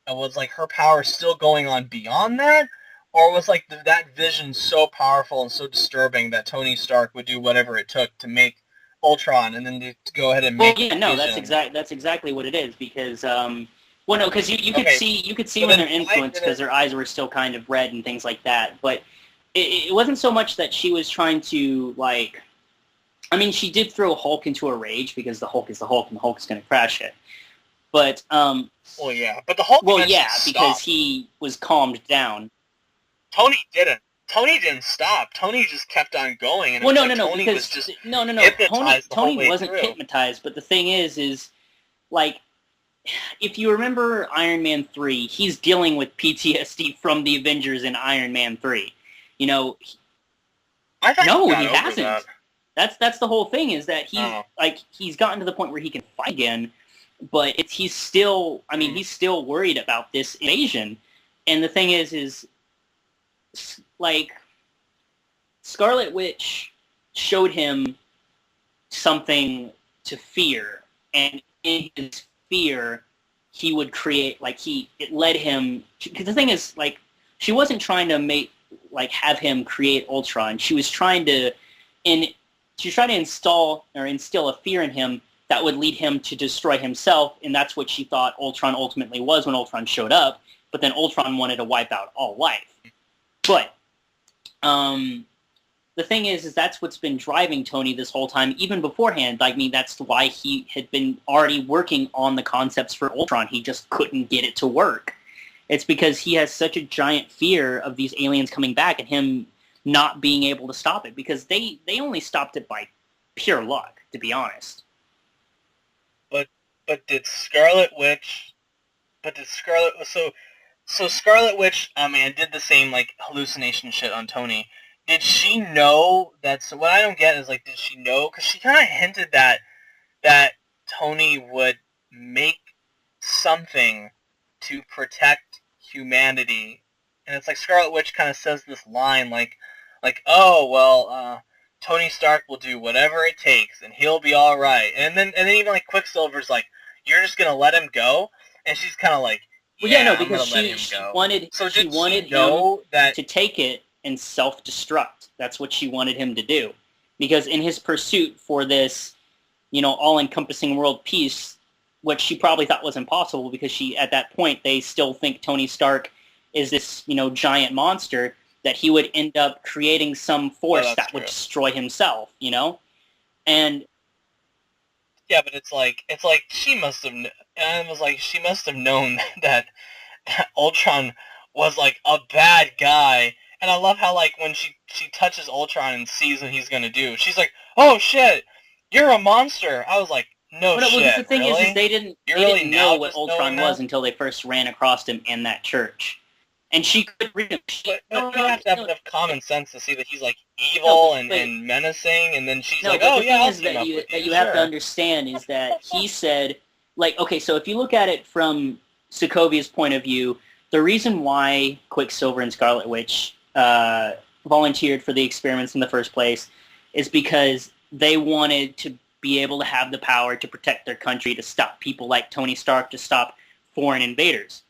And was, like, her power still going on beyond that? Or was, like, that vision so powerful and so disturbing that Tony Stark would do whatever it took to make Ultron and then to go ahead and make no, Vision? that's exactly what it is, because well, no, because you could Okay. see when they're influenced, because their eyes were still kind of red and things like that. But it wasn't so much that she was trying to, like, I mean, she did throw Hulk into a rage, because the Hulk is the Hulk and the Hulk's going to crash it. But well, yeah, but the Hulk. Well, yeah, because he was calmed down. Tony didn't. Tony didn't stop. Tony just kept on going. And Well, no, like Tony wasn't hypnotized. But the thing is like, if you remember Iron Man 3, he's dealing with PTSD from the Avengers in Iron Man 3. You know, I thought no, he hasn't. That. That's the whole thing, is that he's gotten to the point where he can fight again, but he's still, I mean, he's still worried about this invasion. And the thing is like, Scarlet Witch showed him something to fear, and in his fear, he would create, like, it led him, because the thing is, like, she wasn't trying to have him create Ultron. She was trying to instill a fear in him that would lead him to destroy himself, and that's what she thought Ultron ultimately was when Ultron showed up. But then Ultron wanted to wipe out all life. But the thing is that's what's been driving Tony this whole time, even beforehand. I mean, that's why he had been already working on the concepts for Ultron. He just couldn't get it to work. It's because he has such a giant fear of these aliens coming back and him not being able to stop it, because they only stopped it by pure luck, to be honest. But did Scarlet Witch... So Scarlet Witch, did the same, like, hallucination shit on Tony. Did she know that... So what I don't get is, like, did she know? Because she kind of hinted that Tony would make something to protect humanity. And it's like Scarlet Witch kind of says this line, like, oh, well, Tony Stark will do whatever it takes, and he'll be all right. And then even, like, Quicksilver's like, you're just going to let him go? And she's kind of like, well, yeah, no, because she wanted him to take it and self-destruct. That's what she wanted him to do. Because in his pursuit for this, all-encompassing world peace, what she probably thought was impossible, because at that point, they still think Tony Stark is this, giant monster, that he would end up creating some force that would destroy himself, And... Yeah, but it's like she must have... And it was like, she must have known that Ultron was, like, a bad guy. And I love how, like, when she touches Ultron and sees what he's gonna do, she's like, oh, shit, you're a monster. I was like, no shit, well, the thing really? is they didn't know what Ultron was until they first ran across him in that church. And she could read him. But you have to have enough common sense to see that he's, like, evil and menacing, and then she's like, oh, yeah, I'll team up with you. That you have to understand is that he said... Like, okay, so if you look at it from Sokovia's point of view, the reason why Quicksilver and Scarlet Witch volunteered for the experiments in the first place is because they wanted to be able to have the power to protect their country, to stop people like Tony Stark, to stop foreign invaders.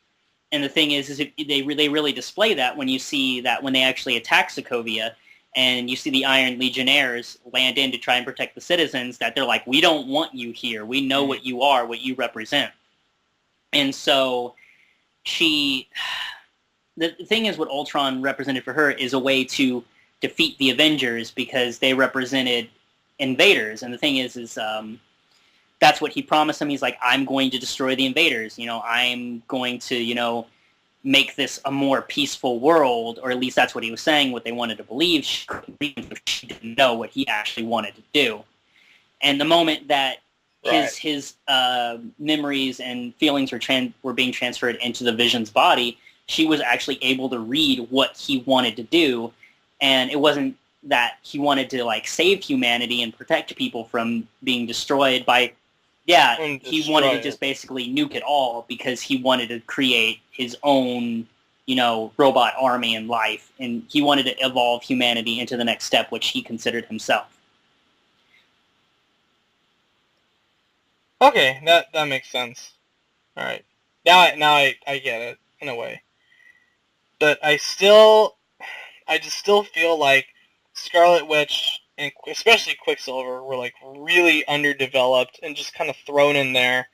And the thing is they really display that when you see that when they actually attack Sokovia, and you see the Iron Legionnaires land in to try and protect the citizens, that they're like, we don't want you here. We know what you are, what you represent. And so the thing is, what Ultron represented for her is a way to defeat the Avengers, because they represented invaders. And the thing is that's what he promised him. He's like, I'm going to destroy the invaders. I'm going to, make this a more peaceful world, or at least that's what he was saying, what they wanted to believe. She didn't know what he actually wanted to do. And the moment that his memories and feelings were being transferred into the Vision's body, she was actually able to read what he wanted to do. And it wasn't that he wanted to save humanity and protect people from being destroyed by... Yeah, he wanted to just basically nuke it all because he wanted to create his own, robot army and life. And he wanted to evolve humanity into the next step, which he considered himself. Okay, that makes sense. All right. Now I get it, in a way. But I just still feel like Scarlet Witch, and especially Quicksilver, were really underdeveloped and just kind of thrown in there,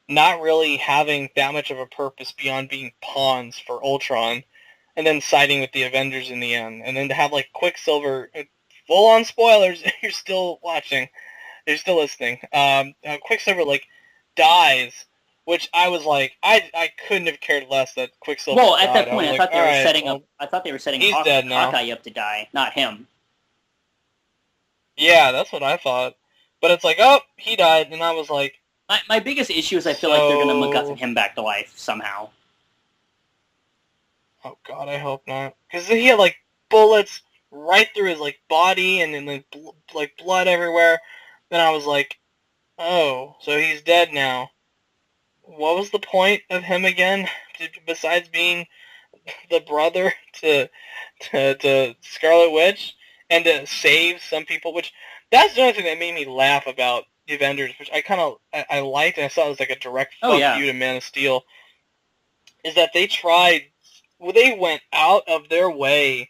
not really having that much of a purpose beyond being pawns for Ultron, and then siding with the Avengers in the end. And then to have Quicksilver, full-on spoilers, you're still watching, you're still listening. Quicksilver dies, which I was I couldn't have cared less that Quicksilver died. Well, at that point, I thought they were setting Hawkeye up to die, not him. Yeah, that's what I thought. But it's oh, he died, and I was like... My biggest issue is I feel like they're going to MacGuffin him back to life somehow. Oh god, I hope not. Because he had bullets right through his body, and then blood everywhere. Then I was like, oh, so he's dead now. What was the point of him again, besides being the brother to Scarlet Witch? And to save some people, which that's the only thing that made me laugh about the Avengers, which I liked, and I saw it was a direct fuck you to Man of Steel, is that they went out of their way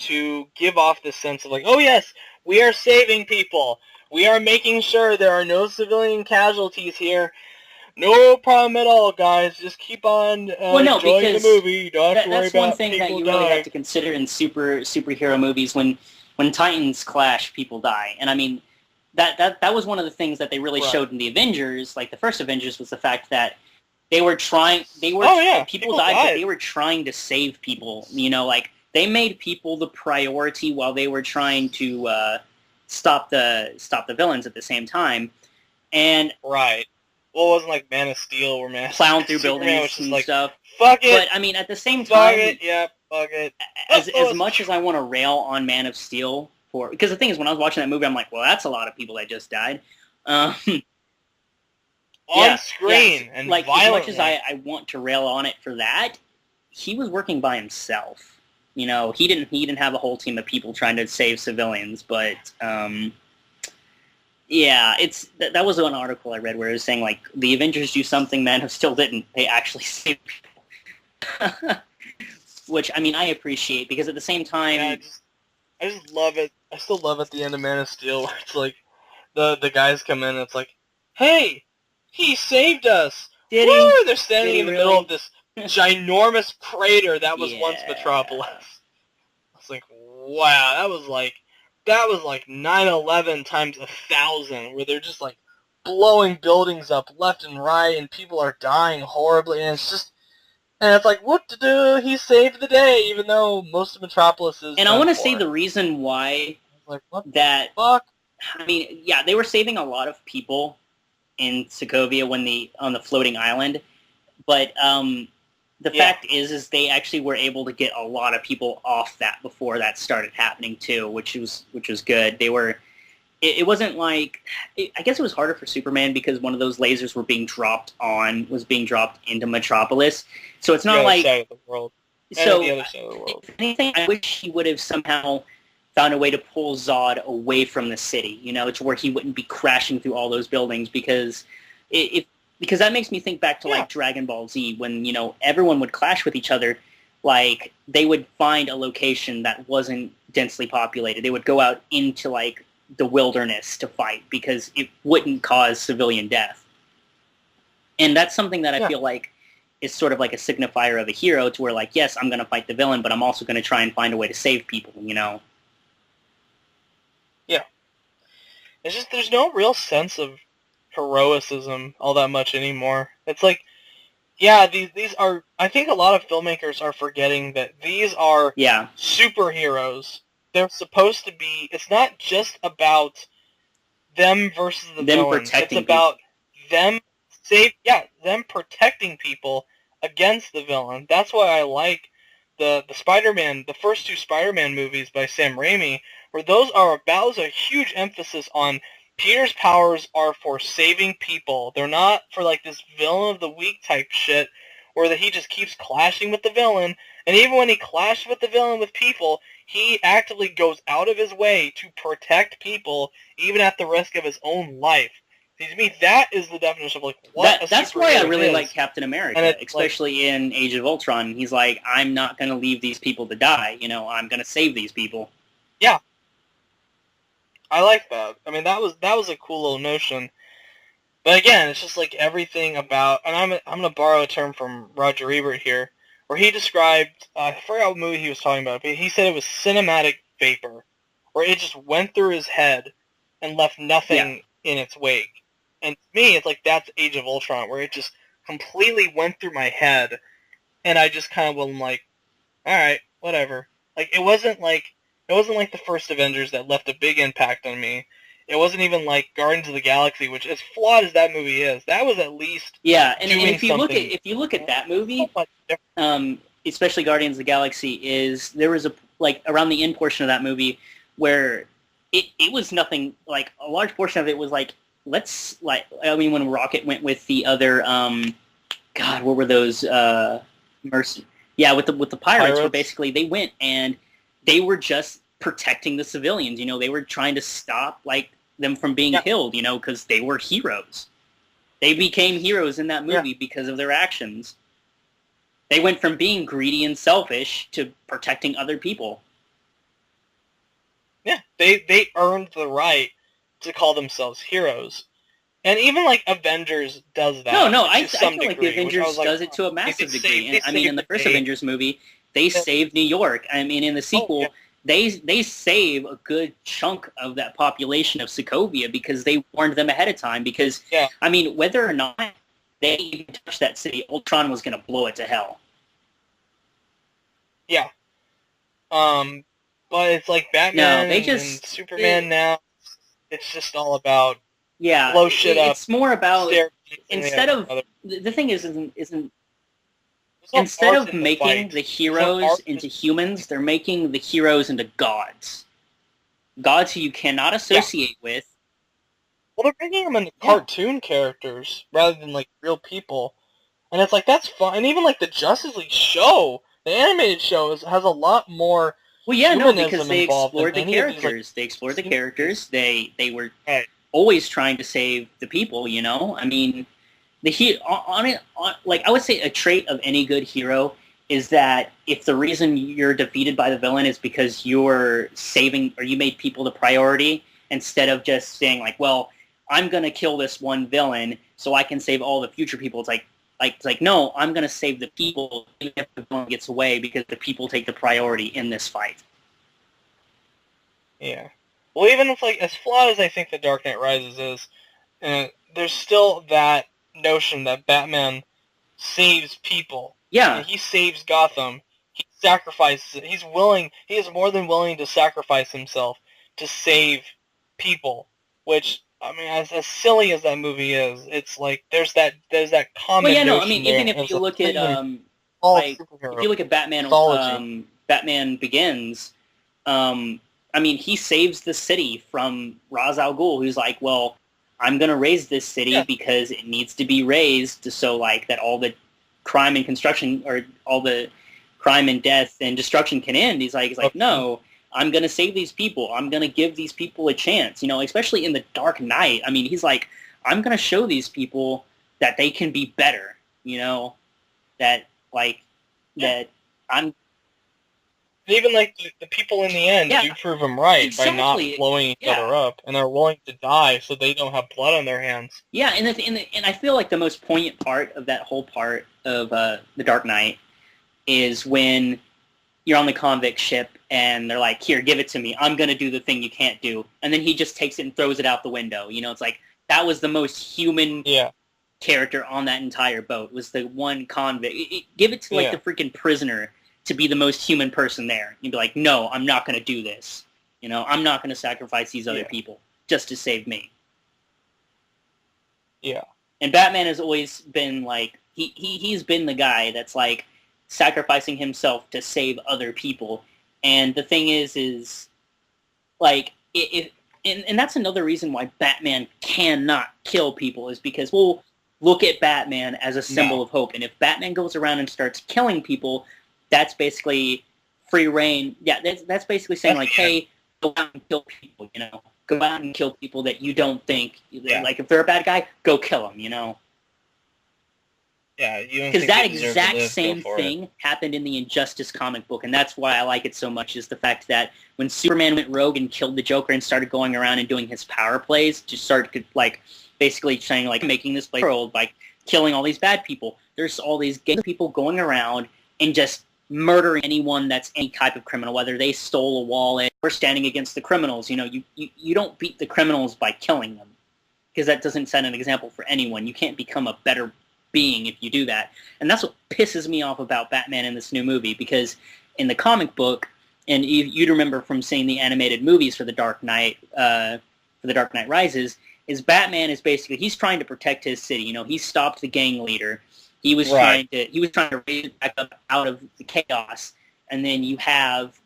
to give off this sense of oh yes, we are saving people, we are making sure there are no civilian casualties here, no problem at all, guys. Just keep on enjoying the movie. You don't have to worry about people dying. That's one thing that you really have to consider in superhero movies. When Titans clash, people die. And I mean, that was one of the things that they really showed in the Avengers, the first Avengers, was the fact that people died, but they were trying to save people. They made people the priority while they were trying to stop the villains at the same time. And right. Well, it wasn't Man of Steel where Man plown through buildings and stuff. Fuck it. But I mean, at the same time, fuck it. Yeah, fuck it. As much as I want to rail on Man of Steel because the thing is, when I was watching that movie, I'm like, well, that's a lot of people that just died. On screen and violently. As much as I want to rail on it for that, he was working by himself. He didn't have a whole team of people trying to save civilians, but. Yeah, that was one article I read where it was saying the Avengers do something Man of Steel didn't. They actually saved people, which I mean I appreciate because at the same time, I just love it. I still love at the end of Man of Steel where it's the guys come in and it's hey, he saved us. Did he? They're standing in the middle of this ginormous crater that was once Metropolis. I was wow, that was 9/11 times 1,000, where they're just blowing buildings up left and right, and people are dying horribly, and it's what to do? He saved the day, even though most of Metropolis is. And I want to say the reason why what the fuck? I mean, yeah, they were saving a lot of people in Sokovia on the floating island, but the fact is they actually were able to get a lot of people off that before that started happening too, which was good. They were. It wasn't I guess it was harder for Superman because one of those lasers was being dropped into Metropolis. So it's not the other side of the world. So the other side of the world. If anything, I wish he would have somehow found a way to pull Zod away from the city. To where he wouldn't be crashing through all those buildings because because that makes me think back to Dragon Ball Z when everyone would clash with each other. They would find a location that wasn't densely populated. They would go out into the wilderness to fight because it wouldn't cause civilian death. And that's something that I feel is sort of a signifier of a hero to where yes, I'm going to fight the villain, but I'm also going to try and find a way to save people, Yeah. It's just there's no real sense of heroicism all that much anymore. It's like, yeah, these are. I think a lot of filmmakers are forgetting that these are Yeah. superheroes. They're supposed to be. It's not just about them versus the Them villain. It's protecting about them them protecting people against the villain. That's why I like the Spider-Man, the first two Spider-Man movies by Sam Raimi, where that was a huge emphasis on Peter's powers are for saving people. They're not for like this villain of the week type shit where that he just keeps clashing with the villain. And even when he clashes with the villain with people, he actively goes out of his way to protect people, even at the risk of his own life. See, to me, that is the definition of like what a That's why I superhero really is. like Captain America, especially in Age of Ultron. He's like, I'm not going to leave these people to die. You know, I'm going to save these people. Yeah, I like that. I mean, that was a cool little notion. But again, it's just like everything about, and I'm gonna borrow a term from Roger Ebert here, where he described, I forgot what movie he was talking about, but he said it was cinematic vapor, where it just went through his head and left nothing in its wake. And to me, it's like that's Age of Ultron, where it just completely went through my head, and I just kind of was like, all right, whatever. Like it wasn't like the first Avengers that left a big impact on me. It wasn't even like Guardians of the Galaxy, which as flawed as that movie is, that was at least and if you look at that movie, especially Guardians of the Galaxy, there was around the end portion of that movie where it was nothing, like a large portion of it was like when Rocket went with the other God, what were those with the pirates, where basically they went and they were just protecting the civilians. You know, they were trying to stop them from being killed, you know, because they were heroes. They became heroes in that movie because of their actions. They went from being greedy and selfish to protecting other people. Yeah, they earned the right to call themselves heroes. And even like Avengers does that. No, I feel like the Avengers does it to a massive degree. And, I mean, in the first Avengers movie, they saved New York. I mean, in the sequel, they save a good chunk of that population of Sokovia because they warned them ahead of time. Because, I mean, whether or not they even touched that city, Ultron was going to blow it to hell. Yeah. But it's like Batman and Superman now. It's just all about blow shit up. It's more about instead of the thing isn't instead of making the heroes into humans, they're making the heroes into gods. Gods who you cannot associate with. Well, they're making them into cartoon characters rather than like real people, and it's like that's fun. And even like the Justice League show, the animated show, has a lot more. Well, yeah, no, because they explored the characters. They explored the characters. They were always trying to save the people. You know, I mean, I would say a trait of any good hero is that if the reason you're defeated by the villain is because you're saving or you made people the priority instead of just saying like, well, I'm gonna kill this one villain so I can save all the future people. It's like no, I'm going to save the people even if the villain gets away because the people take the priority in this fight. Yeah. Well, even if, like, as flawed as I think The Dark Knight Rises is, there's still that notion that Batman saves people. Yeah. And he saves Gotham. He sacrifices it. He is more than willing to sacrifice himself to save people, which... I mean, as silly as that movie is, it's like there's that common. Well, yeah, no. I mean, even if you look at if you look at Batman Begins, I mean, he saves the city from Ra's al Ghul, who's like, well, I'm gonna raise this city because it needs to be raised so like that all the crime and construction or all the crime and death and destruction can end. He's like, no. I'm going to save these people. I'm going to give these people a chance, you know, especially in The Dark Knight. I mean, he's like, I'm going to show these people that they can be better, you know, that I'm... Even, like, the people in the end do prove them right by not blowing each other up, and they're willing to die so they don't have blood on their hands. Yeah, and I feel like the most poignant part of that whole part of The Dark Knight is when you're on the convict ship, and they're like, here, give it to me. I'm going to do the thing you can't do. And then he just takes it and throws it out the window. You know, it's like, that was the most human Yeah. character on that entire boat, was the one convict. Give it to, like, Yeah. the freaking prisoner to be the most human person there. You'd be like, no, I'm not going to do this. You know, I'm not going to sacrifice these other people just to save me. Yeah. And Batman has always been, like, he's been the guy that's, like, sacrificing himself to save other people. And the thing is like, and that's another reason why Batman cannot kill people, is because, well, look at Batman as a symbol of hope. And if Batman goes around and starts killing people, that's basically free reign. Yeah, that's basically saying, like, hey, go out and kill people, you know? Go out and kill people that you don't think, like, if they're a bad guy, go kill them, you know? Yeah, you don't because think that they deserve to exact live, same go for thing happened in the Injustice comic book, and that's why I like it so much, is the fact that when Superman went rogue and killed the Joker and started going around and doing his power plays to start, like, basically saying, like, making this world, like, killing all these bad people, there's all these gang people going around and just murdering anyone that's any type of criminal, whether they stole a wallet or standing against the criminals. You know, you don't beat the criminals by killing them, because that doesn't set an example for anyone. You can't become a better being if you do that. And that's what pisses me off about Batman in this new movie, because in the comic book, and you'd remember from seeing the animated movies for The Dark Knight, Rises, is Batman is basically, he's trying to protect his city. You know, he stopped the gang leader. He was trying to raise it back up out of the chaos. And then you have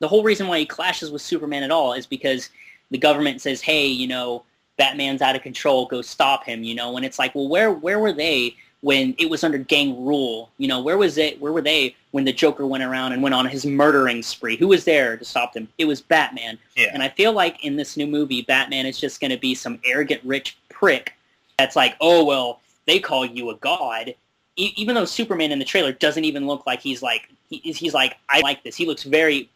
the whole reason why he clashes with Superman at all is because the government says, hey, you know, Batman's out of control, go stop him, you know? And it's like, well, where were they when it was under gang rule? You know, where were they when the Joker went around and went on his murdering spree? Who was there to stop them? It was Batman. Yeah. And I feel like in this new movie, Batman is just going to be some arrogant rich prick that's like, oh, well, they call you a god. Even though Superman in the trailer doesn't even look like he's like, I like this.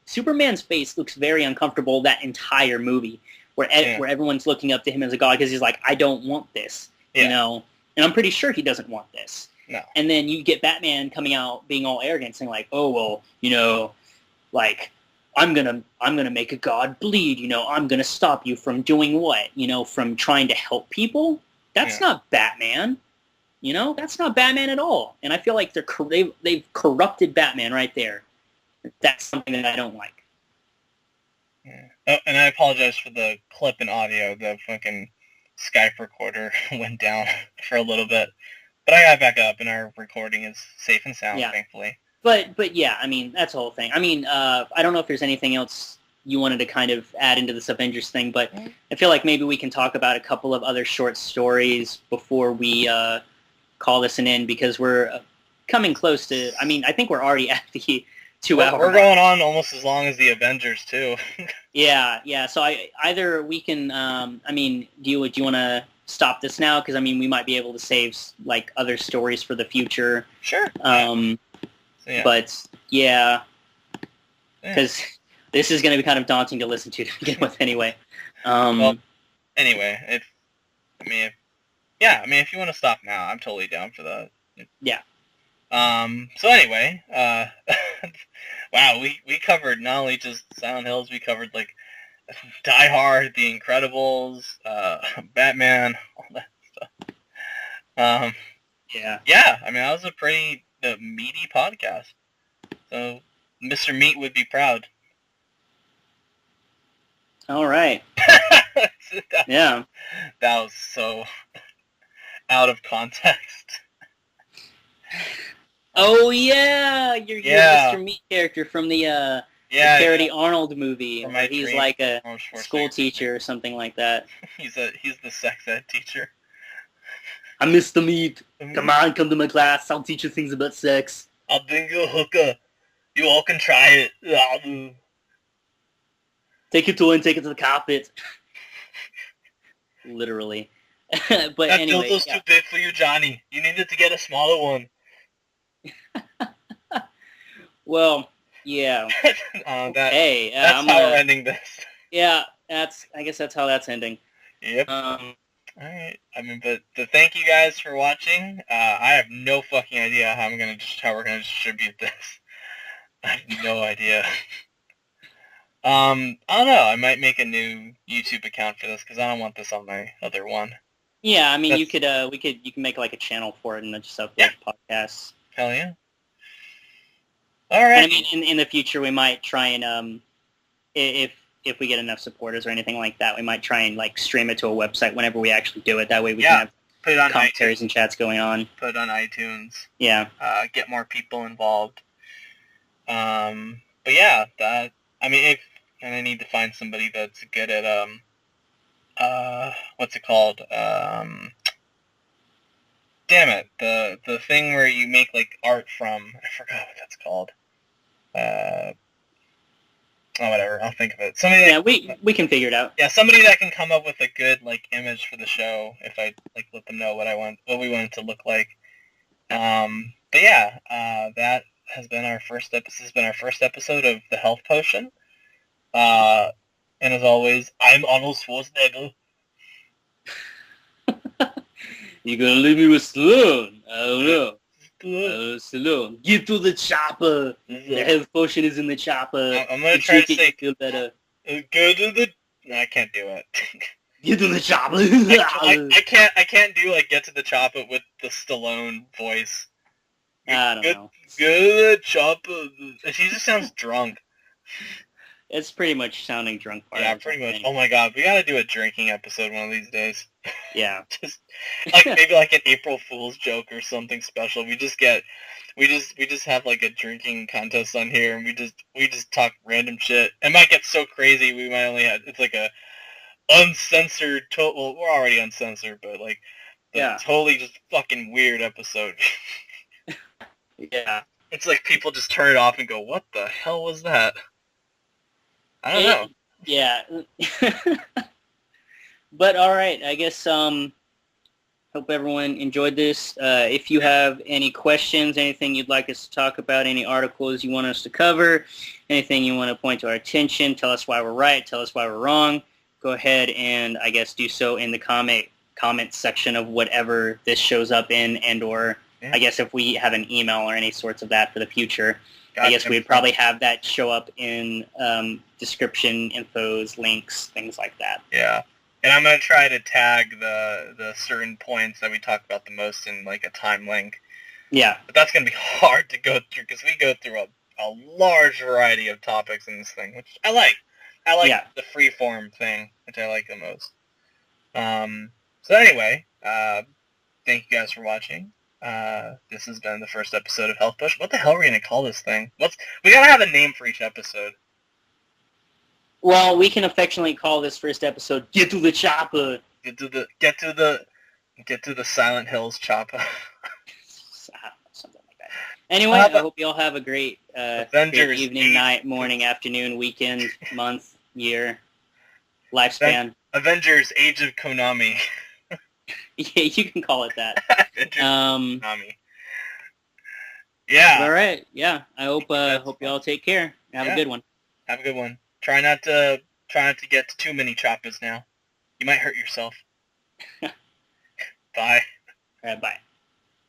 Superman's face looks very uncomfortable that entire movie, where everyone's looking up to him as a god, because he's like, I don't want this, you know? And I'm pretty sure he doesn't want this. No. And then you get Batman coming out being all arrogant, saying like, oh, well, you know, like, I'm gonna make a god bleed, you know, I'm gonna stop you from doing what? You know, from trying to help people? That's not Batman. You know, that's not Batman at all. And I feel like they've corrupted Batman right there. That's something that I don't like. Yeah. Oh, and I apologize for the clip in audio. The fucking Skype recorder went down for a little bit. But I got back up, and our recording is safe and sound, thankfully. But yeah, I mean, that's the whole thing. I mean, I don't know if there's anything else you wanted to kind of add into this Avengers thing, but I feel like maybe we can talk about a couple of other short stories before we call this an end, because we're coming close to, I mean, I think we're already at the 2 hour We're going on almost as long as the Avengers, too. Yeah. So either we can, I mean, do you want to stop this now? Because, I mean, we might be able to save, like, other stories for the future. Sure. But, yeah, because this is going to be kind of daunting to listen to begin with anyway. Well, anyway, if you want to stop now, I'm totally down for that. Yeah. So anyway, wow, we covered not only just Silent Hills, we covered, like, Die Hard, The Incredibles, Batman, all that stuff. Yeah, I mean, that was a pretty meaty podcast. So Mr. Meat would be proud. All right. Yeah. That was so out of context. Oh yeah, your Mr. Meat character from the parody Arnold movie, where he's like a school teacher or something like that. He's the sex ed teacher. I'm Mr. Meat. Come on, come to my class. I'll teach you things about sex. I'll bring you a hooker. You all can try it. Take your toy and take it to the carpet. Literally. But that anyway, dildo's too big for you, Johnny. You needed to get a smaller one. Well, yeah. That's how we're ending this. Yeah, I guess that's how that's ending. Yep. Alright. I mean, but thank you guys for watching. I have no fucking idea how we're gonna distribute this. I have no idea. I don't know. I might make a new YouTube account for this because I don't want this on my other one. Yeah, I mean, you can make like a channel for it and then just upload podcasts. Hell yeah. All right. And I mean, in the future, we might try and if we get enough supporters or anything like that, we might try and like stream it to a website whenever we actually do it. That way we can have put it on commentaries iTunes. and chats going on. Put it on iTunes. Yeah. Get more people involved. But yeah, I mean, and I need to find somebody that's good at what's it called? Damn it, the thing where you make like art from. I forgot what that's called. Oh, whatever. I'll think of it. We can figure it out. Yeah, somebody that can come up with a good like image for the show. If I like let them know what we want it to look like. But yeah, that has been our first episode. This has been our first episode of the Health Potion. And as always, I'm Arnold Schwarzenegger. You're gonna leave me with Stallone? I don't know. Stallone, get to the chopper. The health potion is in the chopper. I'm gonna try to say feel better. Go to the. No, I can't do it. Get to the chopper. I can't do like get to the chopper with the Stallone voice. I don't know. Go to the chopper. She just sounds drunk. It's pretty much sounding drunk part. Yeah, pretty much. Oh my god, we gotta do a drinking episode one of these days. Yeah. Just like maybe like an April Fool's joke or something special. We just have like a drinking contest on here, and we just talk random shit. It might get so crazy we might only have it's like a uncensored. Well, we're already uncensored, but like totally just fucking weird episode. Yeah. It's like people just turn it off and go, "What the hell was that?" I don't know. Yeah. But all right, I guess hope everyone enjoyed this. If you have any questions, anything you'd like us to talk about, any articles you want us to cover, anything you want to point to our attention, tell us why we're right, tell us why we're wrong, go ahead and I guess do so in the comment section of whatever this shows up in, and or I guess if we have an email or any sorts of that for the future. I guess we'd probably have that show up in description, infos, links, things like that. Yeah. And I'm going to try to tag the certain points that we talk about the most in like a time link. Yeah. But that's going to be hard to go through because we go through a large variety of topics in this thing, which I like. I like the freeform thing, which I like the most. So anyway, thank you guys for watching. This has been the first episode of Health Push. What the hell are we going to call this thing? We got to have a name for each episode. Well, we can affectionately call this first episode "Get to the Choppa." Get to the Silent Hills Choppa. Something like that. Anyway, I hope you all have a great, Avengers great evening, night, morning, afternoon, weekend, month, year, lifespan. Avengers: Age of Konami. Yeah, you can call it that. Konami. Yeah. All right. Yeah. I hope you all take care. Have a good one. Have a good one. Try not to get to too many choppas now. You might hurt yourself. Bye. All right, bye.